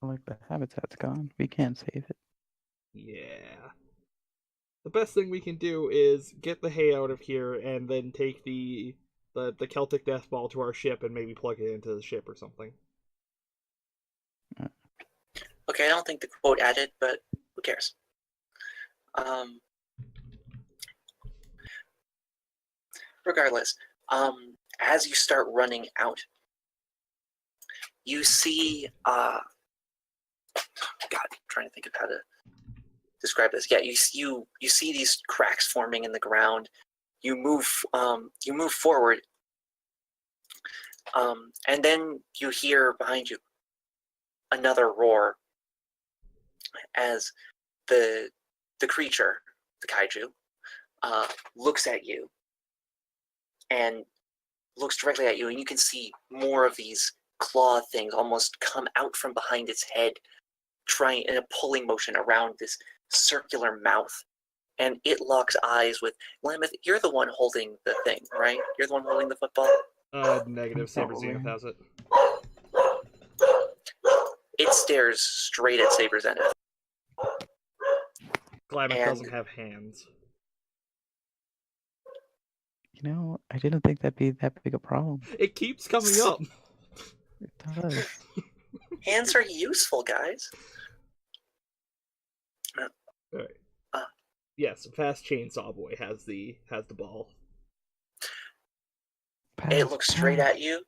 Like the habitat's gone. We can't save it. Yeah. The best thing we can do is get the hay out of here and then take the Celtic Death Ball to our ship and maybe plug it into the ship or something. Okay, I don't think the quote added, but who cares? Regardless, as you start running out, you see, God, I'm trying to think of how to describe this. Yeah, you see these cracks forming in the ground. You move forward, and then you hear behind you another roar as the creature, the kaiju, looks at you and looks directly at you, and you can see more of these claw things almost come out from behind its head, trying in a pulling motion around this circular mouth. And it locks eyes with Lameth. You're the one holding the thing, right? You're the one holding the football. Negative. Saber Probably. Zenith has it. It stares straight at Saber Zenith. Glamour And- doesn't have hands. You know, I didn't think that'd be that big a problem. It keeps coming up. It does. Hands are useful, guys. Alright. Yes, Fast Chainsaw Boy has the ball. It looks straight at you,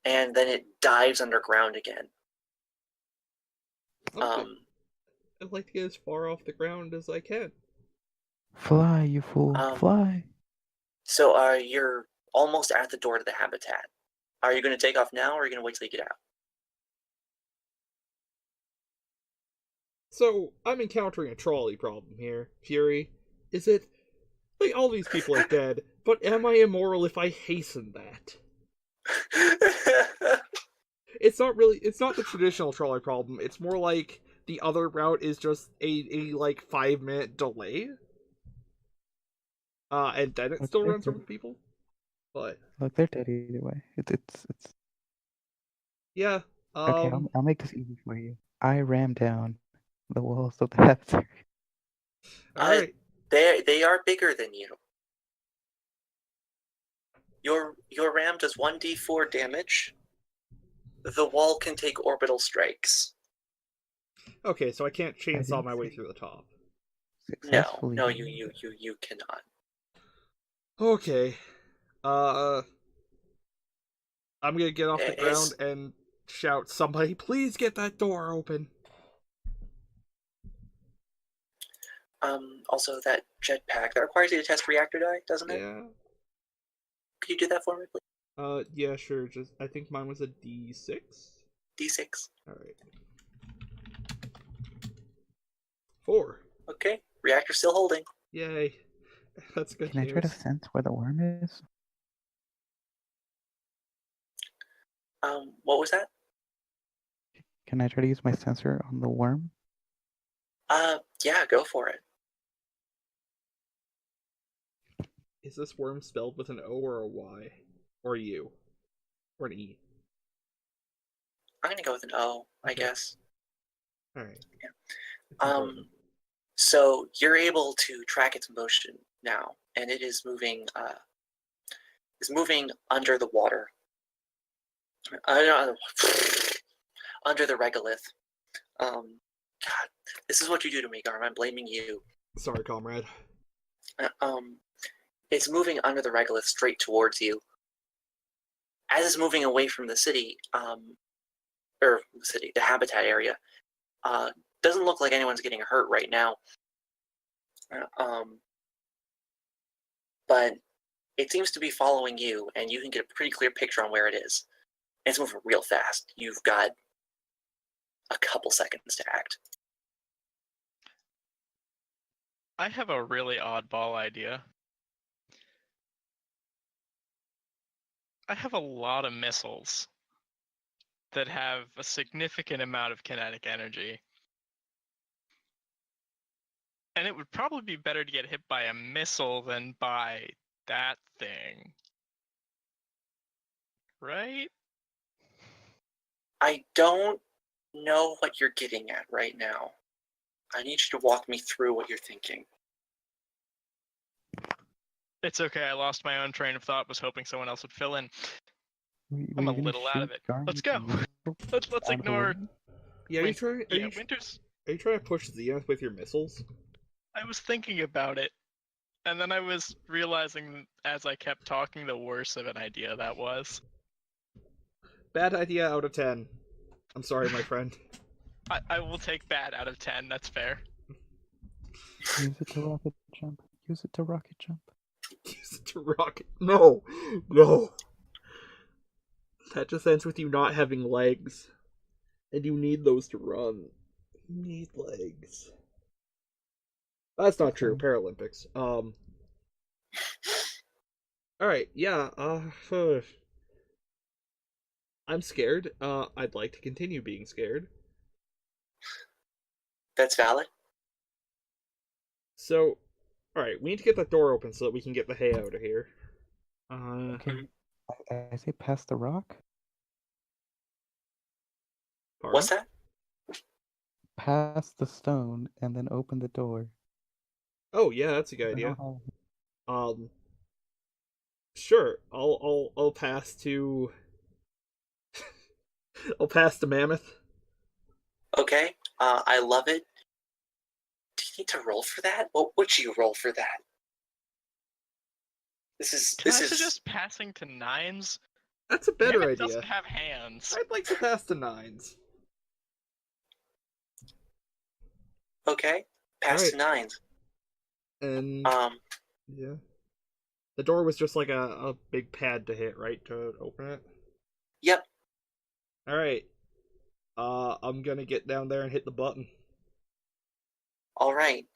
and then it dives underground again. Okay. I'd like to get as far off the ground as I can. Fly, you fool, fly. So you're almost at the door to the habitat. Are you going to take off now, or are you going to wait till you get out? So, I'm encountering a trolley problem here, Fury. Is it... Like, all these people are dead, but am I immoral if I hasten that? It's not the traditional trolley problem, it's more like the other route is just a like 5-minute delay. And then it still runs over people. But Look, they're dead either way. It's. yeah. Okay, I'll make this easy for you. I rammed down the walls of the habitat. Alright. They are bigger than you. Your ram does 1d4 damage. The wall can take orbital strikes. Okay, so I can't chainsaw my way through the top. No, you cannot. Okay. I'm gonna get off the ground and shout, "Somebody please get that door open." Also that jetpack, that requires you to test reactor die, doesn't it? Yeah. Could you do that for me, please? Yeah, sure. Just I think mine was a D6. D6. Alright. 4. Okay, reactor still holding. Yay. That's good Can I try to news. sense where the worm is? What was that? Can I try to use my sensor on the worm? Yeah, go for it. Is this worm spelled with an O or a Y? Or a U? Or an E? I'm gonna go with an O, I Okay. guess. Alright. Yeah. So you're able to track its motion now, and it is moving. Is moving under the water. Under the regolith. God, this is what you do to me, Garm. I'm blaming you. Sorry, comrade. It's moving under the regolith straight towards you. As it's moving away from the city, the habitat area, doesn't look like anyone's getting hurt right now. But it seems to be following you, and you can get a pretty clear picture on where it is. And it's moving real fast. You've got a couple seconds to act. I have a really oddball idea. I have a lot of missiles that have a significant amount of kinetic energy. And it would probably be better to get hit by a missile than by that thing. Right? I don't know what you're getting at right now. I need you to walk me through what you're thinking. It's okay, I lost my own train of thought, was hoping someone else would fill in. Were I'm you a gonna little out of shoot it. Garm Let's with go. the missile Let's out of the ignore. window? Yeah, are you trying? Winter's. Are you trying to push Zenith with your missiles? I was thinking about it, and then I was realizing as I kept talking the worse of an idea that was. Bad idea out of 10. I'm sorry, my friend. I will take bad out of 10, that's fair. Use it to rocket jump. Use it to rocket jump. Use it to rocket. No! No! That just ends with you not having legs. And you need those to run. You need legs. That's not true. Paralympics. Alright, yeah, I'm scared. I'd like to continue being scared. That's valid. So, alright, we need to get that door open so that we can get the hay out of here. Okay. I say past the rock. Pardon? What's that? Past the stone and then open the door. Oh yeah, that's a good idea. Sure. I'll pass to I'll pass to Mammoth. Okay, I love it. Do you need to roll for that? What would you roll for that? Can I suggest passing to nines? That's a better Mammoth idea. doesn't have hands. I'd like to pass to nines. Okay, pass to nines. And yeah. The door was just like a big pad to hit, right? To open it? Yep. Alright. I'm gonna get down there and hit the button. All right.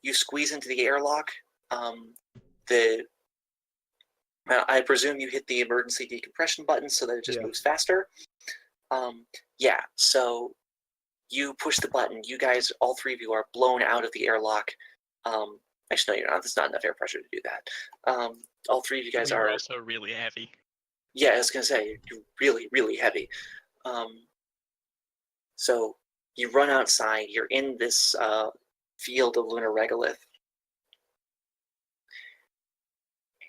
You squeeze into the airlock. I presume you hit the emergency decompression button so that it just moves faster. Yeah, so you push the button. You guys, all three of you, are blown out of the airlock. Actually, no, you're not. There's not enough air pressure to do that. All three of you guys are also really heavy. Yeah, I was going to say, you're really, really heavy. So you run outside. You're in this field of lunar regolith.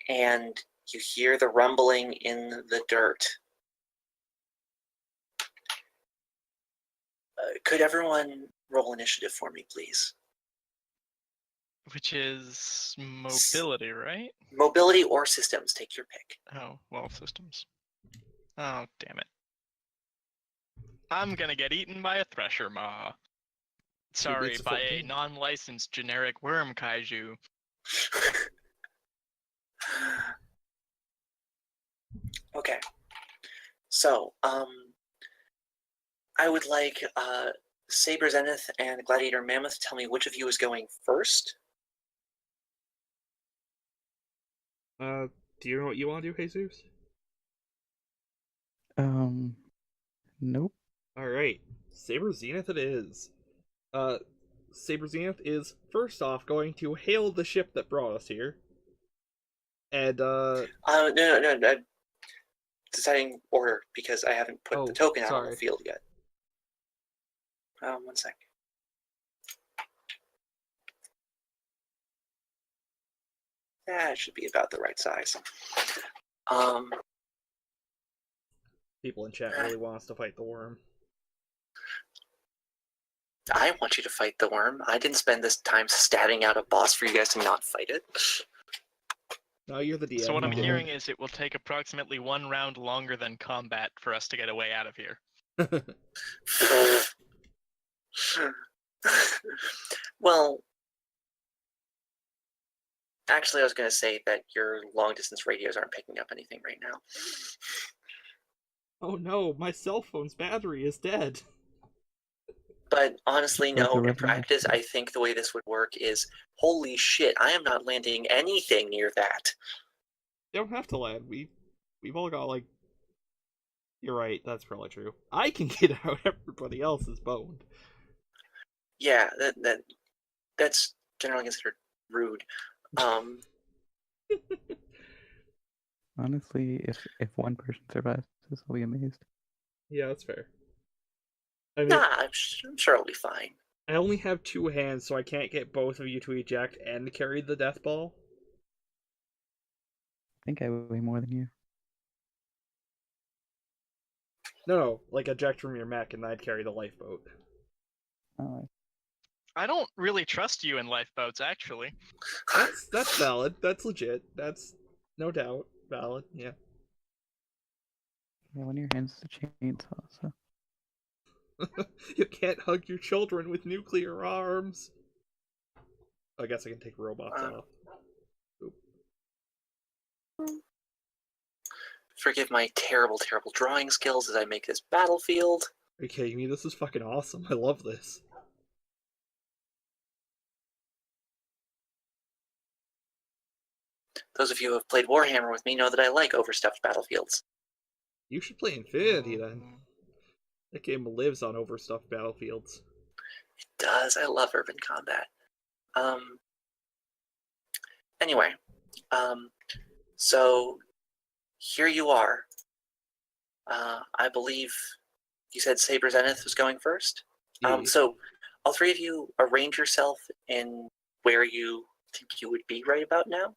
And you hear the rumbling in the dirt. Could everyone roll initiative for me, please? Which is mobility, right? Mobility or systems, take your pick. Oh, well, systems. Oh, damn it. I'm gonna get eaten by a thresher maw. Sorry, by a non-licensed generic worm kaiju. Okay. So, I would like Saber Zenith and Gladiator Mammoth to tell me which of you is going first. Do you know what you want to do, Jesus? Nope. Alright. Saber Zenith it is. Saber Zenith is first off going to hail the ship that brought us here. And No. Deciding order because I haven't put the token out on the field yet. 1 sec. That should be about the right size. People in chat really want us to fight the worm. I want you to fight the worm. I didn't spend this time stabbing out a boss for you guys to not fight it. No, you're the DM. So what I'm Yeah. hearing is it will take approximately 1 round longer than combat for us to get away out of here. Well, actually, I was going to say that your long-distance radios aren't picking up anything right now. Oh no, my cell phone's battery is dead. But honestly, Just like no, the in original. practice, I think the way this would work is, holy shit, I am not landing anything near that. You don't have to land. We've all got like. You're right. That's probably true. I can get out. Everybody else is boned. Yeah, that's generally considered rude. Honestly, if one person survives this, I'll be amazed. Yeah, that's fair. I mean, Nah, I'm sure it'll be fine. I only have 2 hands, so I can't get both of you to eject and carry the death ball. I think I weigh more than you. No, like eject from your mech, and I'd carry the lifeboat. Oh, I don't really trust you in lifeboats, actually. That's valid. That's legit. That's no doubt valid. Yeah. yeah, one of your hands is a chainsaw, so. You can't hug your children with nuclear arms. I guess I can take robots off. Oop. Forgive my terrible, terrible drawing skills as I make this battlefield. Are you kidding me? This is fucking awesome. I love this. Those of you who have played Warhammer with me know that I like overstuffed battlefields. You should play Infinity then. That game lives on overstuffed battlefields. It does. I love urban combat. Anyway, so here you are. I believe you said Saber Zenith was going first. Yeah. So all three of you arrange yourself in where you think you would be right about now.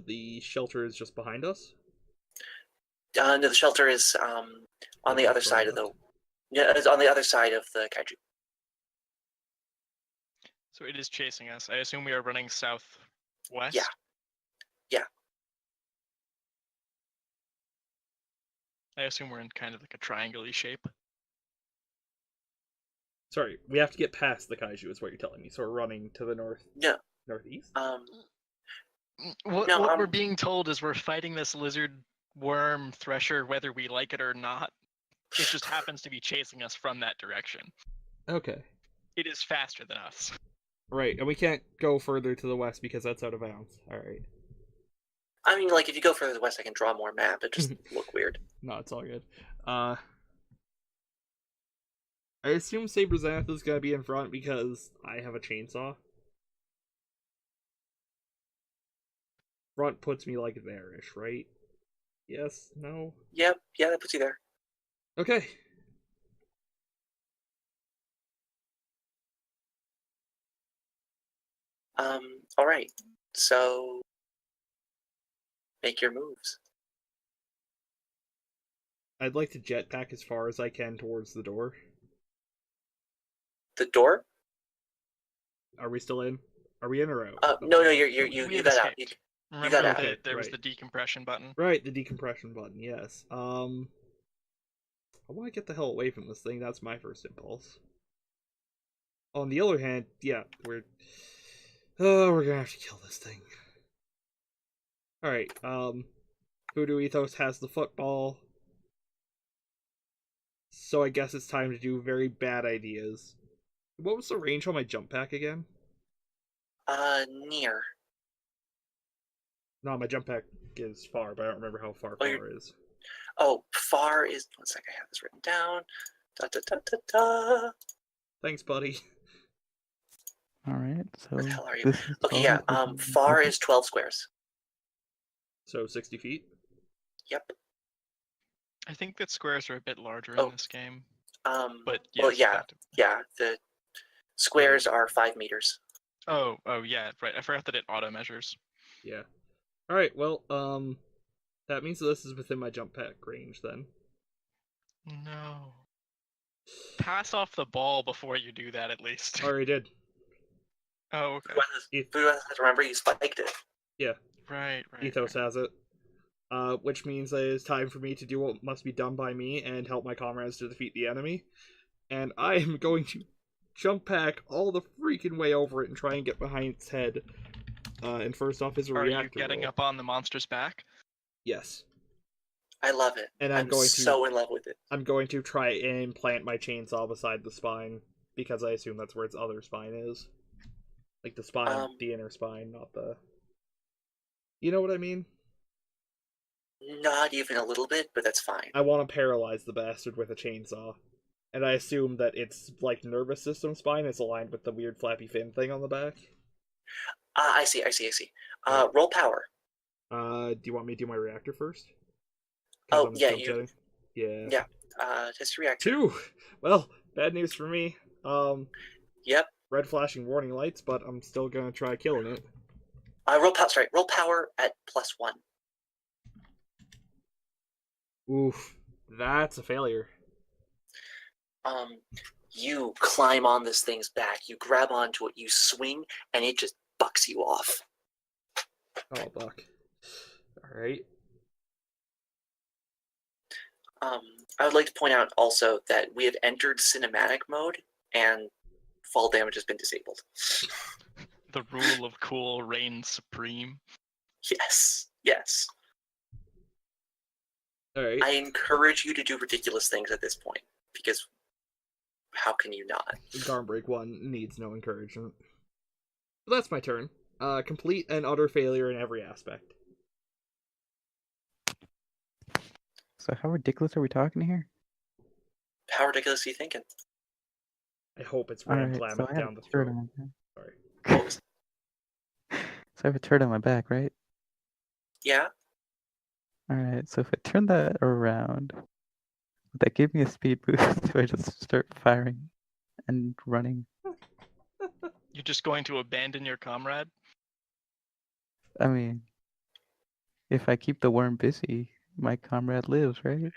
The shelter is just behind us. No, the shelter is on the other side of the. Yeah, it's on the other side of the kaiju. So it is chasing us. I assume we are running southwest? Yeah. Yeah. I assume we're in kind of like a triangle-y shape. Sorry, we have to get past the kaiju, is what you're telling me. So we're running to the northeast. What we're being told is we're fighting this lizard worm thresher whether we like it or not. It just happens to be chasing us from that direction. Okay. It is faster than us. Right, and we can't go further to the west because that's out of bounds. Alright. I mean, like, if you go further to the west, I can draw more map. It just look weird. No, it's all good. I assume Saber Zenith is gonna be in front because I have a chainsaw. Front puts me like there-ish, right? Yes? No? Yep, yeah, that puts you there. Okay. All right. So make your moves. I'd like to jetpack as far as I can towards the door. The door? Are we still in? Are we in or out? No, you We have got out. escaped. You Remember got out. that there was Right. the decompression button? Right, the decompression button, yes. I want to get the hell away from this thing. That's my first impulse. On the other hand, yeah, we're gonna have to kill this thing. Alright, Voodoo Ethos has the football. So I guess it's time to do very bad ideas. What was the range on my jump pack again? Near. No, my jump pack is far, but I don't remember how far far is. Oh, far is. One sec, I have this written down. Da da da da da. Thanks, buddy. Alright, so. Where the hell are you? This is Okay, yeah. 12 inches. Far is 12 squares. So 60 feet? Yep. I think that squares are a bit larger Oh. in this game. But But well, yes, yeah, effectively. yeah. The squares are 5 meters. Oh, yeah, right. I forgot that it auto measures. Yeah. Alright, well, that means this is within my jump pack range then. No. Pass off the ball before you do that, at least. Already did. Oh, okay. Who has to remember you spiked it? Yeah, Right. Ethos has it. Which means that it is time for me to do what must be done by me and help my comrades to defeat the enemy. And I am going to jump pack all the freaking way over it and try and get behind its head. And first off is a Are you reactor getting roll. up on the monster's back? Yes. I love it. And I'm so in love with it. I'm going to try and plant my chainsaw beside the spine, because I assume that's where its other spine is. Like the spine, the inner spine, not the... You know what I mean? Not even a little bit, but that's fine. I want to paralyze the bastard with a chainsaw. And I assume that its, like, nervous system spine is aligned with the weird flappy fin thing on the back. I see. Right. Roll power. Do you want me to do my reactor first? Oh, yeah, Yeah. Test reactor. 2! Well, bad news for me. Yep. Red flashing warning lights, but I'm still gonna try killing it. Roll power at +1. Oof. That's a failure. You climb on this thing's back, you grab onto it, you swing, and it just bucks you off. Oh, buck. Alright. I would like to point out also that we have entered cinematic mode, and fall damage has been disabled. The rule of cool reigns supreme. Yes. Alright. I encourage you to do ridiculous things at this point, because how can you not? Garmbreak 1 needs no encouragement. But that's my turn. Complete and utter failure in every aspect. So how ridiculous are we talking here? How ridiculous are you thinking? I hope it's Ram Alright, Klamath so I have down the a turd throat. on my back. Sorry. What was it? So I have a turd on my back, right? Yeah? Alright, so if I turn that around, would that give me a speed boost if I just start firing and running? You're just going to abandon your comrade? I mean, if I keep the worm busy, my comrade lives, right?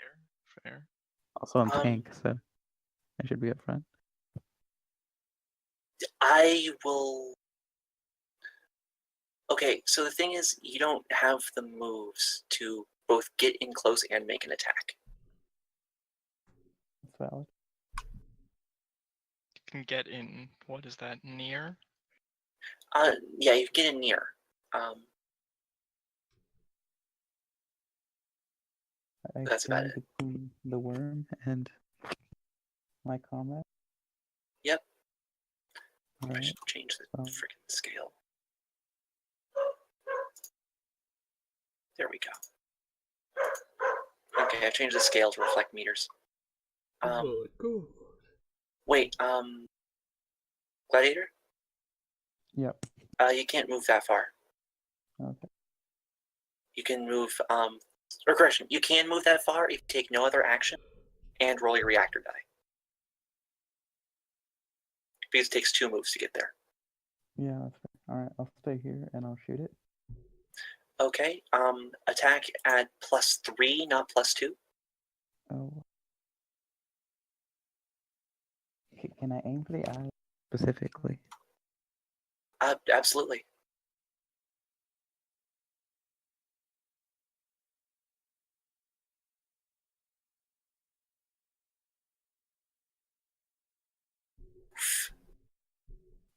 Fair. Also, I'm tank, so I should be up front. I will... Okay, so the thing is, you don't have the moves to both get in close and make an attack. That's valid. You can get in, what is that, near? Yeah, you get in near. That's about stand it. between the worm and my comrade. Yep. I Alright, should change the freaking scale. There we go. Okay, I changed the scale to reflect meters. Good. Wait, Gladiator? Yep. You can't move that far. Okay. You can move, or correction, you can move that far if you take no other action and roll your reactor die. Because it takes 2 moves to get there. Yeah, that's fair. Alright, I'll stay here and I'll shoot it. Okay, attack at +3, not +2. Oh. Can I aim for the eye specifically? Absolutely.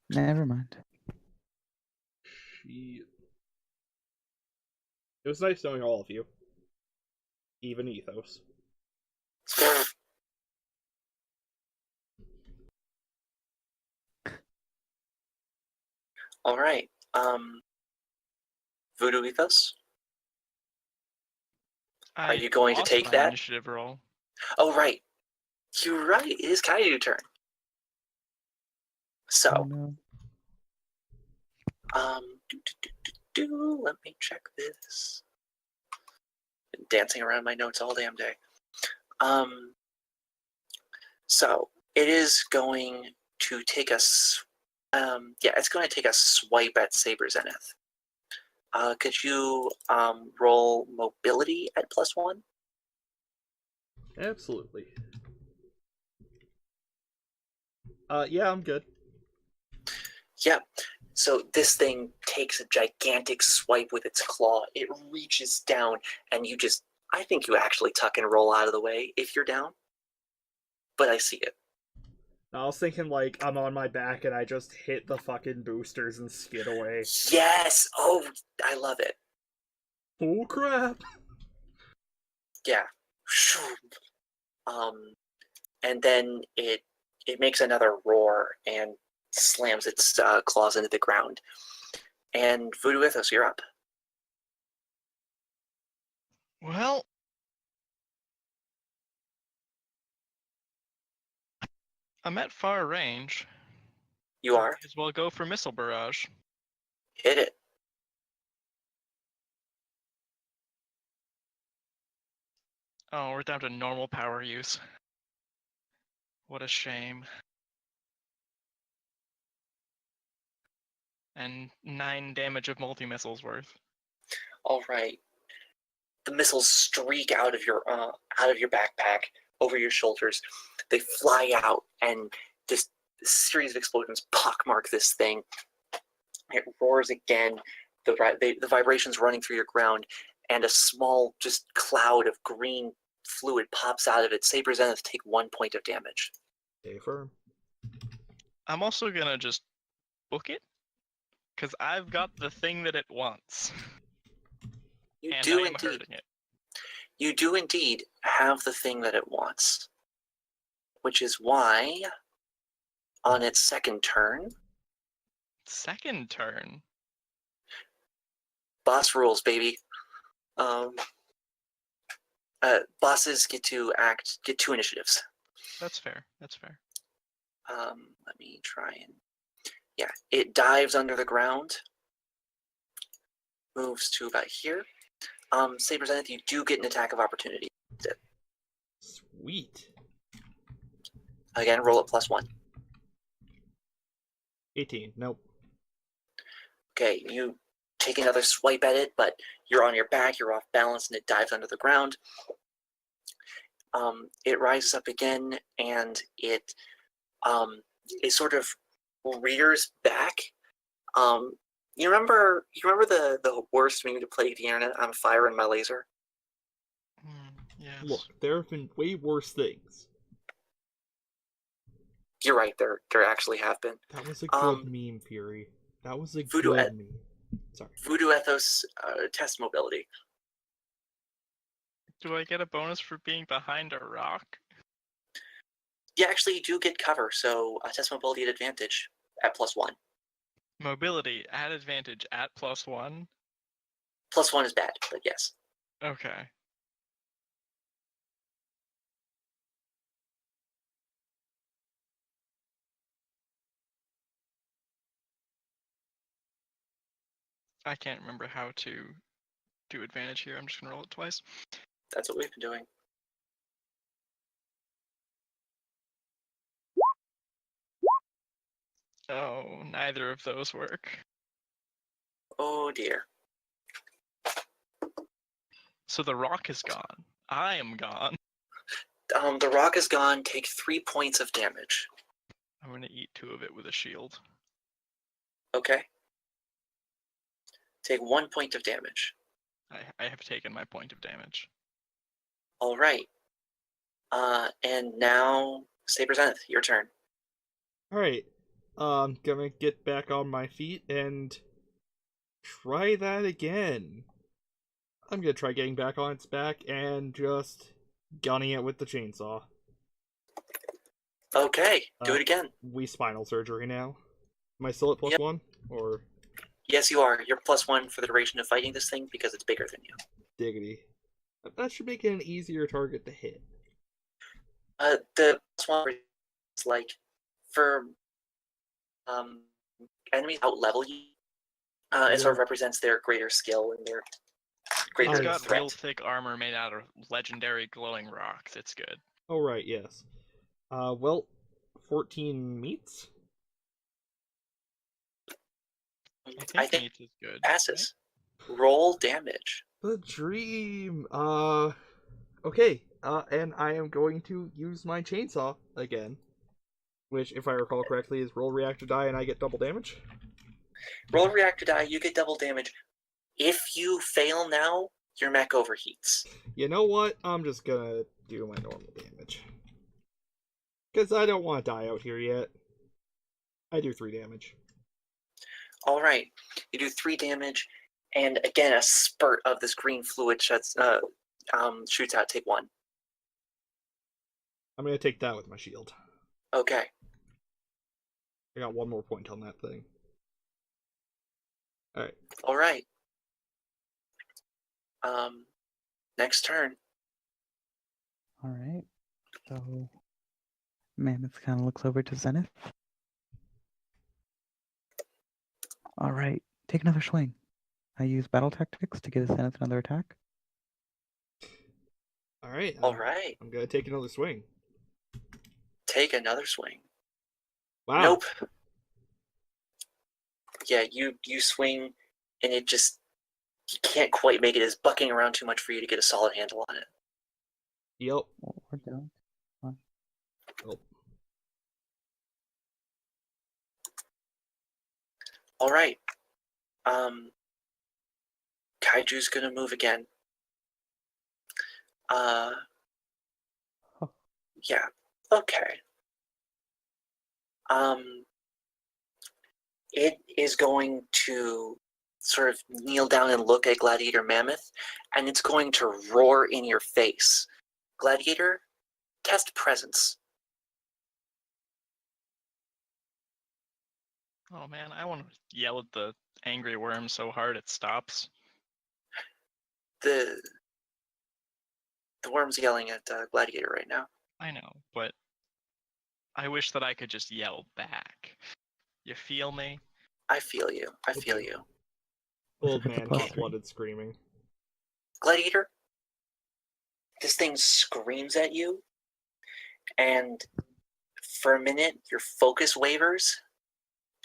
Never mind. Shit. It was nice knowing all of you. Even Ethos. All right. Voodoo Ethos? Are you going to lost take my that? Initiative roll. Oh, right. You're right. It is Kaiju turn. So, Oh no. let me check this. Been dancing around my notes all damn day. So it is going to take a Yeah, it's going to take a swipe at Saber Zenith. Could you roll mobility at +1? Absolutely. Yeah, I'm good. Yeah. So this thing takes a gigantic swipe with its claw. It reaches down, and I think you actually tuck and roll out of the way if you're down. But I see it. I was thinking, like, I'm on my back and I just hit the fucking boosters and skid away. Yes! Oh, I love it. Oh, crap! Yeah. And then it makes another roar and slams its claws into the ground. And Voodoo Ethos, you're up. Well, I'm at far range. You are. Might as well go for missile barrage. Hit it. Oh, we're down to normal power use. What a shame. And 9 damage of multi-missiles worth. All right. The missiles streak out of your backpack over your shoulders. They fly out, and this series of explosions pockmark this thing. It roars again. The vibrations running through your ground, and a small just cloud of green fluid pops out of it. Saber Zenith take 1 point of damage. Stay firm. I'm also gonna just book it, because I've got the thing that it wants. You And do I am indeed. hurting it. You do indeed have the thing that it wants, which is why, on its second turn, Second turn. boss rules, baby. Bosses get 2 initiatives. That's fair. That's fair. Let me try and... Yeah, it dives under the ground, moves to about here. Saber Zenith, you do get an attack of opportunity. Sweet. Again, roll at +1. 18. Nope. Okay, you take another swipe at it, but you're on your back, you're off balance, and it dives under the ground. It rises up again, and it sort of rears back. You remember the worst meme to plague the internet? I'm firing my laser. Yes. Look, there have been way worse things. You're right. There actually have been. That was a good meme, Fury. That was a Voodoo good meme. Sorry. Voodoo Ethos test mobility. Do I get a bonus for being behind a rock? Yeah, actually, you do get cover, so test mobility at advantage at +1. Mobility at advantage at +1? +1 is bad, but yes. Okay. I can't remember how to do advantage here. I'm just gonna roll it twice. That's what we've been doing. Oh, neither of those work. Oh dear. So the rock is gone. I am gone. The rock is gone. Take 3 points of damage. I'm gonna eat 2 of it with a shield. Okay. Take 1 point of damage. I have taken my point of damage. All right. And now, Saber Zenith, your turn. Alright. Gonna get back on my feet and try that again. I'm gonna try getting back on its back and just gunning it with the chainsaw. Okay, do it again. We spinal surgery now. Am I still at +1? Or Yes, you are. You're +1 for the duration of fighting this thing because it's bigger than you. diggity? That should make it an easier target to hit. The +1 is like for enemies outlevel you. It sort of represents their greater skill and their greater It's got threat. real thick armor made out of legendary glowing rocks. It's good. Oh right, yes. Well, 14 meets. I think meat is good. Right? passes. Roll damage. The dream. Okay. And I am going to use my chainsaw again, which, if I recall correctly, is roll reactor die, and I get double damage. Roll reactor die. You get double damage. If you fail now, your mech overheats. You know what? I'm just gonna do my normal damage. Because I don't want to die out here yet. I do 3 damage. All right, you do 3 damage, and again a spurt of this green fluid shoots out. Take 1. I'm gonna take that with my shield. Okay. I got 1 more point on that thing. Alright. All right. Next turn. All right. So Mammoth kind of looks over to Zenith. All right, take another swing. I use battle tactics to give Zenith another attack. Alright. All right. I'm gonna take another swing. Take another swing. Wow. Nope. Yeah, you swing, and it just you can't quite make it. It's bucking around too much for you to get a solid handle on it. Yep. Or don't. Oh. All right. Kaiju's gonna move again. Yeah. Okay. It is going to sort of kneel down and look at Gladiator Mammoth, and it's going to roar in your face. Gladiator, test presence. Oh man, I want to yell at the angry worm so hard it stops. The worm's yelling at Gladiator right now. I know, but I wish that I could just yell back. You feel me? I feel you. I feel Okay. you. Old If it's a man, plus hot-blooded screaming. Gladiator, this thing screams at you, and for a minute, your focus wavers,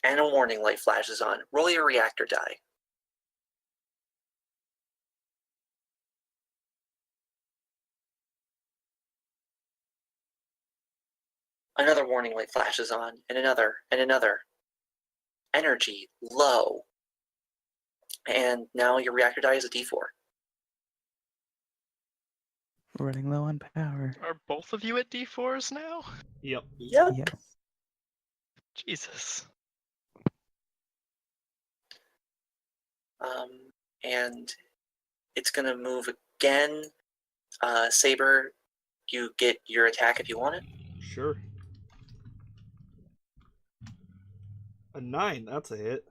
and a warning light flashes on. Roll your reactor die. Another warning light flashes on, and another, and another. Energy low. And now your reactor die is a D4. Running low on power. Are both of you at D4s now? Yep. Yep. Yes. Jesus. And it's gonna move again. Saber, you get your attack if you want it. Sure. A 9, that's a hit.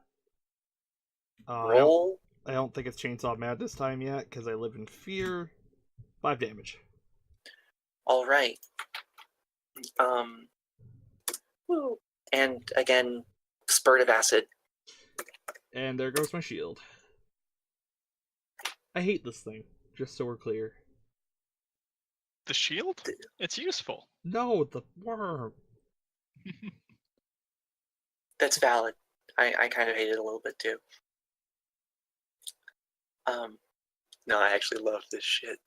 Roll. I don't think it's Chainsaw Mad this time yet, because I live in fear. 5 damage. All right. And again, spurt of acid. And there goes my shield. I hate this thing, just so we're clear. The shield? It's useful. No, the worm. That's valid. I kind of hate it a little bit too. No, I actually love this shit.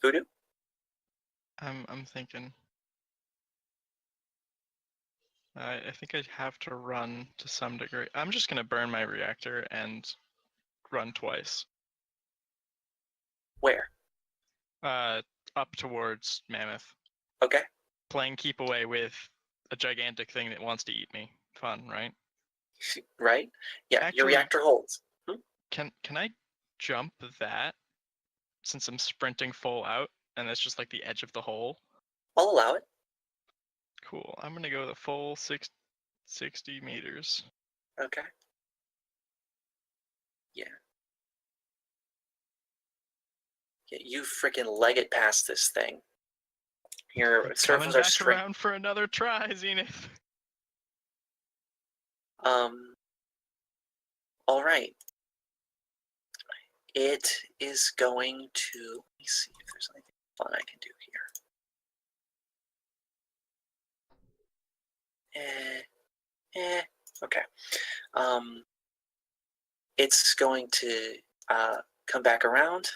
Voodoo? I'm thinking. I think I have to run to some degree. I'm just gonna burn my reactor and run twice. Where? Up towards Mammoth. Okay. Playing keep away with a gigantic thing that wants to eat me. Fun, right? Right? Yeah, Actually, your reactor holds. Can I jump that since I'm sprinting full out and that's just like the edge of the hole? I'll allow it. Cool. I'm gonna go the full 60 meters. Okay. Yeah. Yeah, you freaking leg it past this thing. Your Coming surfaces are back straight. around for another try, Zenith. All right. It is going to. Let me see if there's anything fun I can do here. Okay. it's going to come back around,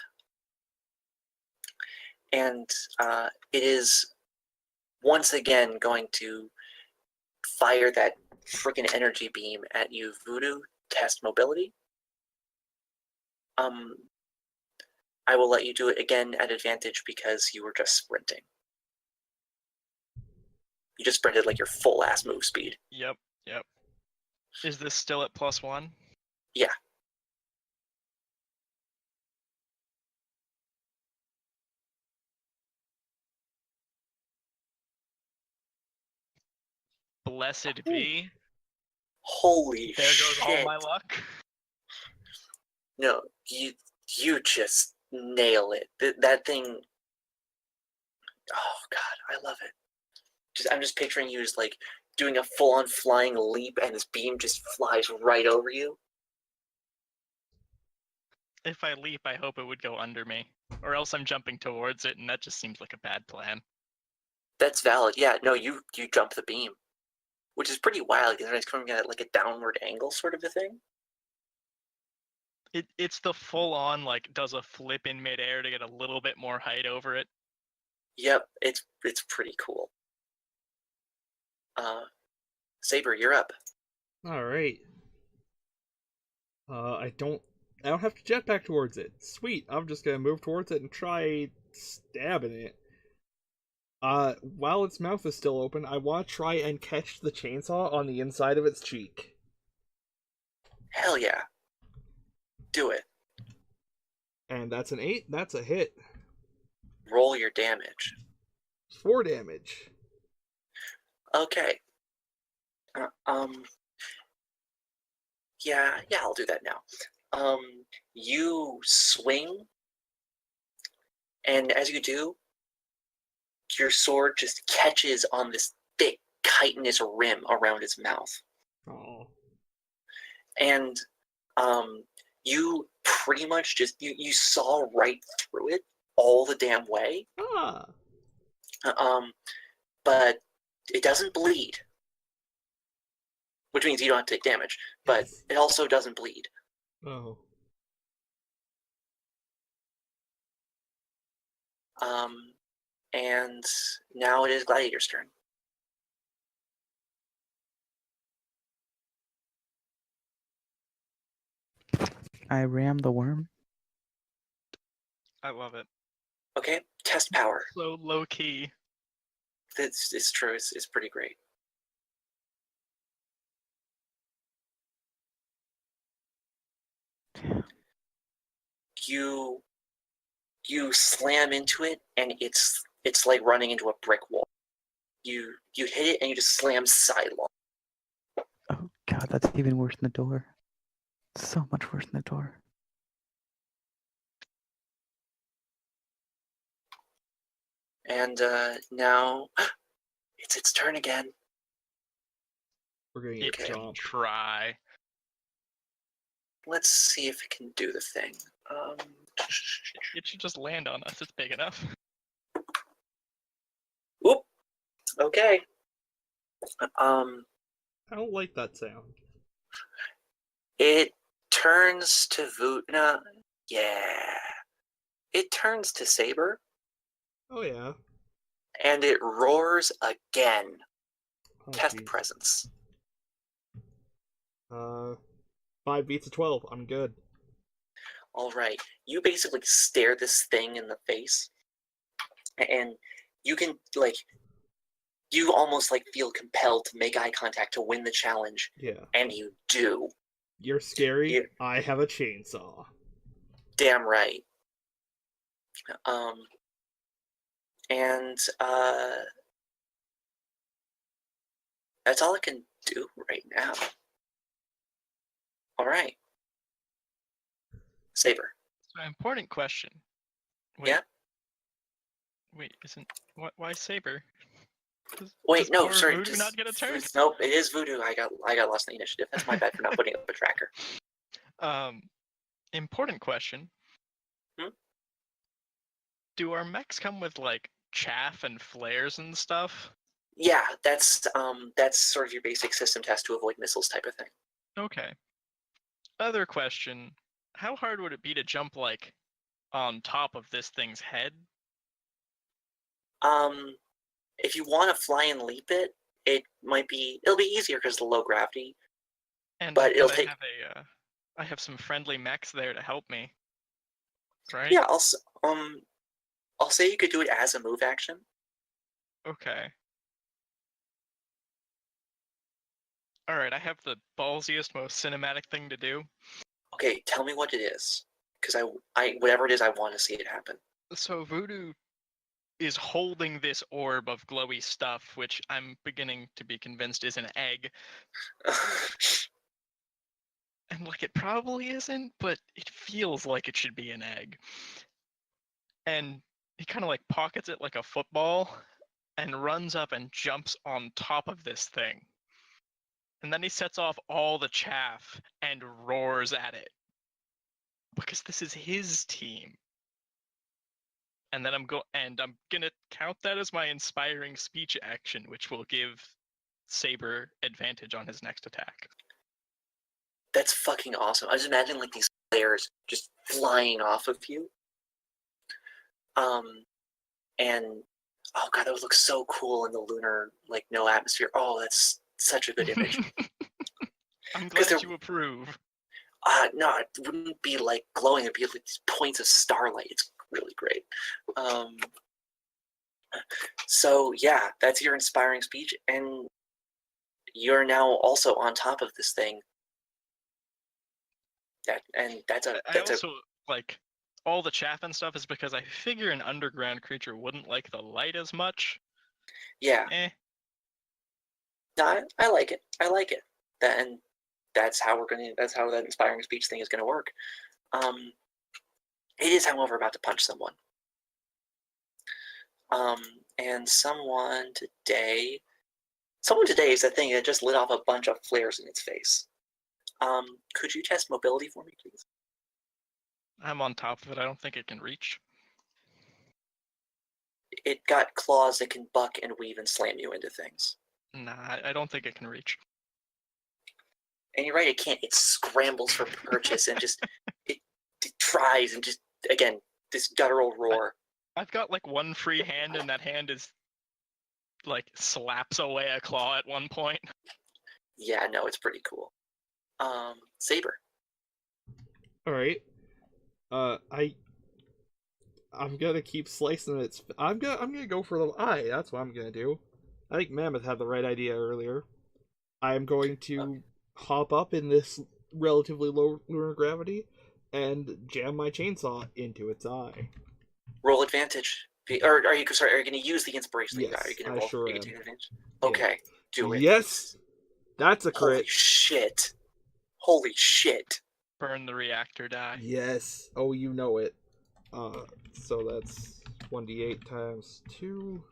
and it is once again going to fire that freaking energy beam at you. Voodoo, test mobility. I will let you do it again at advantage because you were just sprinting. You just sprinted like your full ass move speed. Yep. Is this still at +1? Yeah. Blessed be. Holy There goes shit. all my luck. No, you just nail it. That thing. Oh god, I love it. I'm just picturing you just like doing a full-on flying leap, and this beam just flies right over you. If I leap, I hope it would go under me, or else I'm jumping towards it, and that just seems like a bad plan. That's valid. Yeah, no, you jump the beam, which is pretty wild because it's coming at like a downward angle sort of a thing. It's the full-on like does a flip in midair to get a little bit more height over it. Yep, it's pretty cool. Saber, you're up. All right. I don't have to jetpack towards it. Sweet. I'm just gonna move towards it and try stabbing it. While its mouth is still open, I want to try and catch the chainsaw on the inside of its cheek. Hell yeah. Do it. And that's an 8. That's a hit. Roll your damage. 4 damage. Okay. Yeah, I'll do that now. You swing, and as you do, your sword just catches on this thick, chitinous rim around its mouth. Oh. And you pretty much just you saw right through it all the damn way. Ah. But it doesn't bleed, which means you don't have to take damage. But Yes. it also doesn't bleed. Oh. And now it is Gladiator's turn. I ram the worm. I love it. Okay, test power. So low key. It's true. It's pretty great. You slam into it, and it's like running into a brick wall. You hit it, and you just slam sidelong. Oh god, that's even worse than the door. So much worse than the door. And now it's its turn again. We're gonna It get can chomped. try. Let's see if it can do the thing. It should just land on us. It's big enough. Oop. Okay. I don't like that sound. It turns to Vutna. Yeah. It turns to Saber, Oh yeah. and it roars again. Oh, Test geez. presence. 5 beats of 12. I'm good. All right. You basically stare this thing in the face, and you can you almost feel compelled to make eye contact to win the challenge, Yeah. and you do. You're scary. Yeah. I have a chainsaw. Damn right. And that's all I can do right now. All right. Saber. So, important question. Wait, Yeah? Wait, why Saber? Wait, does no, poor sorry. Voodoo not get a turn? Nope, it is Voodoo. I got lost in the initiative. That's my bad for not putting up a tracker. Important question. Do our mechs come with chaff and flares and stuff? Yeah, that's sort of your basic system test to avoid missiles type of thing. Okay. other question: how hard would it be to jump like on top of this thing's head? If you want to fly and leap it, it'll be easier because of the low gravity. And But it'll I take. have I have some friendly mechs there to help me. Right? Yeah, I'll say you could do it as a move action. Okay. All right, I have the ballsiest, most cinematic thing to do. Okay, tell me what it is, because I whatever it is, I want to see it happen. So Voodoo is holding this orb of glowy stuff, which I'm beginning to be convinced is an egg. And like it probably isn't, but it feels like it should be an egg. And he kind of like pockets it like a football and runs up and jumps on top of this thing. And then he sets off all the chaff and roars at it. Because this is his team. And then I'm gonna count that as my inspiring speech action, which will give Saber advantage on his next attack. That's fucking awesome. I just imagine like these flares just flying off of you. And oh god, that would look so cool in the lunar, like no atmosphere. Oh, that's such a good image. I'm 'Cause glad they're- you approve. No, it wouldn't be like glowing. It'd be like these points of starlight. It's really great. So yeah, that's your inspiring speech, and you're now also on top of this thing. I also like all the chaff and stuff is because I figure an underground creature wouldn't like the light as much. Yeah. No, I like it. I like it. And that's how that inspiring speech thing is gonna work. It is, however, about to punch someone. And someone today is the thing that just lit off a bunch of flares in its face. Could you test mobility for me, please? I'm on top of it. I don't think it can reach. It got claws that can buck and weave and slam you into things. Nah, I don't think it can reach. And you're right, it can't. It scrambles for purchase and just it tries and just again this guttural roar. I've got like one free hand, and that hand is like slaps away a claw at one point. Yeah, no, it's pretty cool. Saber. All right. I'm gonna keep slicing its. I'm gonna go for the eye. That's what I'm gonna do. I think Mammoth had the right idea earlier. I'm going to hop up in this relatively low lunar gravity and jam my chainsaw into its eye. Roll advantage. Or are you going to use the inspiration? Yes, are you going to I roll? sure Are you am. taking advantage? Okay, do it. Yes, that's a Holy crit. shit! Holy shit! Burn the reactor die. Yes. Oh, you know it. So that's 1d8 times 2.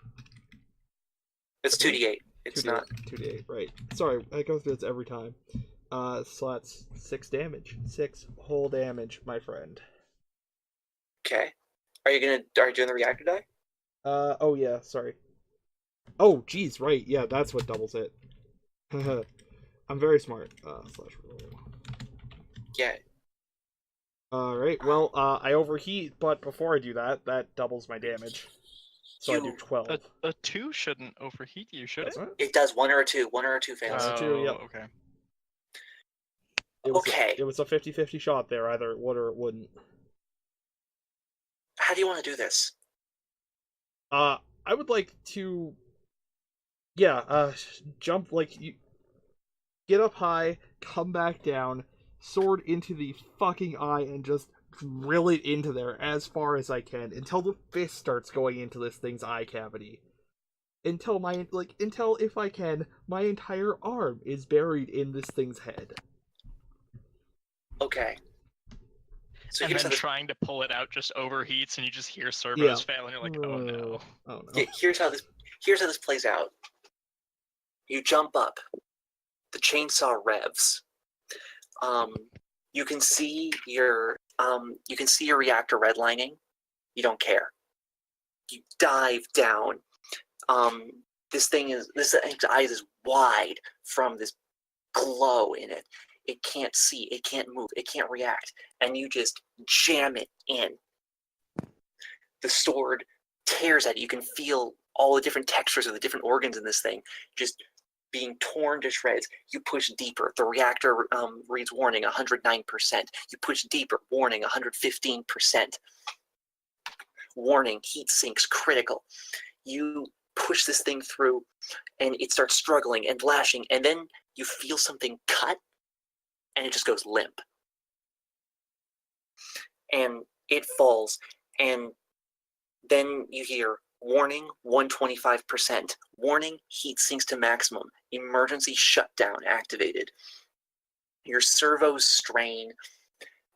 It's 2d8. It's 2d8, not. 2d8, right. Sorry, I go through this every time. So that's 6 damage. 6 whole damage, my friend. Okay. Are you doing the reactor die? Oh yeah, sorry. Oh, geez, right. Yeah, that's what doubles it. I'm very smart. Slash roll. Yeah. Alright, well, I overheat, but before I do that, that doubles my damage. So I do 12. A 2 shouldn't overheat you, should it? That's right. It does 1 or a 2. 1 or a 2 fails. Oh. 2, yep. Okay. It was a 50-50 shot there. Either it would or it wouldn't. How do you want to do this? I would like to... jump, you get up high, come back down, sword into the fucking eye, and just drill it into there as far as I can until the fist starts going into this thing's eye cavity. Until if I can, my entire arm is buried in this thing's head. Okay. So and here's then how this, trying to pull it out just overheats, and you just hear servos fail, and you're like, oh no. Oh no. here's how this plays out. You jump up. The chainsaw revs. You can see your reactor redlining. You don't care. You dive down. This thing's eyes is wide from this glow in it. It can't see, it can't move, it can't react, and you just jam it in. The sword tears at it. You can feel all the different textures of the different organs in this thing just being torn to shreds. You push deeper. The reactor reads warning 109%. You push deeper, warning 115%. Warning, heat sinks critical. You push this thing through and it starts struggling and lashing, and then you feel something cut and it just goes limp. And it falls, and then you hear warning 125%. Warning, heat sinks to maximum. Emergency shutdown activated. Your servos strain.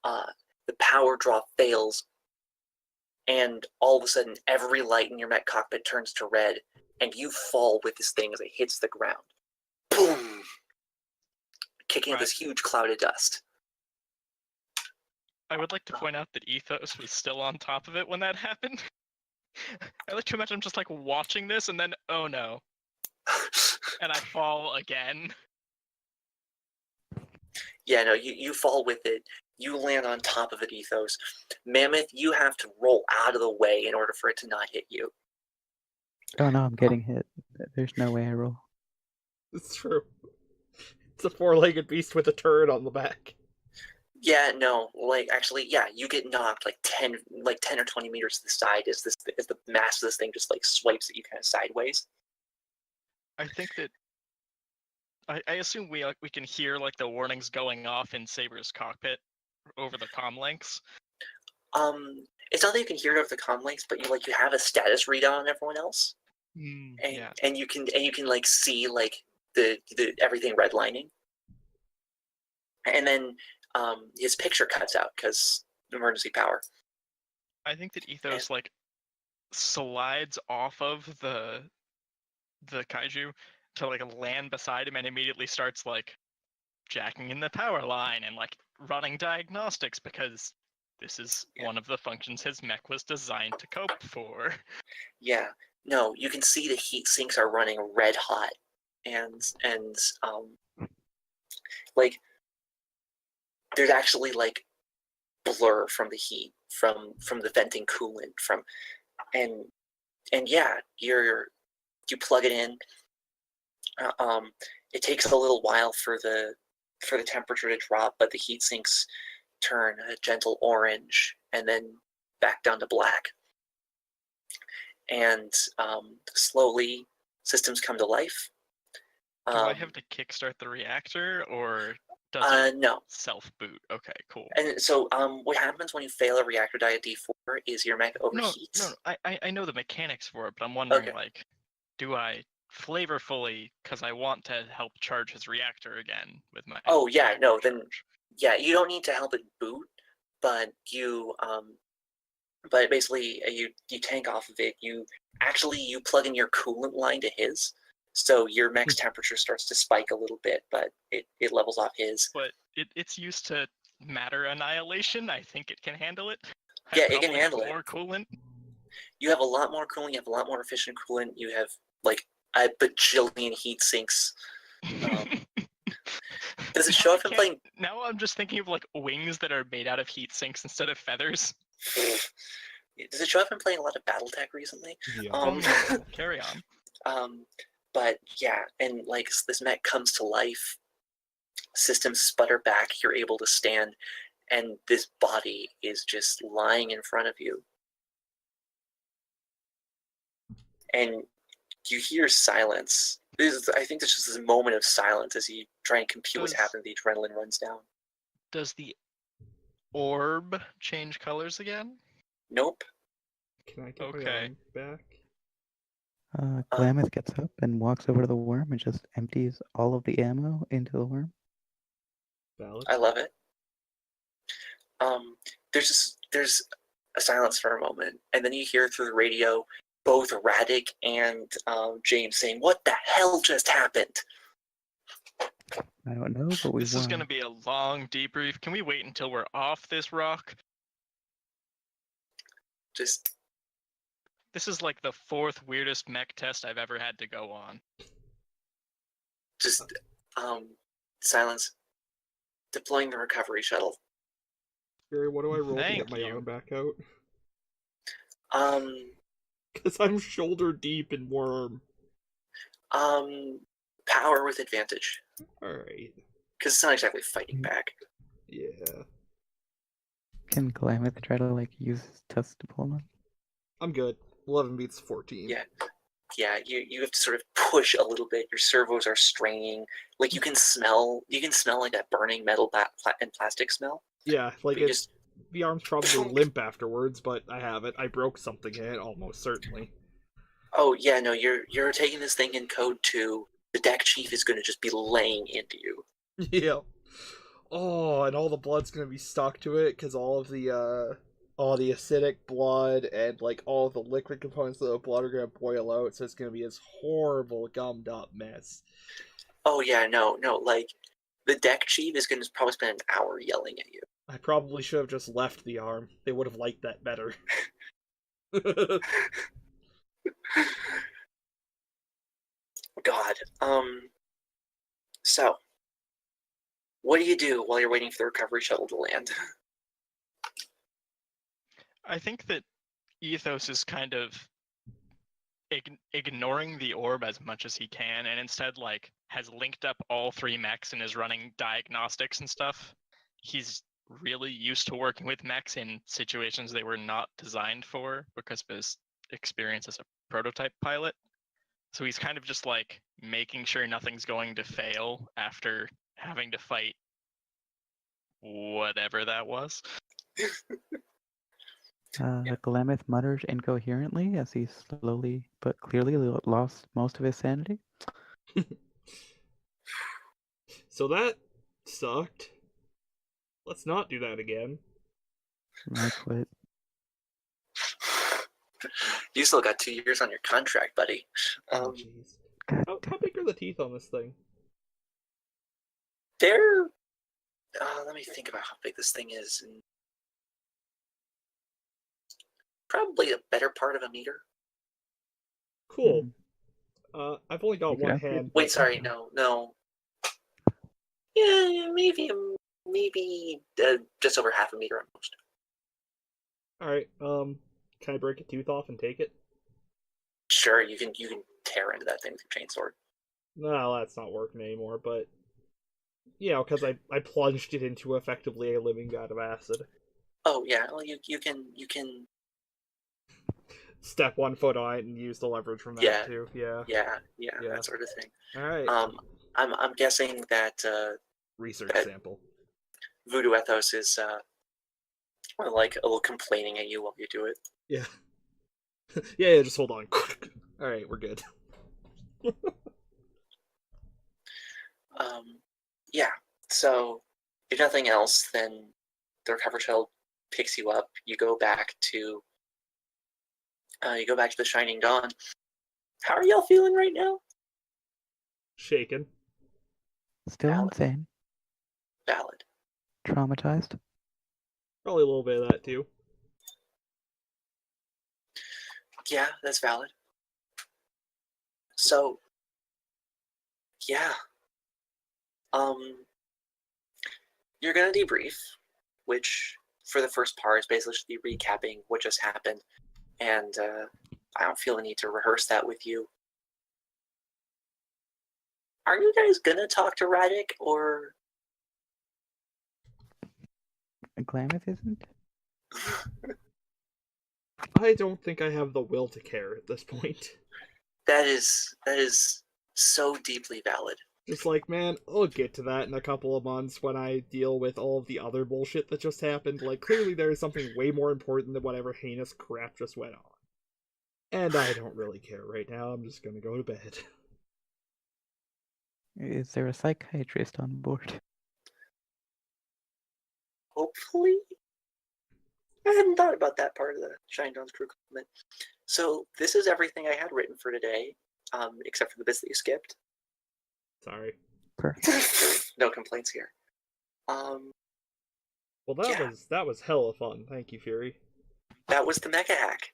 The power draw fails. And all of a sudden, every light in your mech cockpit turns to red, and you fall with this thing as it hits the ground. Boom! Kicking up this huge cloud of dust. I would like to point out that Ethos was still on top of it when that happened. I like to imagine I'm just like watching this and then, oh no. And I fall again. Yeah, no, you fall with it. You land on top of it, Ethos. Mammoth, you have to roll out of the way in order for it to not hit you. Oh no, I'm getting hit. There's no way I roll. It's true. It's a four-legged beast with a turret on the back. Yeah, no, like actually, yeah, you get knocked like 10 or 20 meters to the side as the mass of this thing just like swipes at you kind of sideways. I think that I assume we can hear like the warnings going off in Saber's cockpit over the comm links. It's not that you can hear it over the comm links, but you have a status readout on everyone else, and you can like see like the everything redlining, and then his picture cuts out because emergency power. I think that Ethos like slides off of the kaiju to like land beside him and immediately starts like jacking in the power line and like running diagnostics because this is one of the functions his mech was designed to cope for. Yeah, no, you can see the heat sinks are running red hot, and like there's actually like blur from the heat from the venting coolant from, and yeah, you plug it in. It takes a little while for the temperature to drop, but the heat sinks turn a gentle orange and then back down to black. And slowly, systems come to life. Do I have to kickstart the reactor, or does it no self-boot? Okay, cool. And so what happens when you fail a reactor die at D4 is your mech overheats. No, I know the mechanics for it, but I'm wondering, Okay. like, do I flavorfully, because I want to help charge his reactor again with my Oh yeah, reactor no, then charge? yeah, you don't need to help it boot, but but basically you tank off of it. You plug in your coolant line to his, so your mech's temperature starts to spike a little bit, but it levels off his. But it's used to matter annihilation. I think it can handle it. Yeah, it can handle it. More coolant. You have a lot more coolant. You have a lot more efficient coolant. You have like a bajillion heat sinks. Does it show up in playing? Now I'm just thinking of like wings that are made out of heat sinks instead of feathers. Does it show up in playing a lot of BattleTech recently? Yeah. Carry on. But yeah, and like this mech comes to life. Systems sputter back. You're able to stand, and this body is just lying in front of you. And you hear silence. I think this is a moment of silence as you try and compute what's happened. The adrenaline runs down. Does the orb change colors again? Nope. Can I get my arm back? Glamis gets up and walks over to the worm and just empties all of the ammo into the worm. Valid. I love it. There's a silence for a moment, and then you hear through the radio both Radic and James saying, "What the hell just happened?" I don't know, but we This is going to be a long debrief. Can we wait until we're off this rock? This is like the fourth weirdest mech test I've ever had to go on. Silence. deploying the recovery shuttle. Fury, what do I roll to Thank get my you. arm back out? Um, Because I'm shoulder deep in worm. Power with advantage. Alright. Because it's not exactly fighting back. Yeah. Can Glamith try to like use his test deployment? I'm good. 11 beats 14. Yeah. Yeah, you have to sort of push a little bit. Your servos are straining. Like you can smell like that burning metal and plastic smell. Yeah, like But you it's the arm's probably limp afterwards, but I have it. I broke something in it, almost certainly. Oh yeah, no, you're taking this thing in code 2. The deck chief is going to just be laying into you. Yeah. Oh, and all the blood's gonna be stuck to it because all the acidic blood and like all the liquid components of the blood are gonna boil out, so it's gonna be this horrible gummed up mess. Oh yeah, no, like the deck chief is going to probably spend an hour yelling at you. I probably should have just left the arm. They would have liked that better. God. So, what do you do while you're waiting for the recovery shuttle to land? I think that Ethos is kind of ignoring the orb as much as he can, and instead like has linked up all 3 mechs and is running diagnostics and stuff. He's really used to working with mechs in situations they were not designed for because of his experience as a prototype pilot. So he's kind of just like making sure nothing's going to fail after having to fight whatever that was. Glamith mutters incoherently as he slowly but clearly lost most of his sanity. So that sucked. Let's not do that again. I quit. You still got 2 years on your contract, buddy. Oh, jeez. How big are the teeth on this thing? They're. Let me think about how big this thing is. And probably a better part of a meter. Cool. I've only got You could one upgrade- hand. Wait, sorry, no. Yeah, maybe just over half a meter at most. Alright, can I break a tooth off and take it? Sure, you can tear into that thing with your chainsword. No, that's not working anymore, but... Yeah, because I plunged it into effectively a living vat of acid. Oh yeah, well you can Step 1 foot on it and use the leverage from that Yeah. too. Yeah. yeah, Yeah. that sort of thing. Alright. I'm guessing that Research that- sample. Voodoo Ethos is like a little complaining at you while you do it. Yeah. yeah, just hold on. Alright, we're good. Yeah. So if nothing else, then the recovery shell picks you up. You go back to the Shining Dawn. How are y'all feeling right now? Shaken. Still Valid. insane. Valid. Traumatized. Probably a little bit of that too. Yeah, that's valid. So, yeah. You're gonna debrief, which for the first part is basically just be recapping what just happened, and I don't feel the need to rehearse that with you. Are you guys gonna talk to Radek, or Glamith isn't? I don't think I have the will to care at this point. that is so deeply valid. Just like, man, I'll get to that in a couple of months when I deal with all of the other bullshit that just happened. Like, clearly there is something way more important than whatever heinous crap just went on. And I don't really care right now, I'm just gonna go to bed. Is there a psychiatrist on board? Hopefully. I hadn't thought about that part of the Shining Dawn's crew comment. So this is everything I had written for today, except for the bits that you skipped. Sorry. Perfect. No complaints here. Well, Yeah. that was hella fun. Thank you, Fury. That was the Mecha Hack.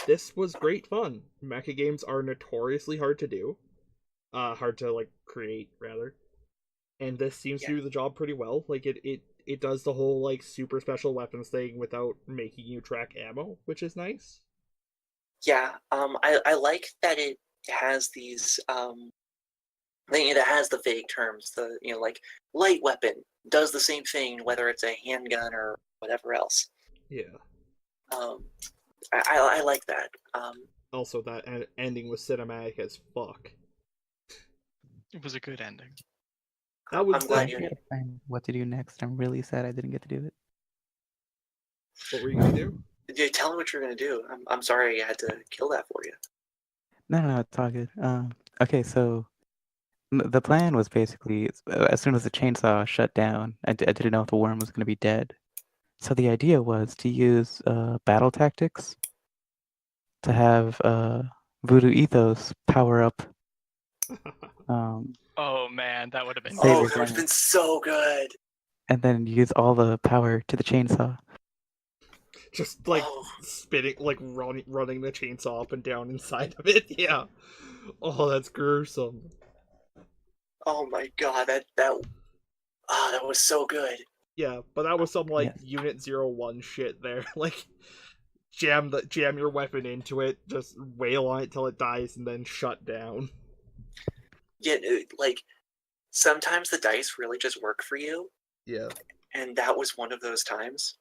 This was great fun. Mecha games are notoriously hard to do. Hard to, like, create, rather. and this seems Yeah. to do the job pretty well. Like it does the whole like super special weapons thing without making you track ammo, which is nice. Yeah, I like that it has these it has the vague terms. The like light weapon does the same thing whether it's a handgun or whatever else. Yeah. Um, I like that. Also, that ending was cinematic as fuck. It was a good ending. That was I'm glad I you. can't find what to do next. I'm really sad I didn't get to do it. What were you gonna do? Tell me what you're gonna do. I'm sorry I had to kill that for you. No, it's all good. Okay, so the plan was basically as soon as the chainsaw shut down, I didn't know if the worm was going to be dead. So the idea was to use battle tactics to have Voodoo Ethos power up. Oh man, that would have been Save Oh, his that would have life. been so good. And then use all the power to the chainsaw. Just like Oh, spinning, like running the chainsaw up and down inside of it. Yeah. Oh, that's gruesome. oh my God, that was so good. Yeah, but that was some like Yes. Unit 01 shit there. Like jam your weapon into it, just wail on it till it dies, and then shut down. Yeah, like sometimes the dice really just work for you, Yeah. and that was one of those times.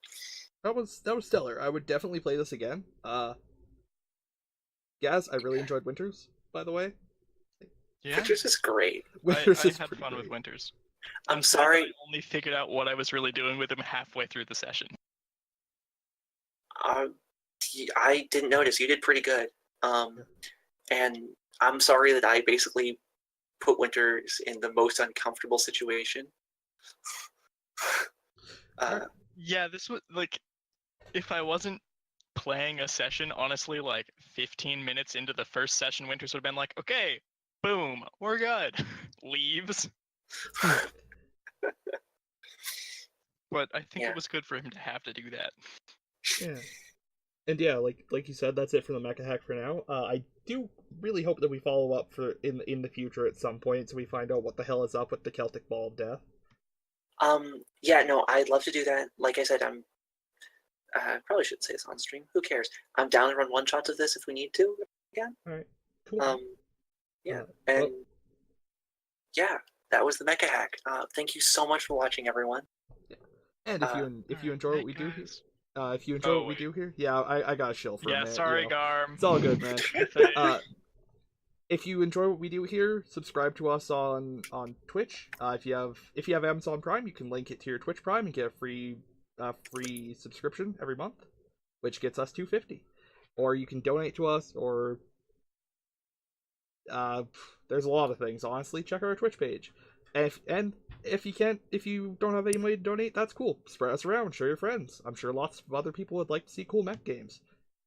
That was stellar. I would definitely play this again. Gaz, I really enjoyed Winters, by the way. Yeah, Winters is great. Winters I is had pretty fun great. with Winters. I'm sad sorry. that I only figured out what I was really doing with him halfway through the session. I didn't notice. You did pretty good. And I'm sorry that I basically put Winters in the most uncomfortable situation. Yeah, this was like, if I wasn't playing a session, honestly, like 15 minutes into the first session, Winters would have been like, okay, boom, we're good. Leaves. But I think Yeah. it was good for him to have to do that. Yeah. And yeah, like you said, that's it for the Mecha Hack for now. I do really hope that we follow up for in the future at some point, so we find out what the hell is up with the Celtic Ball of Death. Yeah, no, I'd love to do that. Like I said, I probably shouldn't say this on stream. Who cares? I'm down to run one shots of this if we need to again. All right, cool. Yeah, well- and yeah, that was the Mecha Hack. Thank you so much for watching, everyone. And if you enjoy what we do here, if you enjoy Oh, what we wait. do here, yeah, I got a shill for a Yeah, minute. sorry, you know. Garm. It's all good, man. If you enjoy what we do here, subscribe to us on Twitch. If you have Amazon Prime, you can link it to your Twitch Prime and get a free subscription every month, which gets us $2.50. Or you can donate to us, or there's a lot of things. Honestly, check our Twitch page. And if you don't have any way to donate, that's cool. Spread us around, show your friends. I'm sure lots of other people would like to see cool mech games.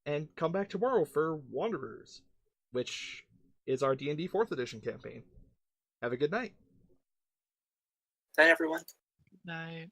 And come back tomorrow for Wanderers, which is our D&D 4th edition campaign. Have a good night. Night, everyone. Night.